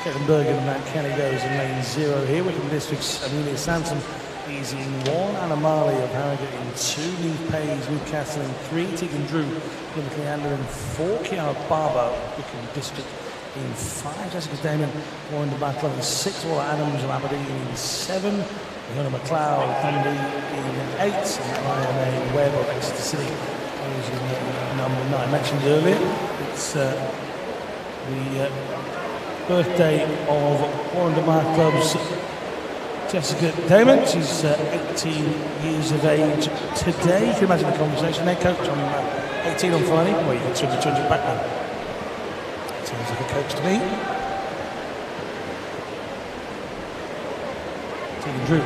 Kevin Bergen and Matt Kelly goes in lane 0 here. Wickham District's Amelia Sansom is in 1. Anna Marley of Harrogate in 2. Neve Payes, Newcastle in 3. Tegan Drew, Plymouth Leander in 4. Kiara Barbo, Wickham District in 5. Jessica Damon, Warren de Battle in 6. Laura Adams of Aberdeen in 7. Fiona McLeod, Dundee in 8. And Ryan Webb of Exeter City is in number 9. I mentioned earlier, it's the birthday of Warren de Club's Jessica Damon, she's 18 years of age today. You can imagine the conversation. Their coach on 18 on Friday. Well, you can swim the 200 back then. Sounds like a coach to me. Tegan Drew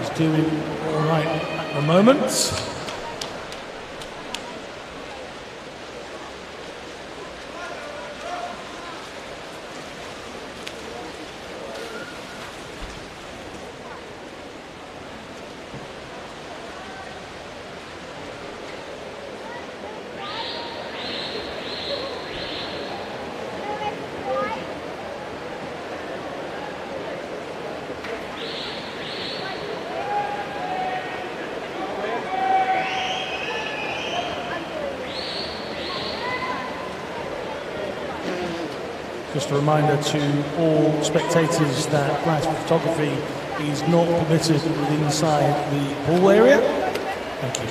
is doing all right at the moment. Just a reminder to all spectators that flash photography is not permitted inside the pool area. Thank you.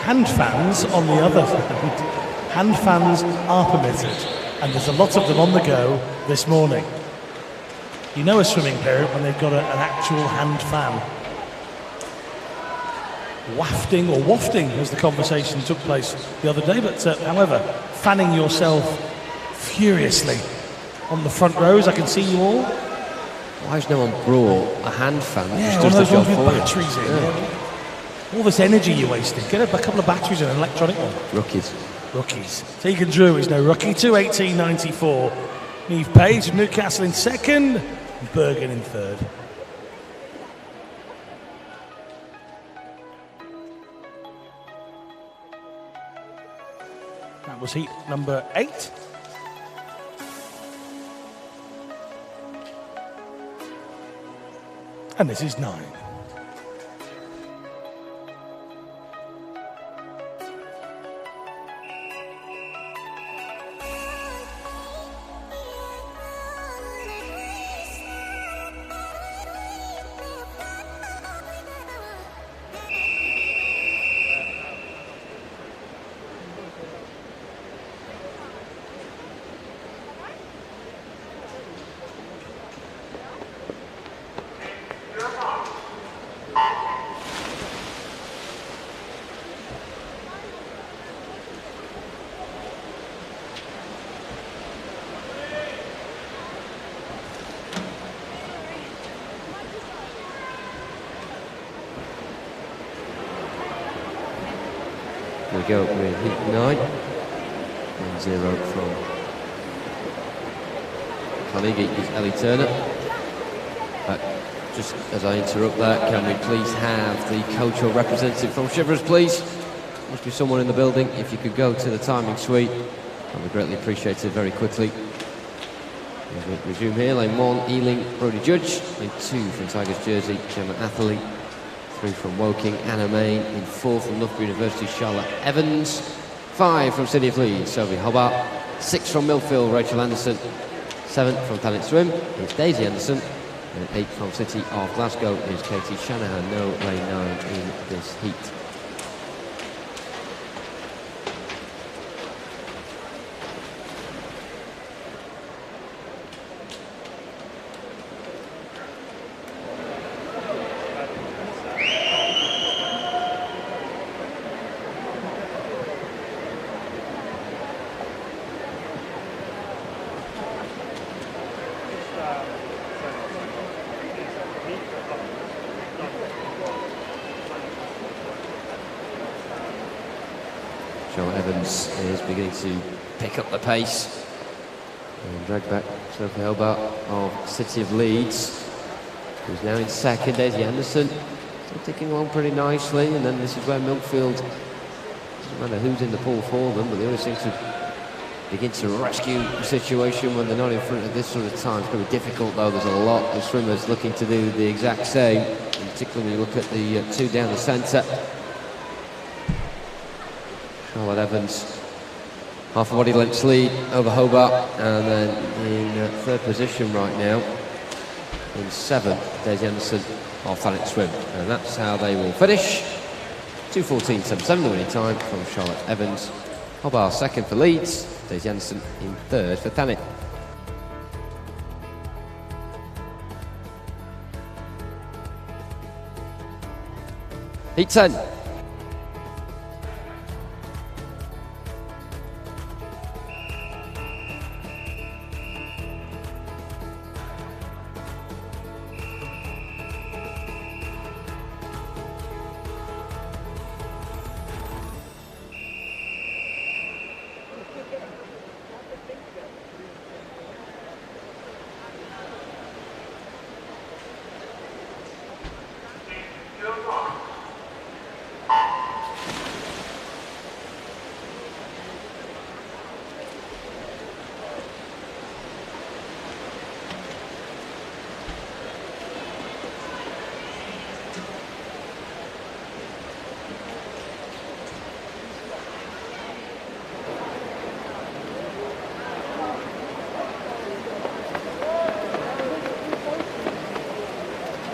Hand fans, on the other hand, hand fans are permitted, and there's a lot of them on the go this morning. You know a swimming parent when they've got an actual hand fan. Wafting or wafting as the conversation took place the other day, but however, fanning yourself furiously on the front rows. I can see you all. Why has no one brought a hand fan? Yeah, one of those ones with batteries in. Yeah. All this energy you're wasting. Get a couple of batteries and an electronic one. Rookies. Tegan Drew is no rookie. 2:18.94. Neve Page of Newcastle in second. And Bergen in third. That was heat number 8. And this is 9. We go with heat 9 and 0 from colleague is Ellie Turner. Just as I interrupt that, can we please have the coach or representative from Shivers, please? Must be someone in the building. If you could go to the timing suite, that would be greatly appreciated very quickly. We resume here. Lane 1, Ealing, Brodie Judge. Lane 2 from Tigers Jersey, Gemma Atherley. 3 from Woking, Anna Main. In 4 from Loughborough University, Charlotte Evans. 5 from City of Leeds, Sophie Hobart. 6 from Millfield, Rachel Anderson. 7 from Thanet Swim, it's Daisy Anderson. And 8 from City of Glasgow is Katie Shanahan. No lane 9 in this heat. Charlotte Evans is beginning to pick up the pace and drag back Sophie Hobart of City of Leeds, who's now in second. Daisy Anderson still ticking along pretty nicely, and then this is where Milkfield, doesn't matter who's in the pool for them, but they always seem to begin to rescue the situation when they're not in front at this sort of time. It's going to be difficult though. There's a lot of swimmers looking to do the exact same, and particularly when you look at the 2 down the centre. Charlotte Evans, half a body length lead over Hobart, and then in third position right now, in 7th, Daisy Anderson of Thanet Swim. And that's how they will finish. 2:14.77 the winning time from Charlotte Evans. Hobart second for Leeds, Daisy Anderson in third for Thanet. Heat 10.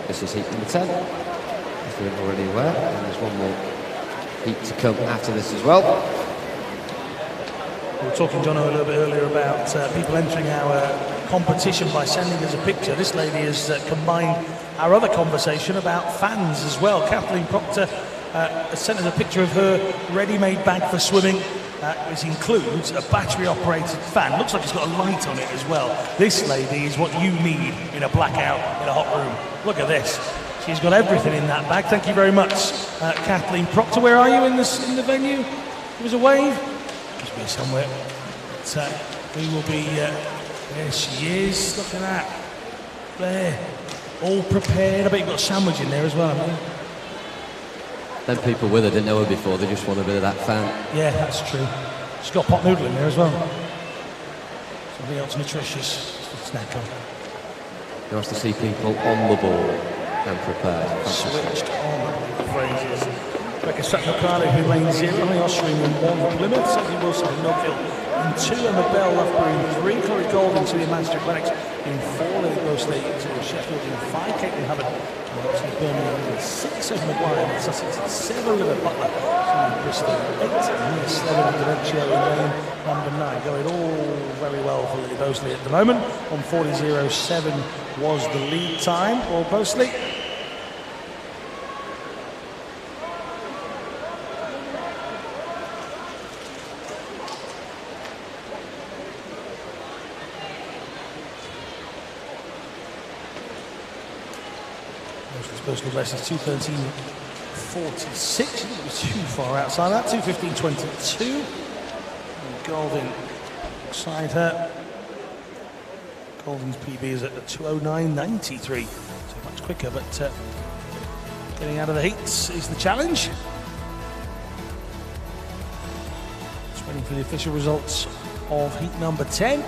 This is heat number 10, if you're already aware, and there's one more heat to come after this as well. We were talking, John, a little bit earlier about people entering our competition by sending us a picture. This lady has combined our other conversation about fans as well. Kathleen Proctor has sent us a picture of her ready-made bag for swimming, which includes a battery-operated fan. Looks like it's got a light on it as well. This lady is what you need in a blackout in a hot room. Look at this. She's got everything in that bag. Thank you very much, Kathleen Proctor. Where are you in the venue? Give us a wave. Must be somewhere. But, we will be. There she is. Look at that. There. All prepared. I bet you've got a sandwich in there as well, haven't you? Then people with her didn't know her before. They just want a bit of that fan. Yeah, that's true. She's got pot noodle in there as well. Something else nutritious to snack on. Nice to see people on the ball and prepared. Switched on, the phrases. Rebecca Sutton-O'Carley in lane 0, Honey Ostring in 1, Plymouth, Sophie Wilson in Knockhill in 2, Emma Bell, Loughborough in 3, Chloe Golding to the Manchester Athletics in 4, Lily Mosley to Sheffield in 5, Caitlin Hubbard to Birmingham in 6, Evan Maguire in Sussex in 7, River Butler to Bristol in 8, and Mia Slevin and Dementia in lane number 9. Going all very well for Lily Mosley at the moment. On 40.07 was the lead time for Mosley. Personal best is 2:13.46. It was too far outside that. 2:15.22. Golding beside her. Golding's PB is at 2:09.93. So much quicker, but getting out of the heats is the challenge. Just waiting for the official results of heat number 10.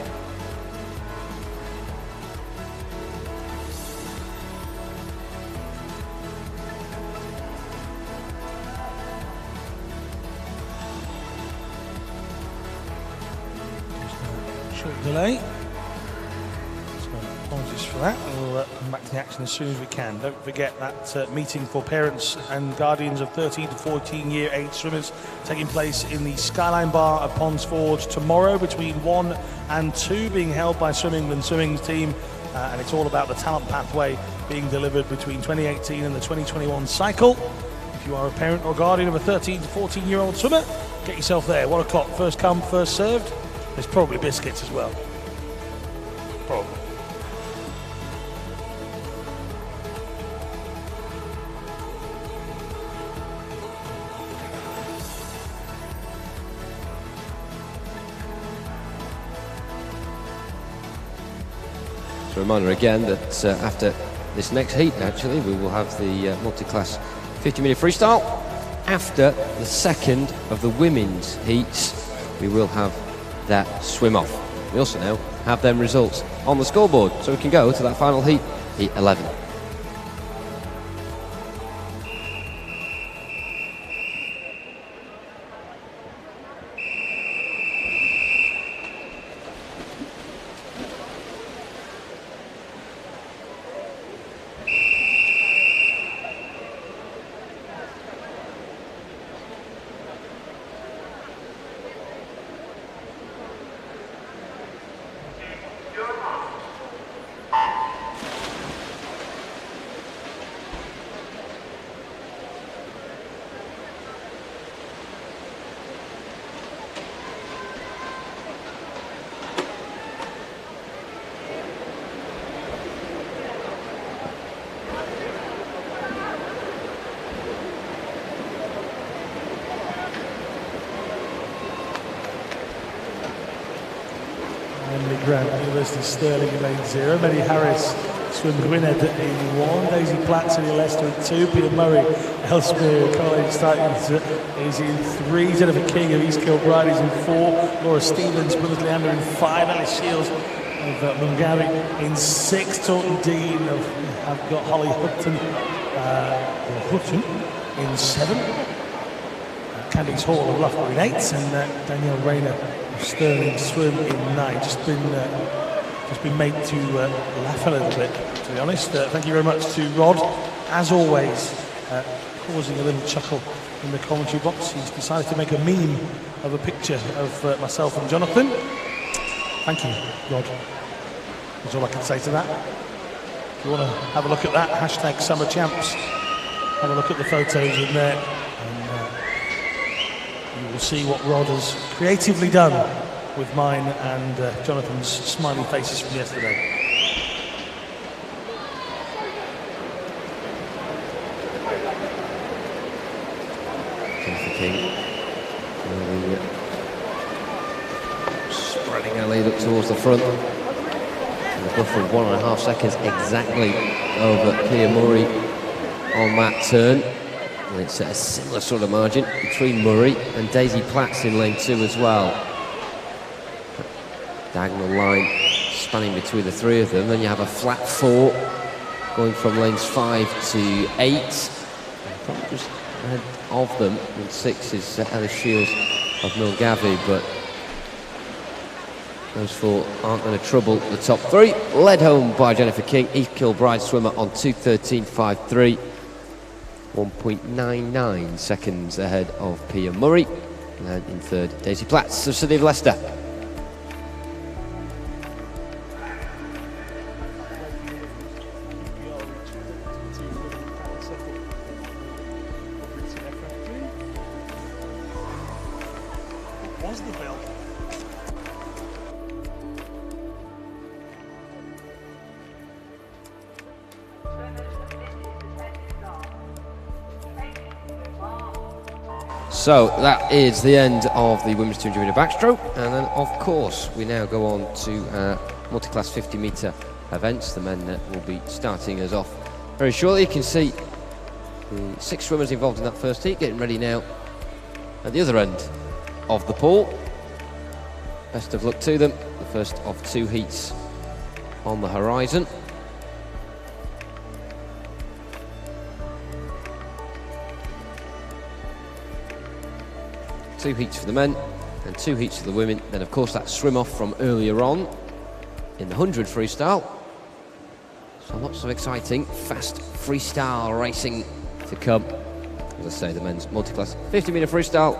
Delay. So apologies for that. We'll come back to the action as soon as we can. Don't forget that meeting for parents and guardians of 13 to 14 year age swimmers taking place in the Skyline Bar at Ponds Forge tomorrow between 1 and 2, being held by Swim England Swimming's team, and it's all about the talent pathway being delivered between 2018 and the 2021 cycle. If you are a parent or guardian of a 13 to 14 year old swimmer, get yourself there. 1 o'clock, first come, first served. There's probably biscuits as well. Probably. So a reminder again that after this next heat, actually, we will have the multi-class 50-metre freestyle. After the second of the women's heats, we will have that swim off. We also now have them results on the scoreboard, so we can go to that final heat, heat 11. Grant, University of Stirling in lane 0. Mary Harris, swim Gwynedd in 1. Daisy Platt, City Leicester in 2. Peter Murray, Ellesmere College starting is in 3. Jennifer King of East Kilbride is in 4. Laura Stevens, Plymouth Leander in 5. Alice Shields of Mungavi in 6. Taunton Dean have got Holly Hutton in 7. Candice Hall of Loughborough in 8. And Danielle Rayner of Stirling Swim in 9. Just been made to laugh a little bit, to be honest. Thank you very much to Rod, as always, causing a little chuckle in the commentary box. He's decided to make a meme of a picture of myself and Jonathan. Thank you, Rod. That's all I can say to that. If you want to have a look at that, hashtag Summer Champs, have a look at the photos in there, and you will see what Rod has creatively done with mine and Jonathan's smiley faces from yesterday. Jennifer King really, spreading her lead up towards the front. And a buffer of 1.5 seconds exactly over Pia Murray on that turn. And it's a similar sort of margin between Murray and Daisy Platts in lane 2 as well. Diagonal line spanning between the 3 of them. Then you have a flat 4 going from lanes 5 to 8. Probably just ahead of them in 6 is Ellis Shields of Milgavi, but those 4 aren't going to trouble the top 3. Led home by Jennifer King, East Kilbride swimmer on 2:13.53. 1.99 seconds ahead of Pia Murray. And in 3rd, Daisy Platts of City of Leicester. So that is the end of the women's 200 metre backstroke, and then of course we now go on to multi-class 50 metre events. The men will be starting us off very shortly. You can see the 6 swimmers involved in that first heat getting ready now at the other end of the pool. Best of luck to them. The first of 2 heats on the horizon. Two heats for the men and 2 heats for the women. Then of course that swim off from earlier on in the 100 freestyle. So lots of exciting fast freestyle racing to come. As I say, the men's multi-class 50 metre freestyle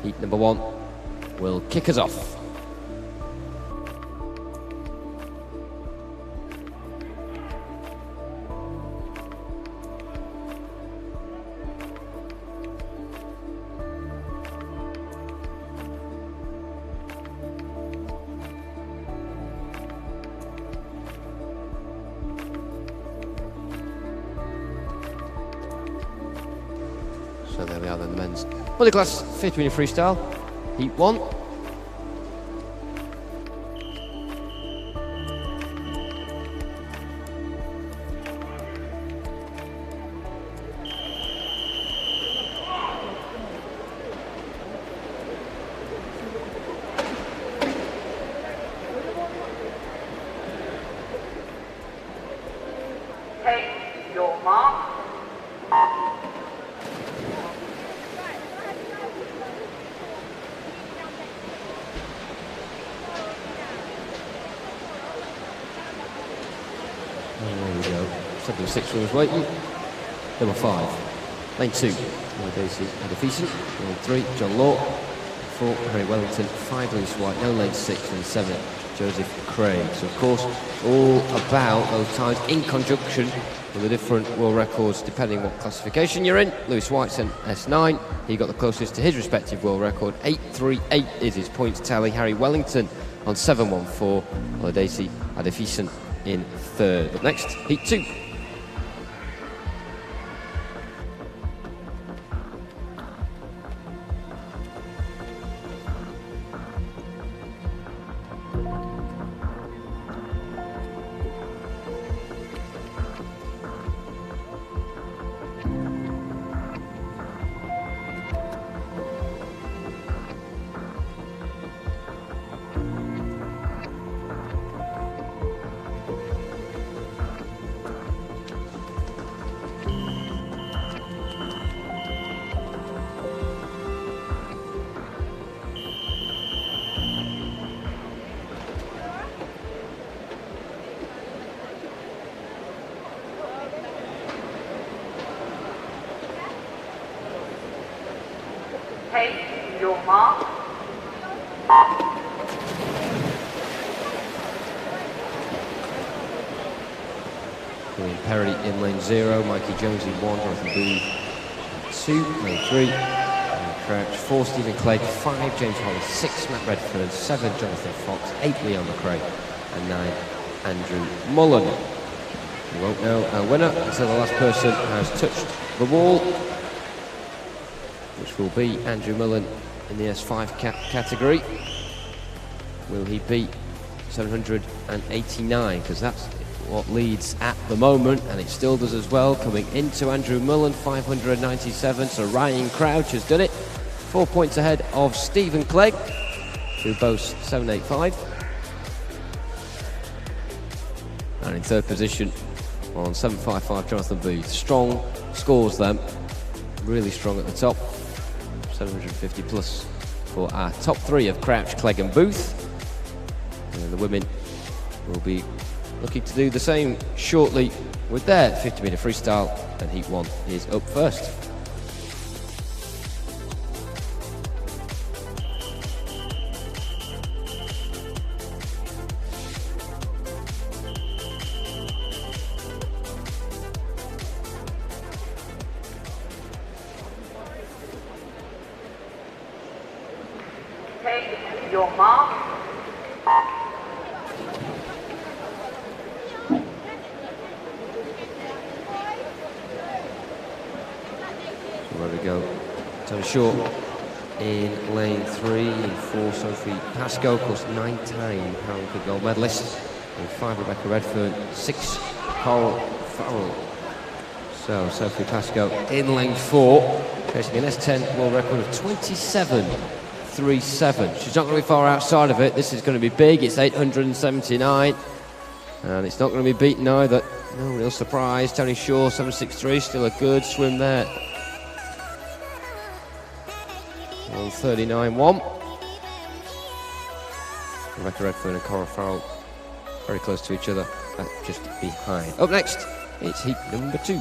heat number 1 will kick us off. So there we are then, the men's multi-class 50 metre freestyle, heat 1. Take your mark. There we go. 7 or 6 swimmers waiting. Number 5, lane 2, Daisy Adefison. Lane 3, John Law. 4, Harry Wellington. 5, Lewis White. No lane 6, and 7, Joseph Craig. So of course, all about those times in conjunction with the different world records depending what classification you're in. Lewis White's in S9. He got the closest to his respective world record. 8.38 is his points tally. Harry Wellington on 7.14. Daisy Adefison in 3rd. Up next, heat 2. your mark. William Perry in lane 0, Mikey Jones in 1, Jonathan Booth in 2, lane 3, Crouch 4, Stephen Clegg 5, James Holly 6, Matt Redfern 7, Jonathan Fox 8, Leon McRae and 9, Andrew Mullen. We won't know our winner until the last person has touched the wall, which will be Andrew Mullen in the S5 category. Will he beat 789? Because that's what leads at the moment, and it still does as well. Coming into Andrew Mullen, 597. So Ryan Crouch has done it. 4 points ahead of Stephen Clegg, who boasts 785. And in third position on 755, Jonathan Booth. Strong scores them. Really strong at the top. 750 plus for our top 3 of Crouch, Clegg and Booth. And the women will be looking to do the same shortly with their 50-metre freestyle, and Heat 1 is up first. Take your mark. Where we go? Tony Short in lane 3, in 4, Sophie Pascoe, of course, 9-time Paralympic gold medalist. In 5, Rebecca Redfern, 6, Coral Farrell. So Sophie Pascoe in lane 4, facing an S10 world record of 27.37. She's not going to be far outside of it. This is going to be big. It's 879, and it's not going to be beaten either. No real surprise. Tony Shaw, 763, still a good swim there. 139.1. Rebecca Redfern and Cora Farrell very close to each other, just behind. Up next, it's heat number 2.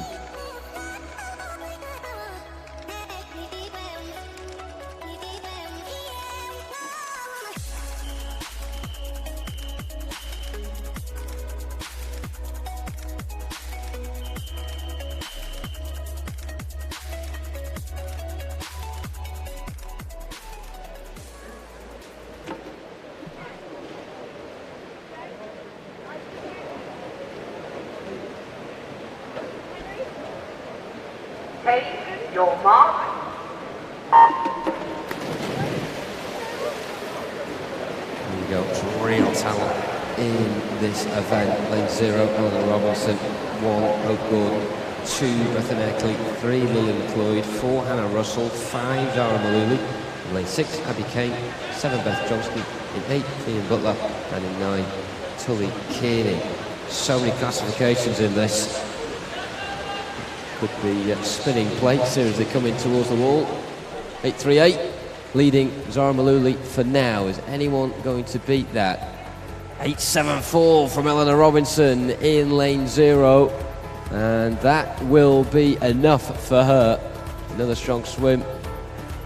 Take your mark. Here we go, it's real talent in this event. Lane 0, Eleanor Robinson, 1, Hope Gordon, 2, Bethan Eckley, 3, Lillian Cloyd, 4, Hannah Russell, 5, Zara Maluli, in lane 6, Abby Kane, 7, Beth Johnston, in 8, Ian Butler, and in 9, Tully Kearney. So many classifications in this. Could be spinning plates here as they come in towards the wall. 838, leading Zara Maluli for now. Is anyone going to beat that? 874 from Eleanor Robinson in lane 0. And that will be enough for her. Another strong swim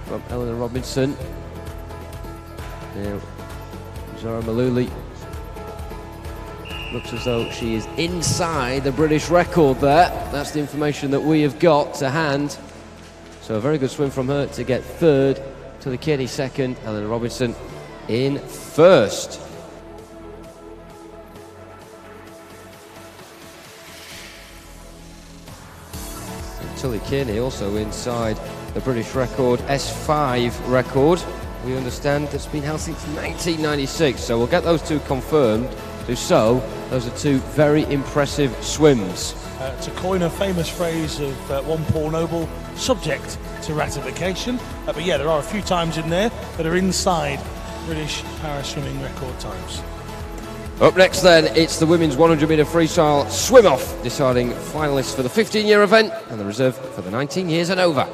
from Eleanor Robinson. Now, Zara Maluli looks as though she is inside the British record there. That's the information that we have got to hand. So a very good swim from her to get third, Tully Kearney second, Eleanor Robinson in first. And Tully Kearney also inside the British record, S5 record. We understand that's been held since 1996, so we'll get those two confirmed. So, those are 2 very impressive swims. To coin a famous phrase of one Paul Noble, subject to ratification. But yeah, there are a few times in there that are inside British para-swimming record times. Up next then, it's the women's 100-metre freestyle swim-off, deciding finalists for the 15-year event and the reserve for the 19 years and over.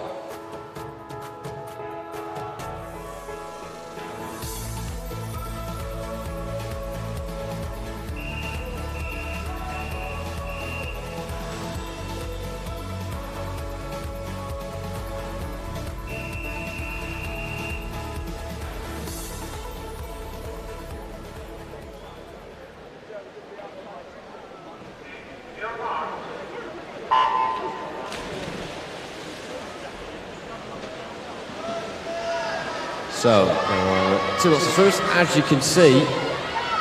So, two lots of swimmers, as you can see.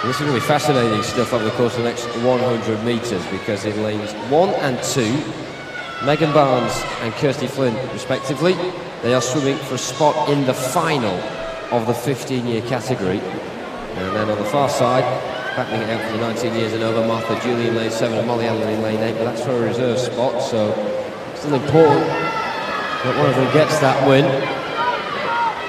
This is going to be fascinating stuff over the course of the next 100 metres, because in lanes 1 and 2, Megan Barnes and Kirsty Flynn, respectively, they are swimming for a spot in the final of the 15-year category. And then on the far side, battling it out for the 19 years and over, Martha Julie in lane 7 and Molly Allen in lane 8, but that's for a reserve spot, so still important that one of them gets that win.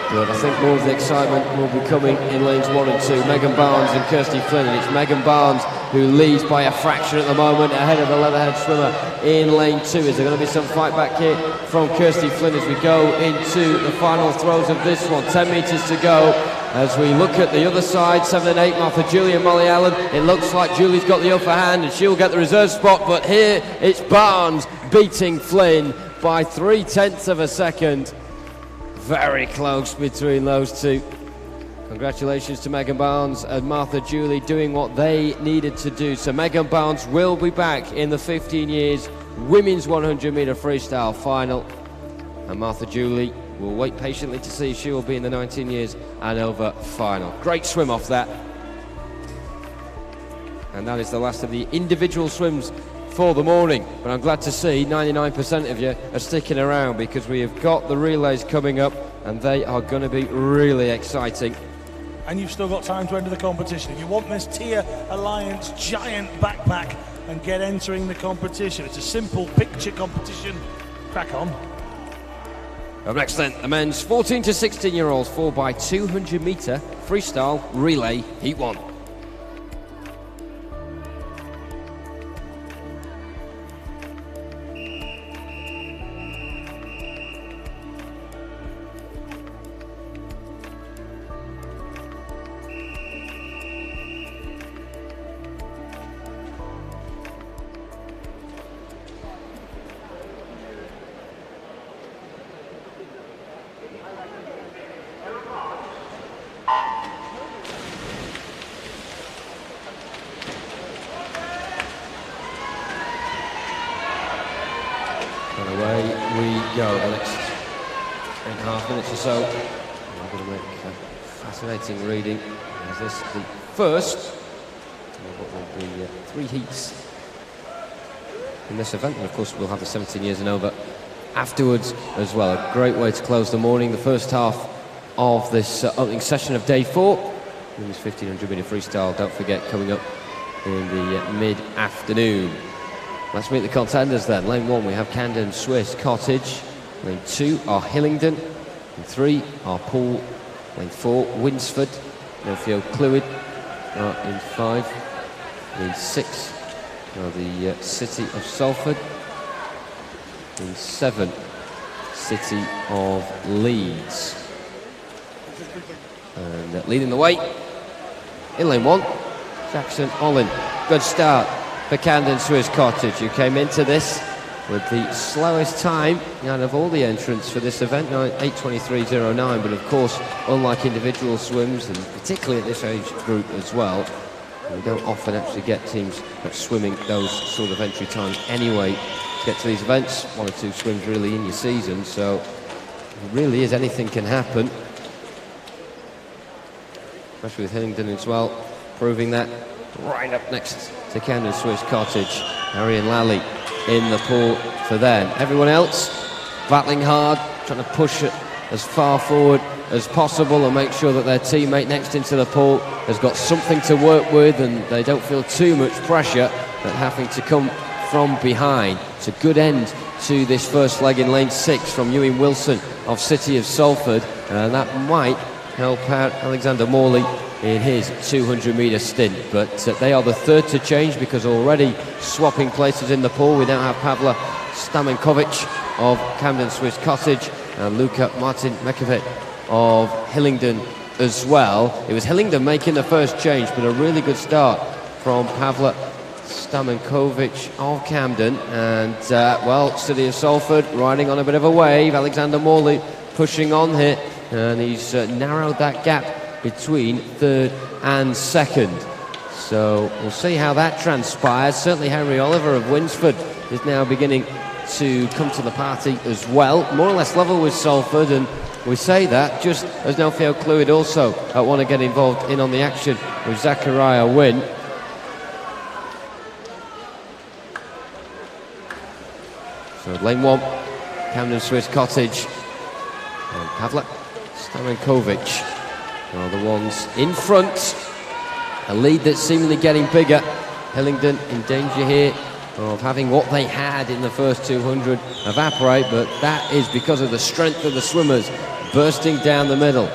But I think more of the excitement will be coming in lanes 1 and 2. Megan Barnes and Kirsty Flynn, and it's Megan Barnes who leads by a fraction at the moment, ahead of the leatherhead swimmer in lane 2. Is there going to be some fight back here from Kirsty Flynn as we go into the final throws of this one? 10 metres to go. As we look at the other side, 7 and 8, Martha Julie and Molly Allen. It looks like Julie's got the upper hand and she'll get the reserve spot, but here it's Barnes beating Flynn by 0.3 of a second. Very close between those two. Congratulations to Megan Barnes and Martha Julie doing what they needed to do. So Megan Barnes will be back in the 15 years women's 100 metre freestyle final. And Martha Julie will wait patiently to see if she will be in the 19 years and over final. Great swim off that. And that is the last of the individual swims for the morning, but I'm glad to see 99% of you are sticking around, because we have got the relays coming up and they are going to be really exciting. And you've still got time to enter the competition. If you want this Tier Alliance giant backpack and get entering the competition, it's a simple picture competition. Crack on. Up next then, the men's 14 to 16 year olds 4x200 metre freestyle relay heat 1. And away we go. The next 8.5 minutes or so. I'm going to make a fascinating reading. Is this the first of what will be 3 heats in this event? And of course we'll have the 17 years and over afterwards as well. A great way to close the morning. The first half of this opening session of day 4. Women's 1500 metre freestyle, don't forget, coming up in the mid-afternoon. Let's meet the contenders then. Lane 1 we have Camden Swiss Cottage. Lane 2 are Hillingdon. Lane 3 are Poole. Lane 4 Winsford. Nelfio Clwyd are in 5. Lane 6 are the City of Salford. Lane 7 City of Leeds. And leading the way in lane 1, Jackson Olin. Good start for Camden Swiss Cottage, who came into this with the slowest time out of all the entrants for this event, 8:23.09. But of course, unlike individual swims, and particularly at this age group as well, we don't often actually get teams swimming those sort of entry times anyway to get to these events. 1 or 2 swims really in your season, so it really is anything can happen. Especially with Hillingdon as well, proving that. Right up next to Camden Swiss Cottage, Harry and Lally in the pool for them. Everyone else battling hard, trying to push it as far forward as possible and make sure that their teammate next into the pool has got something to work with and they don't feel too much pressure at having to come from behind. It's a good end to this first leg in lane 6 from Ewan Wilson of City of Salford, and that might help out Alexander Morley in his 200 metre stint, but they are the third to change because already swapping places in the pool. We now have Pavla Stamenkovic of Camden Swiss Cottage and Luka Martin Mekovic of Hillingdon as well. It was Hillingdon making the first change, but a really good start from Pavla Stamenkovic of Camden, and well, City of Salford riding on a bit of a wave. Alexander Morley pushing on here, and he's narrowed that gap between third and second. So we'll see how that transpires. Certainly Henry Oliver of Winsford is now beginning to come to the party as well. More or less level with Salford, and we say that just as Nelfio Clwyd also want to get involved in on the action with Zachariah Wynn. So lane 1, Camden Swiss Cottage and Pavla Stamankovic are the ones in front. A lead that's seemingly getting bigger. Hillingdon in danger here of having what they had in the first 200 evaporate, but that is because of the strength of the swimmers bursting down the middle.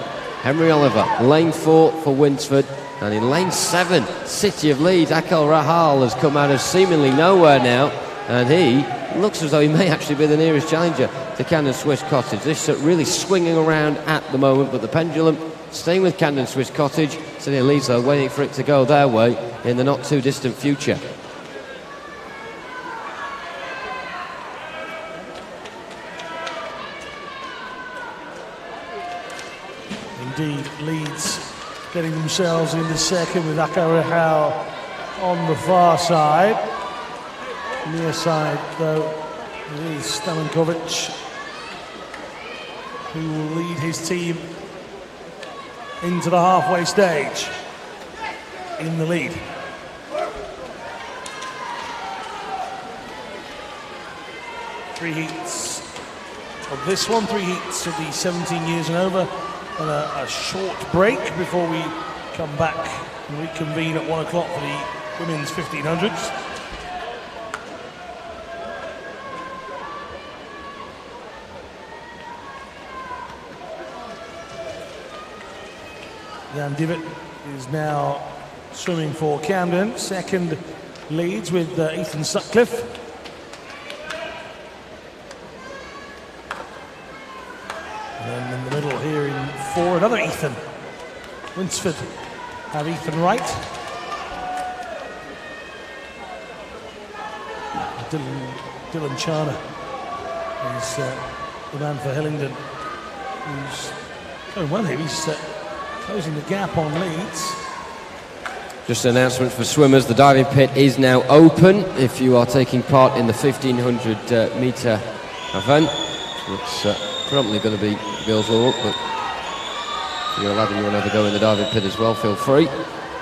Henry Oliver, lane 4 for Winsford, and in lane 7, City of Leeds, Akel Rahal has come out of seemingly nowhere now, and he looks as though he may actually be the nearest challenger to Camden Swiss Cottage. This really swinging around at the moment, but the pendulum staying with Camden Swiss Cottage. City of Leeds though waiting for it to go their way in the not too distant future. Indeed, Leeds getting themselves into second with Akel Rahal on the far side. Near side though is Stamankovic, who will lead his team into the halfway stage in the lead. Three heats of this one, 3 heats of the 17 years and over, and a short break before we come back and reconvene at 1 o'clock for the women's 1500s. Jan Divot is now swimming for Camden. Second leads with Ethan Sutcliffe. And then in the middle here in 4, another Ethan. Winsford have Ethan Wright. Dylan Charner is the man for Hillingdon, who's going well here. He's closing the gap on Leeds. Just an announcement for swimmers, the diving pit is now open if you are taking part in the 1500 metre event. It's probably going to be girls all up, but if you're a lad and you want to have a go in the diving pit as well, feel free.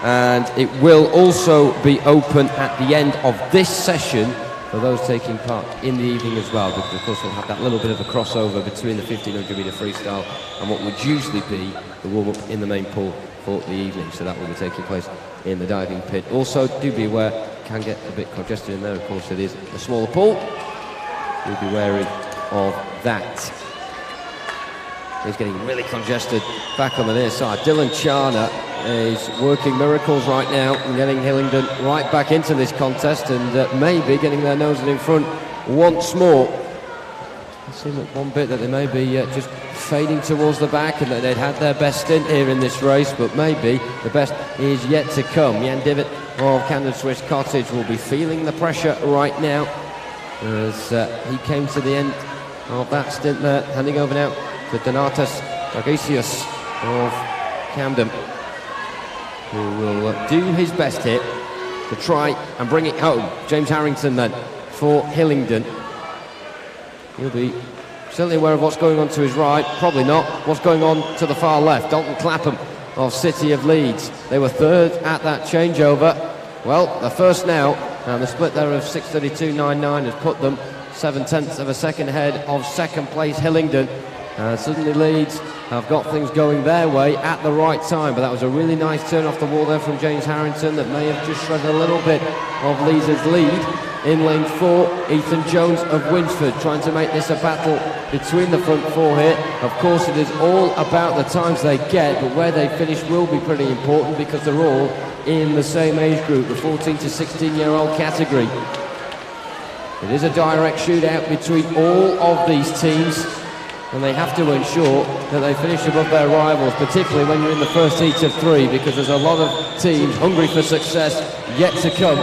And it will also be open at the end of this session for those taking part in the evening as well, because of course we'll have that little bit of a crossover between the 1500 metre freestyle and what would usually be the warm-up in the main pool for the evening. So that will be taking place in the diving pit. Also, do be aware, it can get a bit congested in there. Of course, it is a smaller pool. Do be wary of that. He's getting really congested back on the near side. Dylan Charner is working miracles right now and getting Hillingdon right back into this contest, and maybe getting their noses in front once more. It seems at one bit that they may be just fading towards the back, and that they'd had their best stint here in this race, but maybe the best is yet to come. Jan Divot of Camden Swiss Cottage will be feeling the pressure right now as he came to the end of that stint there, handing over now to Donatas Gargasius of Camden, who will do his best here to try and bring it home. James Harrington then for Hillingdon. He'll be certainly aware of what's going on to his right, probably not what's going on to the far left. Dalton Clapham of City of Leeds. They were third at that changeover. Well, they're first now, and the split there of 6:32.99 has put them 7/10 of a second ahead of second place Hillingdon. Suddenly Leeds have got things going their way at the right time, but that was a really nice turn off the wall there from James Harrington that may have just shredded a little bit of Leeds' lead. In lane 4, Ethan Jones of Winsford trying to make this a battle between the front 4 here. Of course, it is all about the times they get, but where they finish will be pretty important because they're all in the same age group, the 14 to 16-year-old category. It is a direct shootout between all of these teams, and they have to ensure that they finish above their rivals, particularly when you're in the first heat of 3, because there's a lot of teams hungry for success yet to come,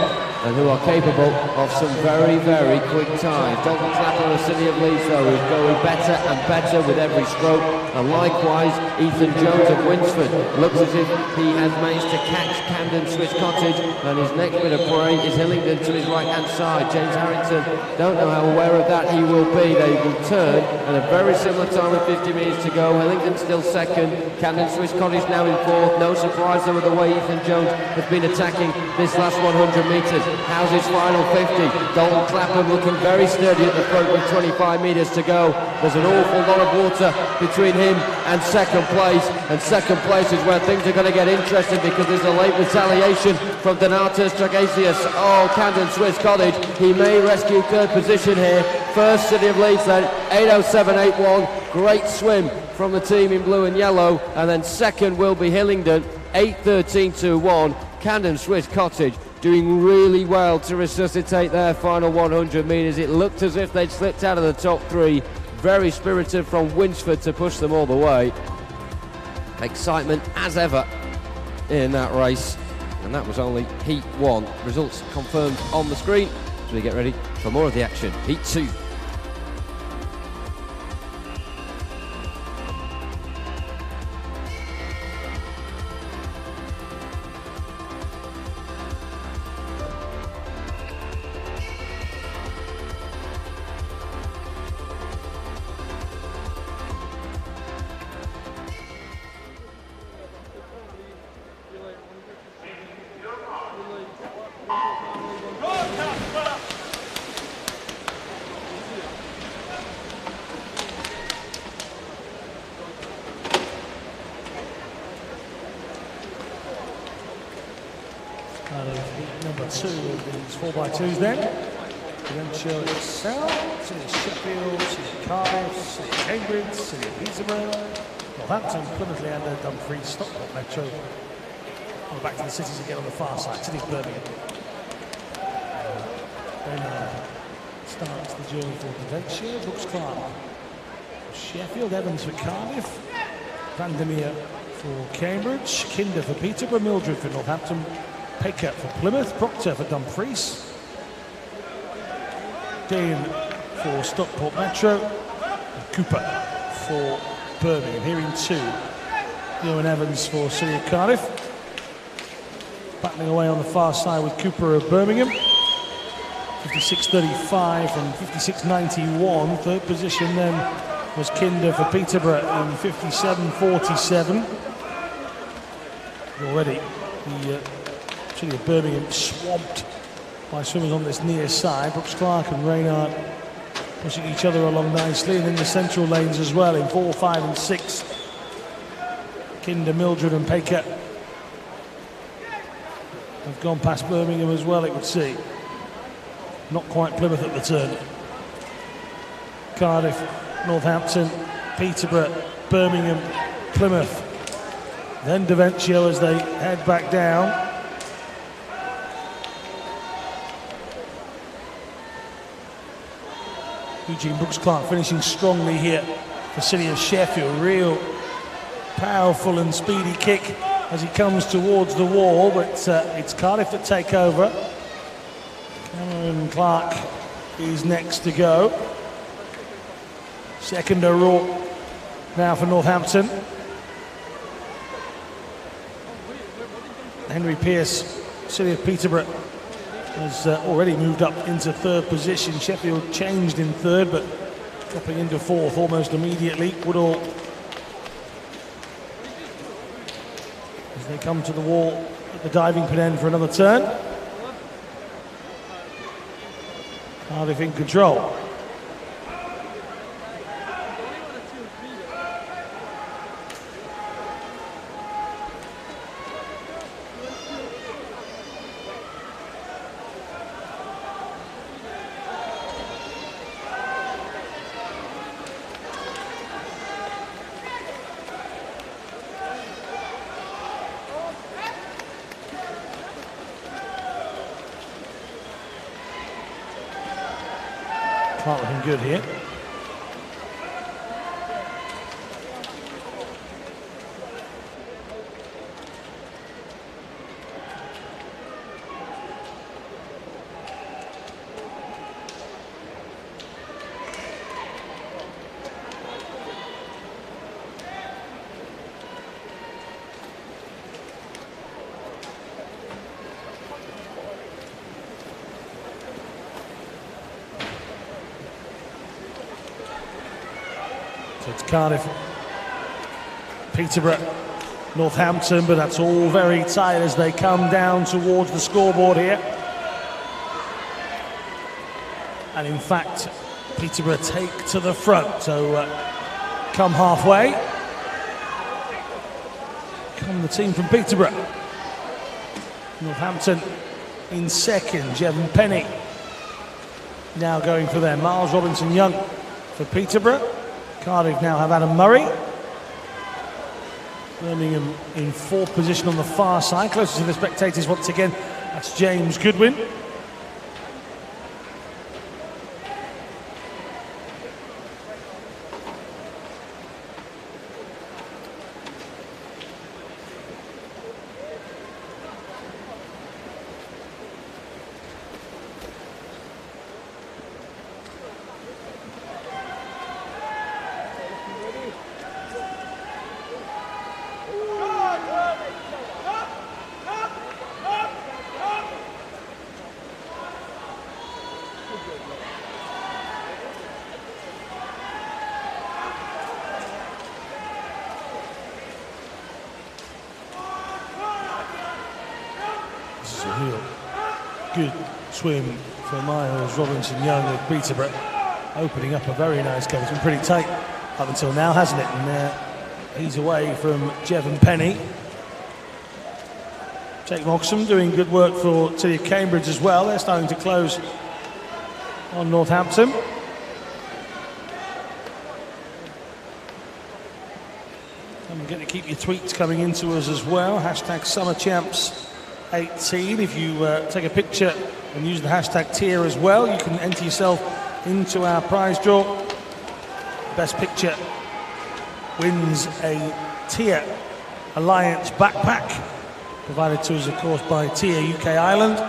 and who are capable of some very, very quick times. Dalton Clapper of the City of Leeds, though, is going better and better with every stroke, and likewise Ethan Jones of Winsford looks as if he has managed to catch Camden Swiss Cottage, and his next bit of prey is Hillingdon to his right hand side. James Harrington, don't know how aware of that he will be. They will turn at a very similar time with 50 minutes to go. Hillingdon still second, Camden Swiss Cottage now in fourth. No surprise though with the way Ethan Jones has been attacking this last 100 metres. How's his final 50? Dalton Clapham looking very sturdy at the front with 25 metres to go. There's an awful lot of water between him and second place is where things are going to get interesting, because there's a late retaliation from Donatus Tragasius. Oh, Camden Swiss Cottage, he may rescue third position here. First, City of Leeds then, 8:07.81, great swim from the team in blue and yellow, and then second will be Hillingdon, 8:13.21. Camden Swiss Cottage doing really well to resuscitate their final 100 metres. It looked as if they'd slipped out of the top three. Very spirited from Winsford to push them all the way. Excitement as ever in that race, and that was only Heat 1. Results confirmed on the screen as we get ready for more of the action. Heat 2. Number 2 of these 4x2s then. Prudential itself, City of Sheffield, City of Cardiff, City of Cambridge, City of Peterborough, Northampton, Plymouth, Leander, Dumfries, Stockport Metro. We're back to the cities again on the far side, City of Birmingham. Then starts the journey for Prudential, Brooks Clark for Sheffield, Evans for Cardiff, Vandermeer for Cambridge, Kinder for Peterborough, Mildred for Northampton, Paker for Plymouth, Proctor for Dumfries, Dean for Stockport Metro, and Cooper for Birmingham. Here in 2, Ewan Evans for City of Cardiff. Battling away on the far side with Cooper of Birmingham. 56.35 and 56.91. Third position then was Kinder for Peterborough in 57.47. Already the City of Birmingham swamped by swimmers on this near side. Brooks Clark and Reynard pushing each other along nicely, and in the central lanes as well in 4, 5 and 6. Kinder, Mildred and Paker have gone past Birmingham as well, it would seem. Not quite Plymouth at the turn. Cardiff, Northampton, Peterborough, Birmingham, Plymouth. Then Daventio as they head back down. Eugene Brooks Clark finishing strongly here for City of Sheffield. Real powerful and speedy kick as he comes towards the wall, but it's Cardiff that take over. Cameron Clark is next to go. Second O'Rourke now for Northampton. Henry Pearce, City of Peterborough, has already moved up into third position. Sheffield changed in third, but dropping into fourth almost immediately. Woodall, as they come to the wall at the diving pin end for another turn. Cardiff in control. Clark looking good here. So it's Cardiff, Peterborough, Northampton, but that's all very tight as they come down towards the scoreboard here. And in fact, Peterborough take to the front, so come halfway. Come the team from Peterborough. Northampton in second, Jevon Penny now going for them. Miles Robinson-Young for Peterborough. Cardiff now have Adam Murray. Birmingham in fourth position on the far side, closest to the spectators once again. That's James Goodwin. Good swim for Miles Robinson-Young of Peterborough, opening up a very nice game. It's been pretty tight up until now, hasn't it? And he's away from Jevon Penny. Jake Moxham doing good work for City of Cambridge as well. They're starting to close on Northampton. Don't forget to keep your tweets coming into us as well. Hashtag SummerChamps18. If you take a picture and use the hashtag tier as well, you can enter yourself into our prize draw. Best picture wins a Tier Alliance backpack, provided to us of course by Tier UK Ireland.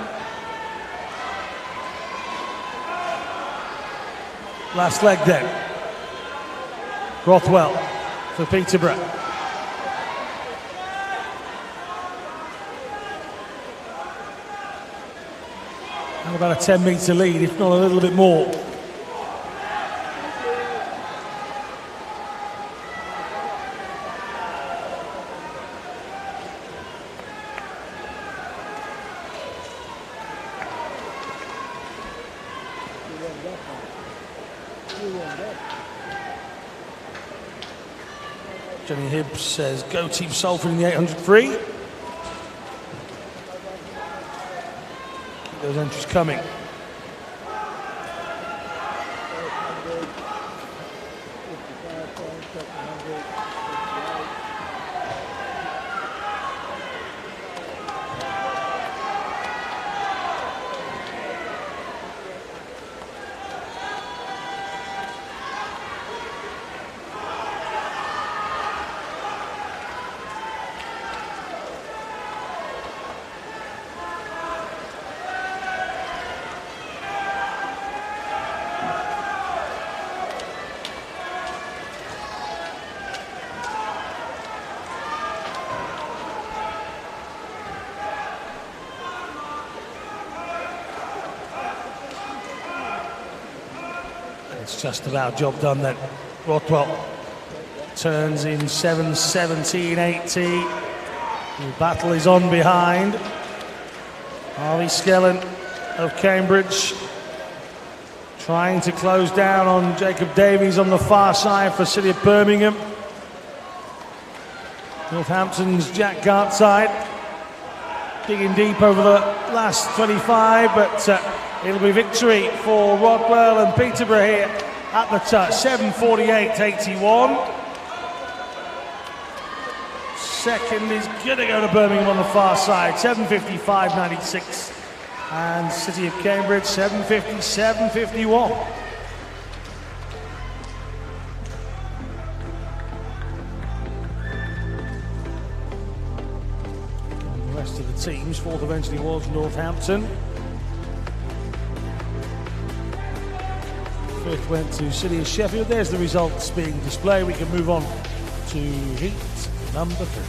Last leg then. Rothwell for Peterborough. And about a 10-metre lead, if not a little bit more. Johnny Hibbs says, go Team Salford in the 800 free. Those entries coming. It's just about job done then. Rothwell turns in 7:17.80. The battle is on behind. Harvey Skellen of Cambridge trying to close down on Jacob Davies on the far side for City of Birmingham. Northampton's Jack Gartside digging deep over the last 25, but it'll be victory for Rodwell and Peterborough here at the touch. 7:48.81. Second is going to go to Birmingham on the far side. 7:55.96. And City of Cambridge 7:57.51. The rest of the teams. Fourth eventually was Northampton. Fifth went to City of Sheffield. There's the results being displayed. We can move on to heat number 3.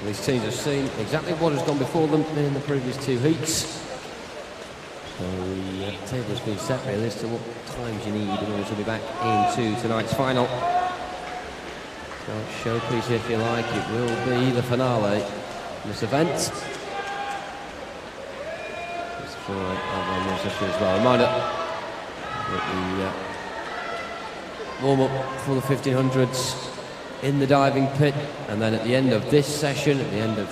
These teams have seen exactly what has gone before them in the previous two heats. So the table has been set really as to what times you need in order to be back into tonight's final. So showpiece, if you like, it will be the finale in this event. Just for one session as well. Reminder that the warm-up for the 1500s in the diving pit, and then at the end of this session, at the end of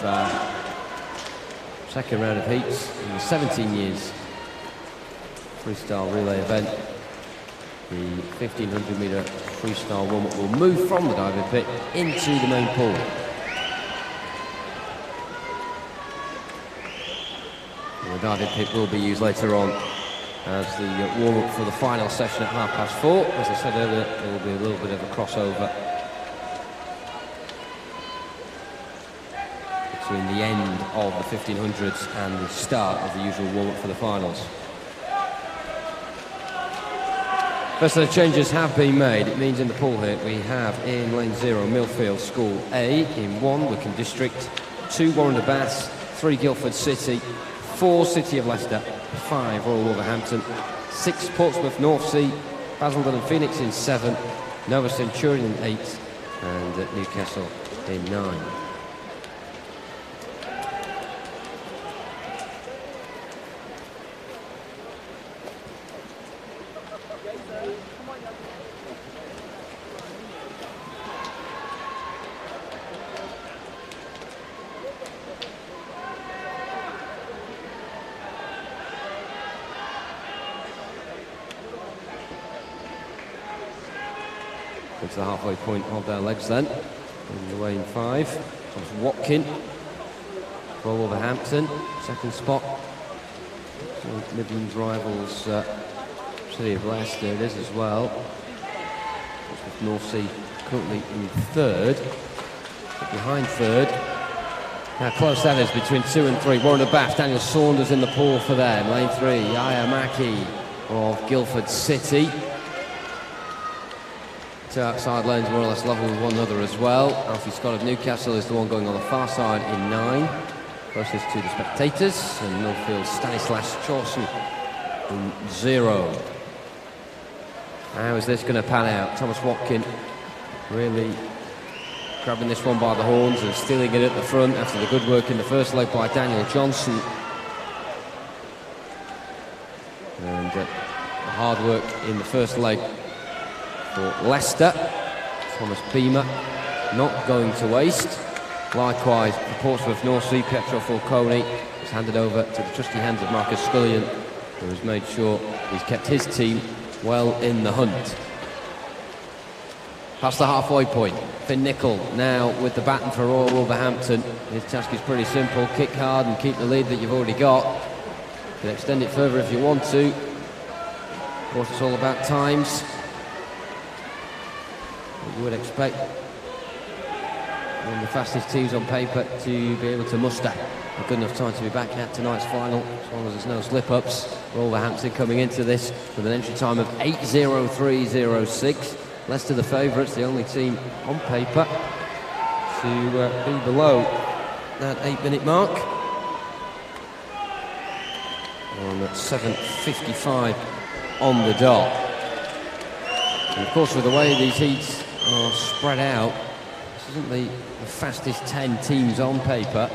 second round of heats in the 17 years freestyle relay event, the 1500 metre freestyle warm-up will move from the diving pit into the main pool. And the diving pit will be used later on as the warm-up for the final session at 4:30. As I said earlier, there will be a little bit of a crossover between the end of the 1500s and the start of the usual warm-up for the finals. First of the changes have been made. It means in the pool here we have in lane 0 Millfield School A, in 1 Wickham District, 2 Warren Bass, 3 Guildford City, 4 City of Leicester, 5 Royal Wolverhampton, 6 Portsmouth North Sea, Basildon and Phoenix in 7, Nova Centurion in 8, and Newcastle in 9. To the halfway point of their legs then, in the way in 5. Thomas Watkin for Wolverhampton, second spot. So Midlands rivals City of Leicester it is as well. With North Sea currently in 3rd, but behind 3rd. How close that is between 2 and 3. Warren Bath, Daniel Saunders in the pool for them. Lane 3, Yaya Maki of Guildford City. Two outside lanes more or less level with one another as well. Alfie Scott of Newcastle is the one going on the far side in 9, closest to the spectators, and Millfield Stanislas Chawson in 0. How is this going to pan out? Thomas Watkin really grabbing this one by the horns and stealing it at the front after the good work in the first leg by Daniel Johnson. And the hard work in the first leg for Leicester. Thomas Beamer not going to waste. Likewise, for Portsmouth North Sea, Pietro Falcone is handed over to the trusty hands of Marcus Scullion, who has made sure he's kept his team well in the hunt. Past the halfway point, Finn Nicol now with the baton for Royal Wolverhampton. His task is pretty simple: kick hard and keep the lead that you've already got. You can extend it further if you want to. Of course, it's all about times. You would expect one of the fastest teams on paper to be able to muster a good enough time to be back at tonight's final, as long as there's no slip-ups. Wolverhampton coming into this with an entry time of 8:03.06. Leicester the favourites, the only team on paper to be below that 8-minute mark. On at 7:55 on the dot. And of course, with the way these heats are spread out, this isn't the fastest 10 teams on paper.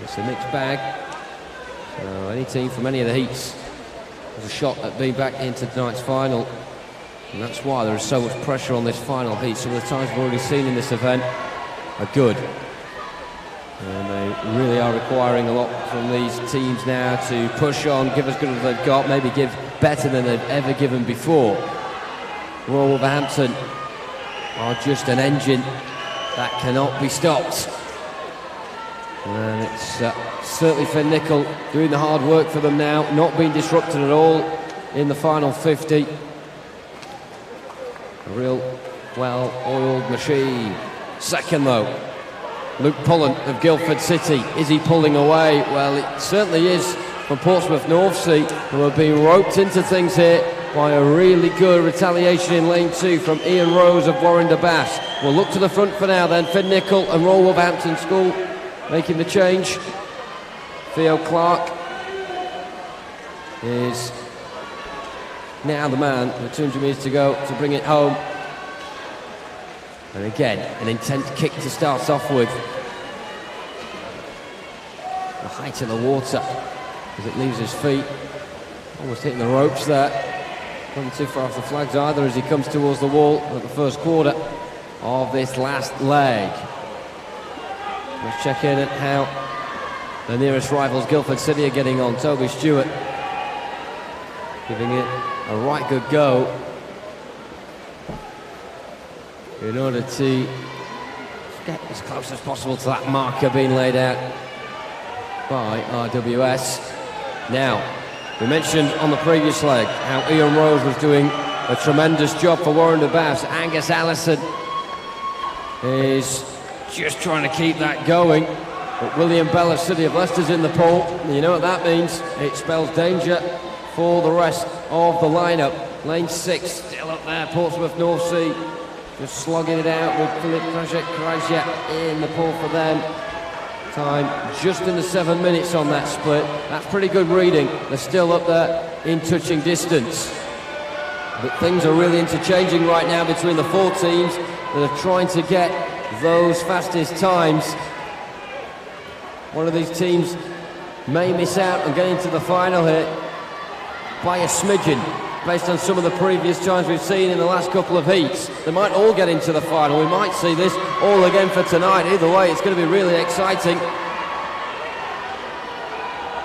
It's a mixed bag. So any team from any of the heats has a shot at being back into tonight's final. And that's why there is so much pressure on this final heat. Some of the times we've already seen in this event are good. And they really are requiring a lot from these teams now to push on, give as good as they've got, maybe give better than they've ever given before. Royal Wolverhampton are just an engine that cannot be stopped. And it's certainly Finn Nicol doing the hard work for them now, not being disrupted at all in the final 50. A real well-oiled machine. Second though, Luke Pullen of Guildford City. Is he pulling away? Well, it certainly is from Portsmouth North Sea, who are being roped into things here by a really good retaliation in lane 2 from Ian Rose of Warren de Bass. We'll look to the front for now then. Finn Nicol and Royal Wolverhampton School making the change. Theo Clark is now the man with 200 metres to go to bring it home. And again, an intense kick to start off with. The height of the water as it leaves his feet. Almost hitting the ropes there. Not too far off the flags either as he comes towards the wall at the first quarter of this last leg. Let's check in at how the nearest rivals Guildford City are getting on. Toby Stewart giving it a right good go in order to get as close as possible to that marker being laid out by RWS. Now, we mentioned on the previous leg how Ian Rose was doing a tremendous job for Warren de Bass. Angus Allison is just trying to keep that going. But William Bell of City of Leicester's in the pole. And you know what that means? It spells danger for the rest of the lineup. Lane 6 still up there, Portsmouth North Sea. Just slogging it out with Philip Krajek in the pole for them. Time just in the 7 minutes on that split. That's pretty good reading. They're still up there in touching distance. But things are really interchanging right now between the 4 teams that are trying to get those fastest times. One of these teams may miss out on getting to the final here by a smidgen, based on some of the previous times we've seen in the last couple of heats. They might all get into the final. We might see this all again for tonight. Either way, it's going to be really exciting.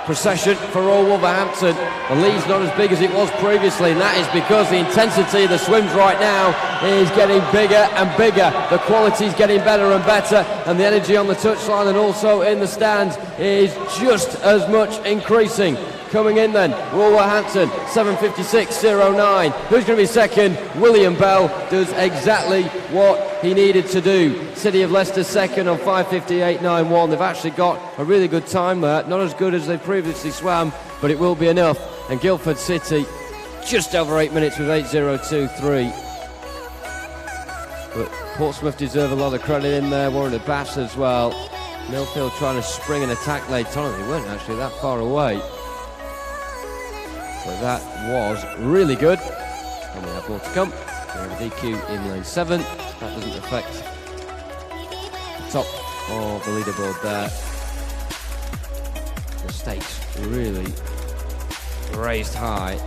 Procession for Royal Wolverhampton. The lead's not as big as it was previously, and that is because the intensity of the swims right now is getting bigger and bigger. The quality's getting better and better, and the energy on the touchline and also in the stands is just as much increasing. Coming in then, Royal Wolverhampton, 7:56.09. Who's going to be second? William Bell does exactly what he needed to do. City of Leicester second on 5:58.91. They've actually got a really good time there. Not as good as they previously swam, but it will be enough. And Guildford City, just over 8 minutes with 8:02.3. But Portsmouth deserve a lot of credit in there. Warren de Bass as well. Millfield trying to spring an attack late on. They weren't actually that far away. But that was really good. And we have more to come. We have a DQ in lane 7. That doesn't affect the top of the leaderboard there. The stakes really raised high.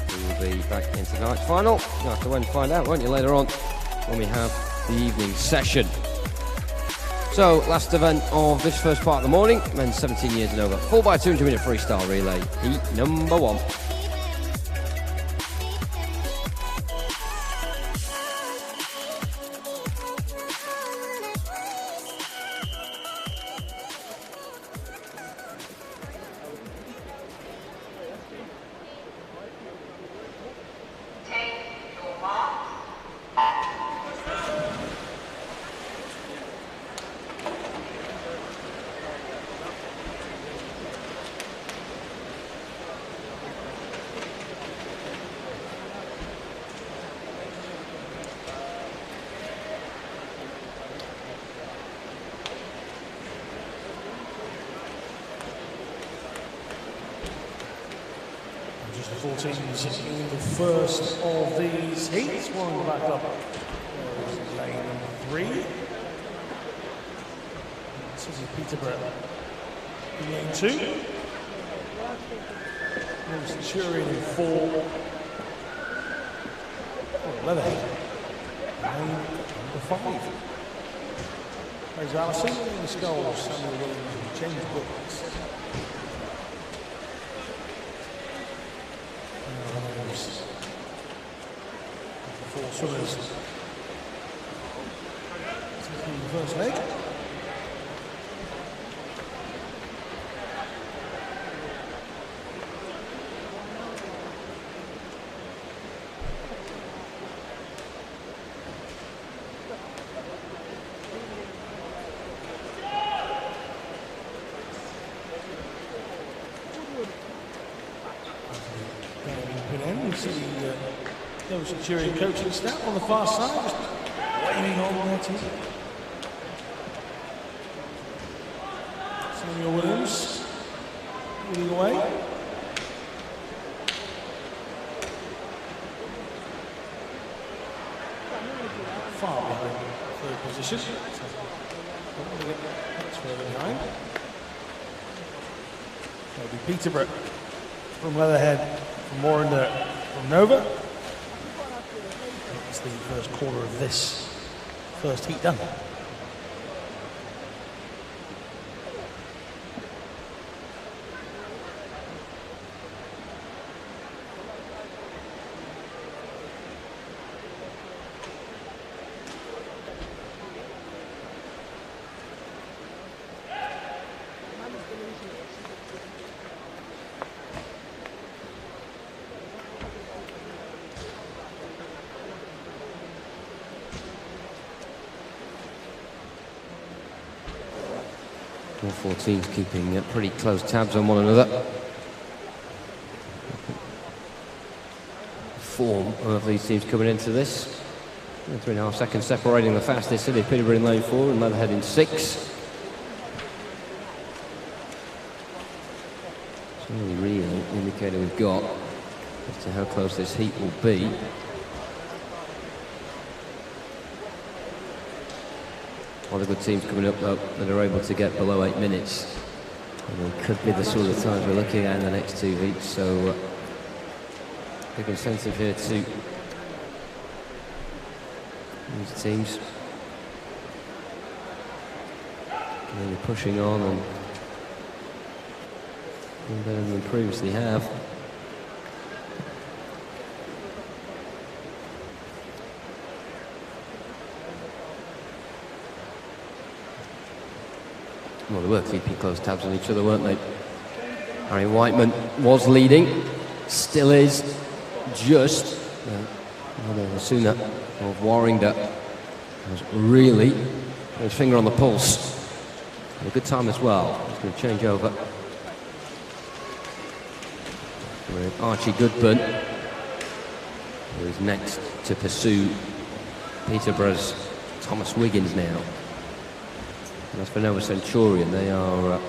We will be back in tonight's final. You'll have to wait and find out, won't you, later on when we have the evening session. So, last event of this first part of the morning, men's 17 years and over. 4x200 metre freestyle relay, heat number 1. Just the 14s in the first of these heats. One back up. There's lane 3. This is Peterborough. In lane 2. There's Centurion in 4. Oh, Leatherhead. Lane number 5. There's Allison in the skulls. Samuel Williams and James Brooks. Four swimmers taking the first leg. see the Centurion coaching staff on the far side, just waving on their team. Samuel Williams leading away. Far behind third position. That's further behind. That'll be Peterborough from Leatherhead, from Warrender, from Nova. That's the first quarter of this first heat done. All four teams keeping pretty close tabs on one another. Form of these teams coming into this. 3.5 seconds separating the fastest city, Peterborough in lane 4 and Leatherhead in 6. It's the only real indicator we've got as to how close this heat will be. All the good teams coming up though that are able to get below 8 minutes. And it could be the sort of times we're looking at in the next 2 heats, so big incentive here to these teams. Really pushing on and doing better than they previously have. Well, they were keeping close tabs on each other, weren't they? Harry Whiteman was leading, still is, just Sooner of Warrington was really his finger on the pulse. A good time as well. He's going to change over with Archie Goodburn, who is next to pursue Peterborough's Thomas Wiggins now. And as for Nova Centurion, they are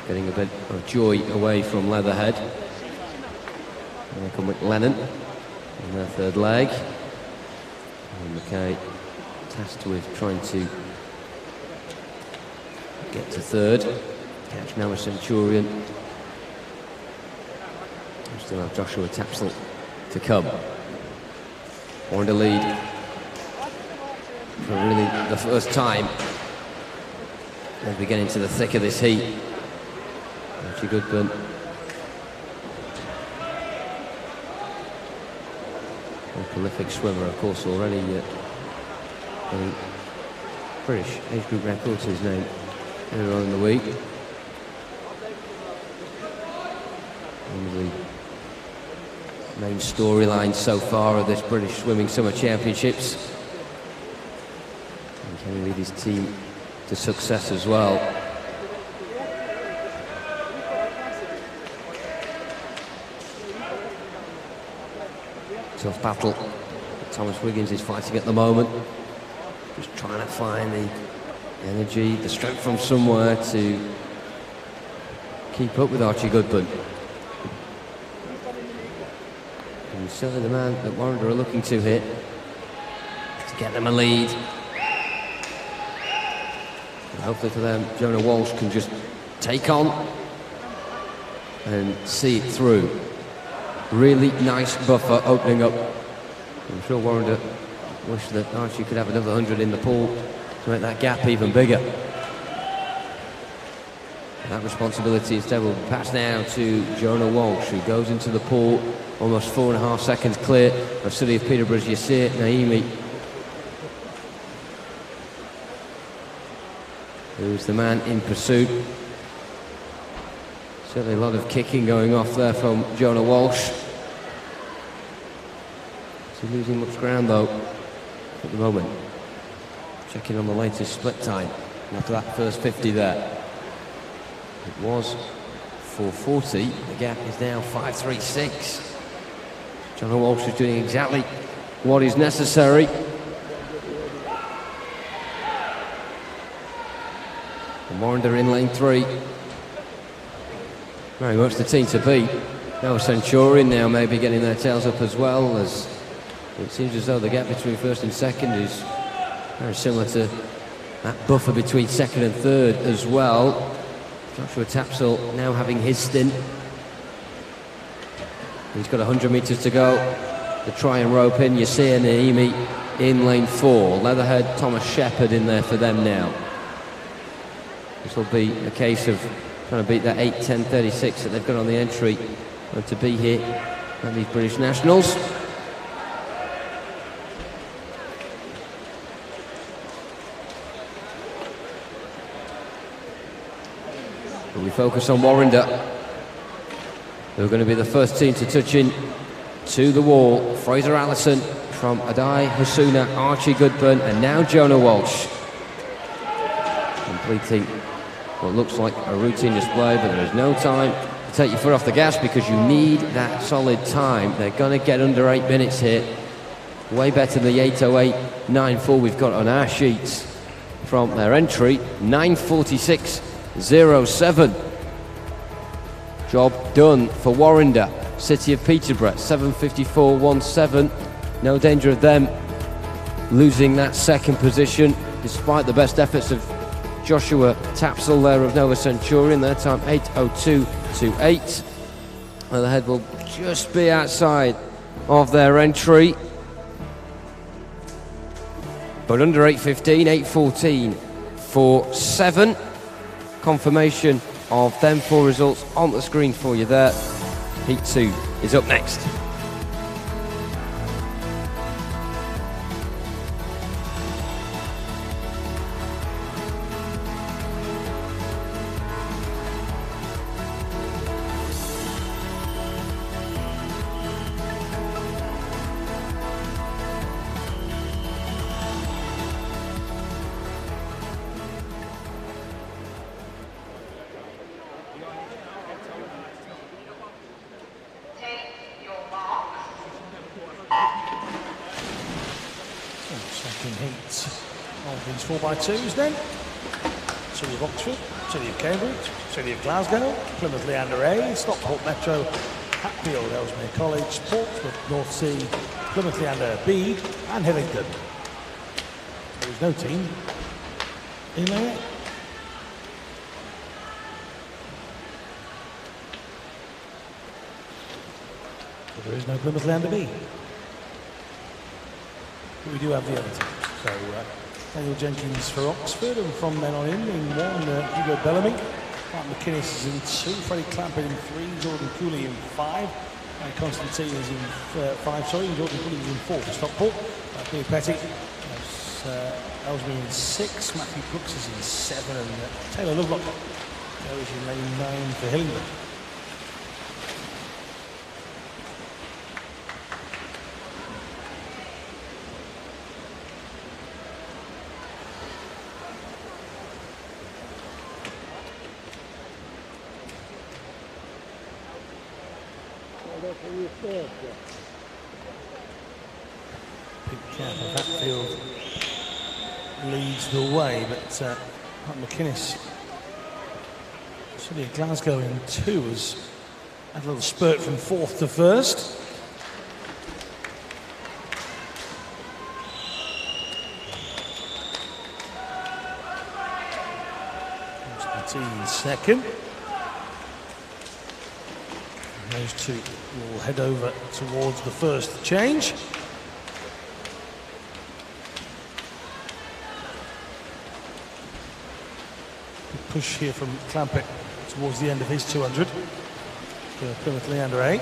getting a bit of joy away from Leatherhead. And they come with Lennon in their third leg. And McKay tasked with trying to get to third, catch Nova Centurion. We still have Joshua Tapsell to come. On the lead for really the first time as we get into the thick of this heat. Archie Goodburn. A prolific swimmer, of course, already getting British age group record to his name earlier on in the week. One of the main storylines so far of this British Swimming Summer Championships. And can he lead his team to success as well? Tough battle Thomas Wiggins is fighting at the moment, just trying to find the energy, the strength from somewhere to keep up with Archie Goodburn. And certainly the man that Warrender are looking to here to get them a lead. And hopefully for them, Jonah Walsh can just take on and see it through. Really nice buffer opening up. I'm sure Warrender wished that Archie could have another 100 in the pool to make that gap even bigger. And that responsibility instead will be passed now to Jonah Walsh, who goes into the pool almost 4.5 seconds clear of City of Peterborough's Yasir Naimi, who's the man in pursuit. Certainly a lot of kicking going off there from Jonah Walsh. Is he losing much ground though at the moment? Checking on the latest split time after that first 50 there. It was 4:40. The gap is now 5:36. Jonah Walsh is doing exactly what is necessary. And Warrender in lane 3. Very much the team to beat. Now Centurion now maybe getting their tails up as well, as it seems as though the gap between first and second is very similar to that buffer between second and third as well. Joshua Tapsell now having his stint. He's got 100 metres to go. The try and rope in. Yasir Naimi in lane 4. Leatherhead, Thomas Shepherd in there for them now. This will be a case of trying to beat that 8:10:36 that they've got on the entry to be here at these British Nationals. But we focus on Warrender, who are going to be the first team to touch in to the wall. Fraser Allison from Adai Hasuna, Archie Goodburn, and now Jonah Walsh. Completing what looks like a routine display, but there is no time to take your foot off the gas because you need that solid time. They're going to get under 8 minutes here. Way better than the 8:08.94 we've got on our sheets from their entry. 9:46.07. Job done for Warrender. City of Peterborough, 7:54.17. No danger of them losing that second position, despite the best efforts of Joshua Tapsell there of Nova Centurion. Their time 8:02.28. Leatherhead will just be outside of their entry, but under 8:15, 8:14.47. Confirmation of them 4 results on the screen for you there. Heat 2 is up next. Second heat of these 4x2s then. City of Oxford, City of Cambridge, City of Glasgow, Plymouth Leander A, Stockport Metro, Hatfield, Ellesmere College, Portsmouth, North Sea, Plymouth Leander B, and Hillingdon. There is no team in there. But there is no Plymouth Leander B. But we do have the other teams. So Daniel Jenkins for Oxford, and from then on in 1, Hugo Bellamy. Mark McInnes is in 2, Freddie Clampett in 3, Jordan Cooley in 5, and Constantine is in 5, sorry, and Jordan Cooley is in 4 for Stockport. Billy Petty, Ellesmere in 6, Matthew Brooks is in 7, and Taylor Lovelock goes in lane 9 for Hillingdon. Big cap of Hatfield leads the way, but Mark McInnes, City of Glasgow in 2, has had a little spurt from 4th to 1st. Constantine 2nd. Those 2 will head over towards the first change. Good push here from Clampett towards the end of his 200 for Plymouth Leander A.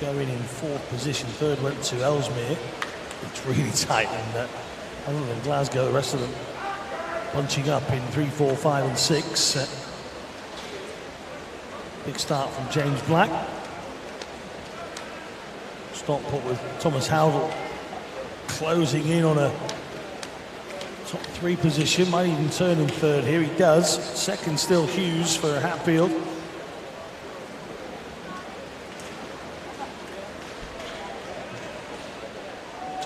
Going in 4th position, 3rd went to Ellesmere. It's really tight, and other than Glasgow, the rest of them bunching up in 3, 4, 5 and 6. Big start from James Black. Stockport with Thomas Howell closing in on a top 3 position. Might even turn in 3rd here. He does. 2nd still Hughes for Hatfield.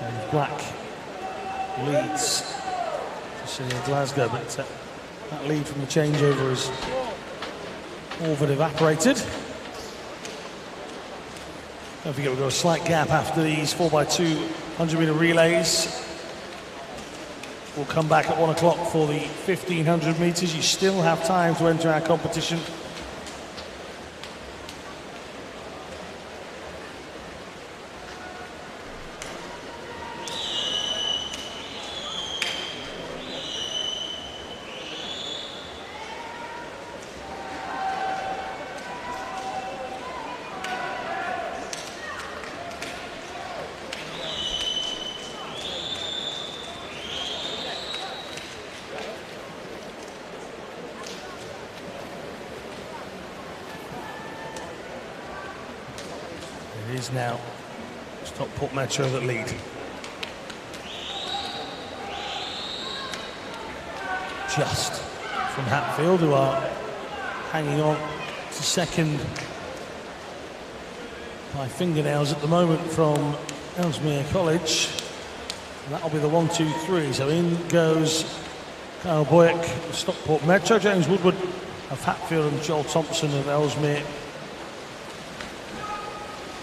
And Black leads to City of Glasgow, but that lead from the changeover is all but evaporated. Don't forget we've got a slight gap after these 4x2 100-metre relays. We'll come back at 1 o'clock for the 1500 metres. You still have time to enter our competition. It is now Stockport Metro that lead. Just from Hatfield, who are hanging on to second by fingernails at the moment from Ellesmere College. And that'll be the 1, 2, 3. So in goes Kyle Boyack of Stockport Metro, James Woodward of Hatfield, and Joel Thompson of Ellesmere.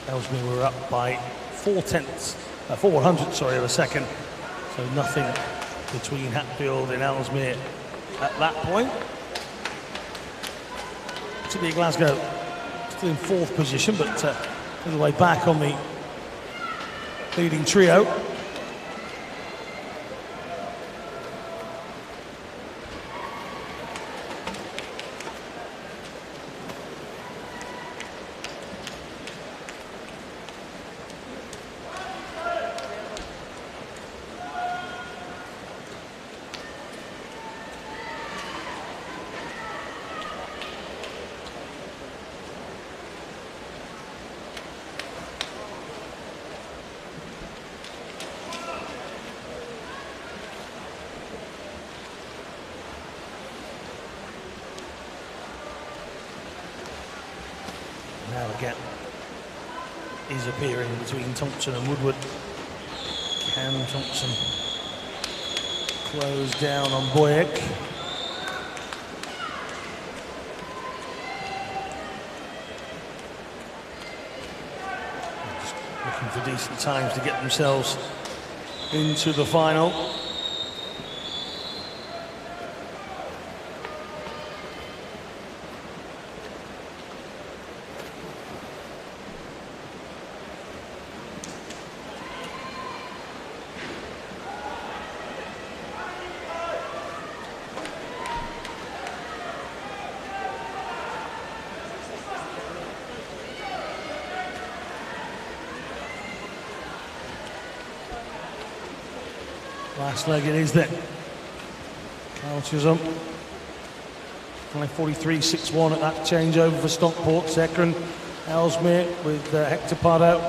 Ellesmere were up by 4/100 of a second, so nothing between Hatfield and Ellesmere at that point. City of Glasgow still in 4th position, but a little way back on the leading trio. Now a gap is appearing between Thompson and Woodward. Can Thompson close down on Boyack? Just looking for decent times to get themselves into the final. Last leg it is then. Kyle Chisholm. 5:43.61 at that changeover for Stockport. Second, Ellesmere with Hector Pardo.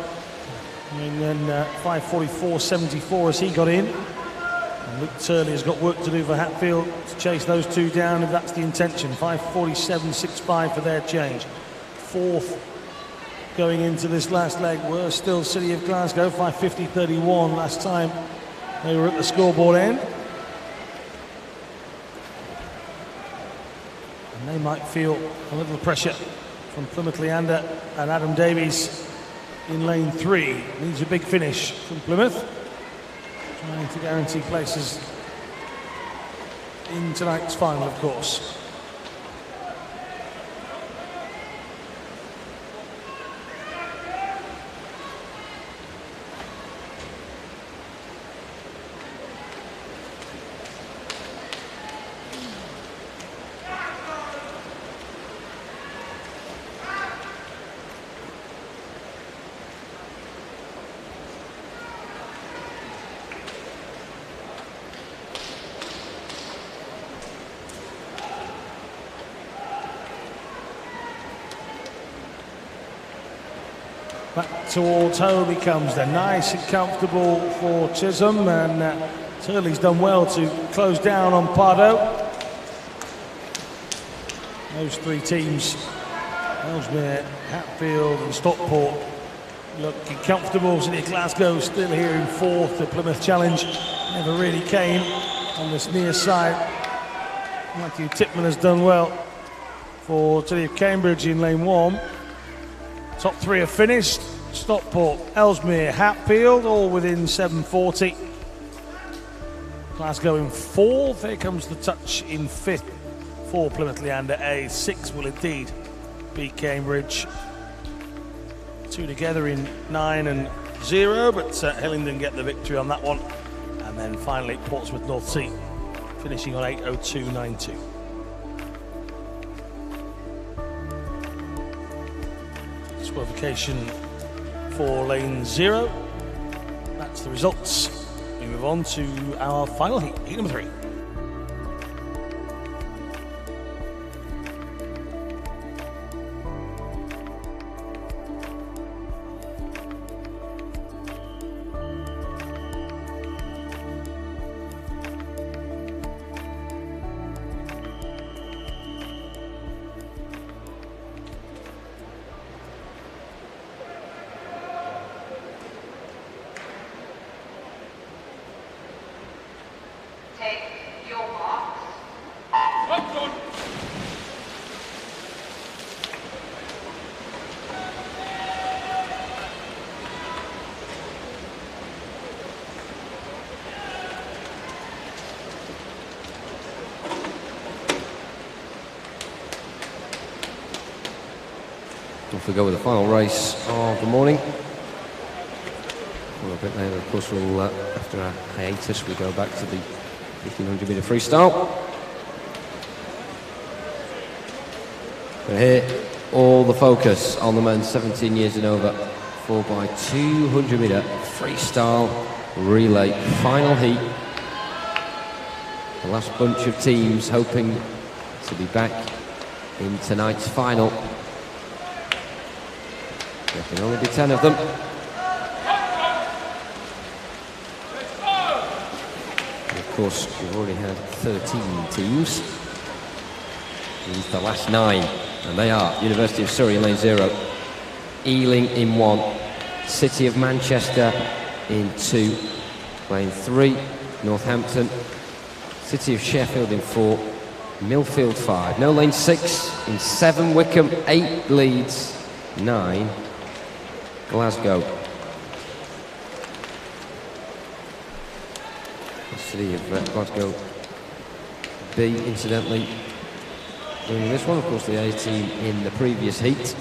And then 5:44.74 as he got in. And Luke Turley has got work to do for Hatfield to chase those two down if that's the intention. 5:47.65 for their change. 4th going into this last leg were still City of Glasgow. 5:50.31 last time they were at the scoreboard end. And they might feel a little pressure from Plymouth Leander and Adam Davies in lane 3. Needs a big finish from Plymouth, trying to guarantee places in tonight's final, of course. Back towards home he comes then, nice and comfortable for Chisholm, and Turley's done well to close down on Pardo. Those three teams, Ellesmere, Hatfield and Stockport, Looking comfortable. City of Glasgow still here in fourth. The Plymouth Challenge never really came on this near side. Matthew Tipman has done well for City of Cambridge in lane 1. Top 3 have finished. Stockport, Ellesmere, Hatfield, all within 740. Glasgow in 4th. Here comes the touch in 5th for Plymouth Leander A. 6 will indeed be Cambridge. 2 together in 9 and 0, but Hillingdon get the victory on that one. And then finally Portsmouth North Sea finishing on 8:02.92. Disqualification for lane 0. That's the results. We move on to our final heat, heat number 3. Take your marks. Off we go with the final race of the morning. Well, a bit later, of course, we'll, after our hiatus, we go back to the 1500 metre freestyle. But here, all the focus on the men 17 years and over. 4x200 metre freestyle relay final heat. The last bunch of teams hoping to be back in tonight's final. There can only be 10 of them. Of course, we've already had 13 teams. These are the last 9, and they are University of Surrey in lane 0, Ealing in 1, City of Manchester in 2, lane 3, Northampton, City of Sheffield in 4, Millfield 5, no lane 6, in 7, Wickham, 8, Leeds, 9, Glasgow. City of Glasgow B, incidentally, winning this one. Of course, the A team in the previous heat.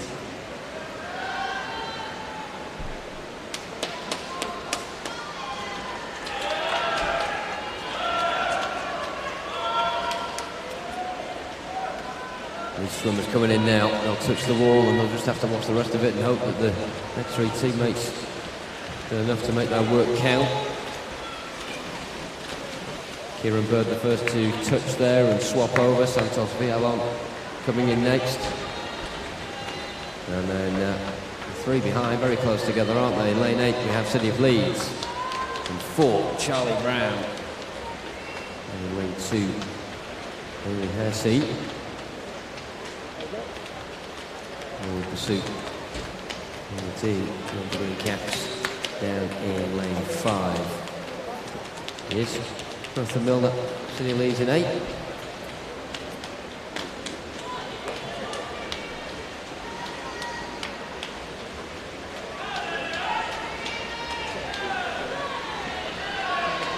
These swimmers coming in now. They'll touch the wall and they'll just have to watch the rest of it and hope that the next 3 teammates do enough to make their work count. Kieran Bird the first to touch there and swap over. Santos Villalon coming in next. And then 3 behind, very close together, aren't they? In lane 8 we have City of Leeds. And 4, Charlie Brown. And in lane 2, Henry Hersey. And pursuit in the team, number 3 caps down in lane 5. Yes. Jonathan Milner, City of Leeds in 8.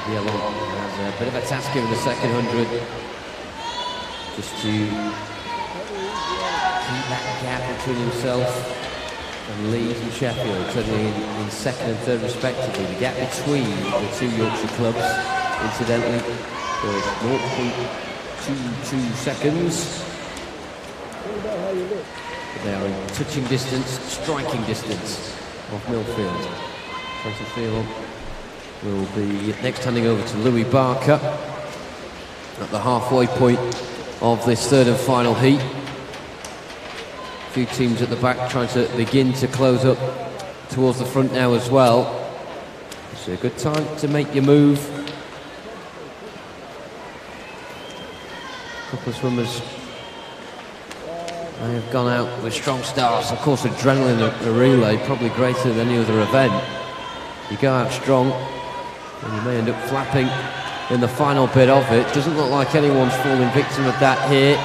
Villalon has a bit of a task here in the second 100, just to keep that gap between himself and Leeds and Sheffield, suddenly in second and third respectively. The gap between the 2 Yorkshire clubs, incidentally, was 0.22 seconds. But they are in touching distance, striking distance of Millfield. Francis Villalon will be next handing over to Louis Barker at the halfway point of this third and final heat. A few teams at the back trying to begin to close up towards the front now as well. It's a good time to make your move. A couple of swimmers They have gone out with strong starts. Of course, adrenaline a relay, probably greater than any other event. You go out strong, and you may end up flapping in the final bit of it. Doesn't look like anyone's falling victim of that here.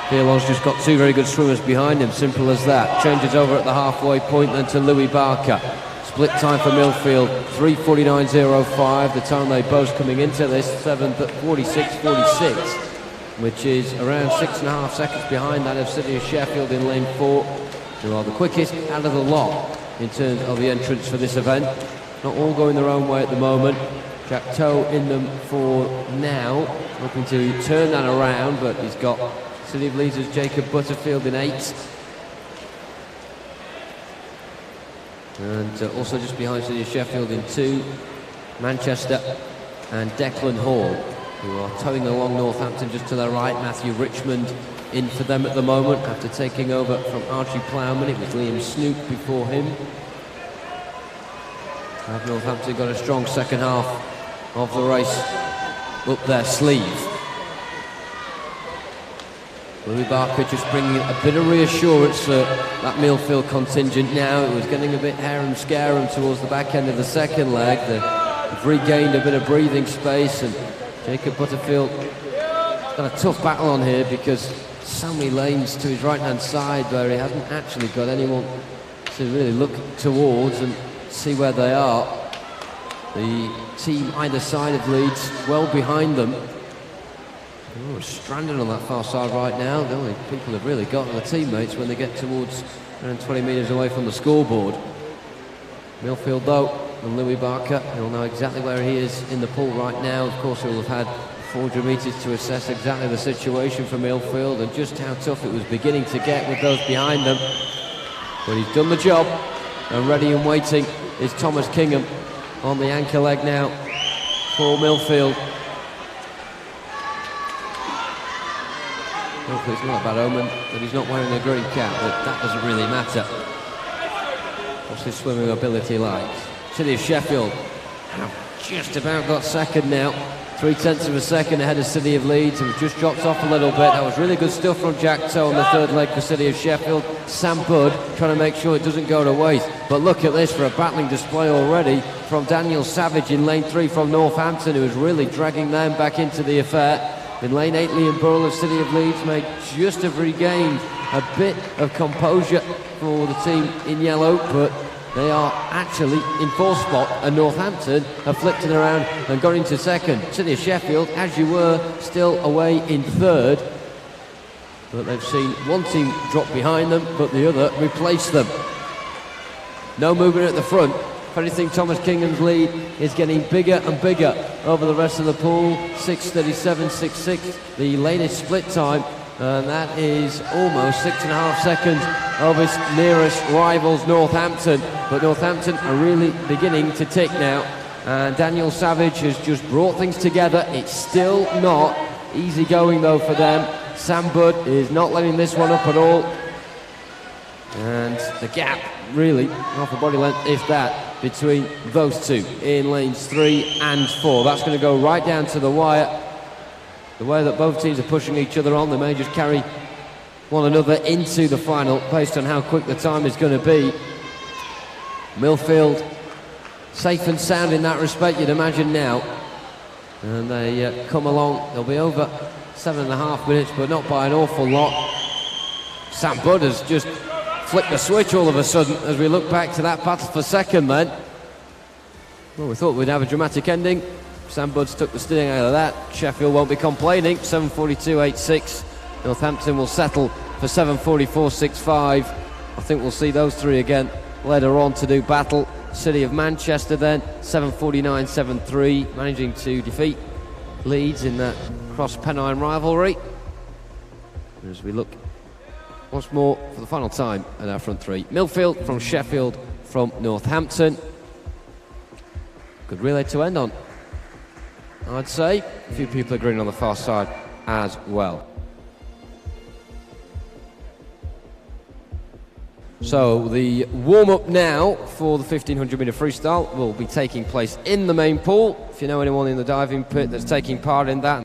Furlong's just got two very good swimmers behind him, simple as that. Changes over at the halfway point then to Louis Barker. Split time for Millfield, 3:49.05. The time they both coming into this, 7:46.46, which is around 6.5 seconds behind that of City of Sheffield in lane 4, who are the quickest out of the lot in terms of the entrance for this event. Not all going their own way at the moment. Jack Toe in them for now, hoping to turn that around, but he's got City of Leeds' Jacob Butterfield in 8. And also just behind City of Sheffield in 2, Manchester and Declan Hall, who are towing along Northampton just to their right. Matthew Richmond in for them at the moment after taking over from Archie Plowman. It was Liam Snook before him. Have Northampton got a strong second half of the race up their sleeve. Louis Barker just bringing a bit of reassurance for that Millfield contingent now. It was getting a bit harum-scarum towards the back end of the second leg. They've regained a bit of breathing space, and Jacob Butterfield got a tough battle on here because so many lanes to his right-hand side where he hasn't actually got anyone to really look towards and see where they are. The team either side of Leeds well behind them. Oh, stranded on that far side right now. The only people have really got are the teammates when they get towards around 20 metres away from the scoreboard. Millfield though, and Louis Barker, he'll know exactly where he is in the pool right now. Of course, he'll have had 400 metres to assess exactly the situation for Millfield and just how tough it was beginning to get with those behind them. But he's done the job, and ready and waiting is Thomas Kingham on the anchor leg now for Millfield. Hopefully it's not a bad omen that he's not wearing a green cap, but that doesn't really matter. What's his swimming ability like? City of Sheffield have just about got second now. 0.3 of a second ahead of City of Leeds, and just dropped off a little bit. That was really good stuff from Jack Toe on the third leg for City of Sheffield. Sam Budd trying to make sure it doesn't go to waste. But look at this for a battling display already from Daniel Savage in lane 3 from Northampton, who was really dragging them back into the affair. In lane 8, Liam Burrell of City of Leeds may just have regained a bit of composure for the team in yellow, but they are actually in 4th spot, and Northampton have flipped it around and got into 2nd. City of Sheffield, as you were, still away in 3rd, but they've seen one team drop behind them, but the other replace them. No movement at the front. If anything, Thomas Kingham's lead is getting bigger and bigger over the rest of the pool. 6:37.66, the latest split time, and that is almost 6.5 seconds of his nearest rivals, Northampton. But Northampton are really beginning to tick now, and Daniel Savage has just brought things together. It's still not easy going though for them. Sam Budd is not letting this one up at all, and the gap really half a body length, if that, between those two in lanes 3 and 4. That's going to go right down to the wire. The way that both teams are pushing each other on, they may just carry one another into the final based on how quick the time is going to be. Millfield safe and sound in that respect, you'd imagine now. And they come along, they'll be over 7.5 minutes, but not by an awful lot. Sam Budd has just flicked the switch all of a sudden as we look back to that battle for second then. Well, we thought we'd have a dramatic ending. Sam Budd's took the sting out of that. Sheffield won't be complaining. 7:42.86. Northampton will settle for 7:44.65. I think we'll see those three again later on to do battle. City of Manchester then, 7:49.73, managing to defeat Leeds in that cross-Pennine rivalry. As we look once more for the final time at our front three. Millfield from Sheffield from Northampton. Good relay to end on, I'd say. A few people agreeing on the far side as well. So the warm-up now for the 1500 metre freestyle will be taking place in the main pool. If you know anyone in the diving pit that's taking part in that,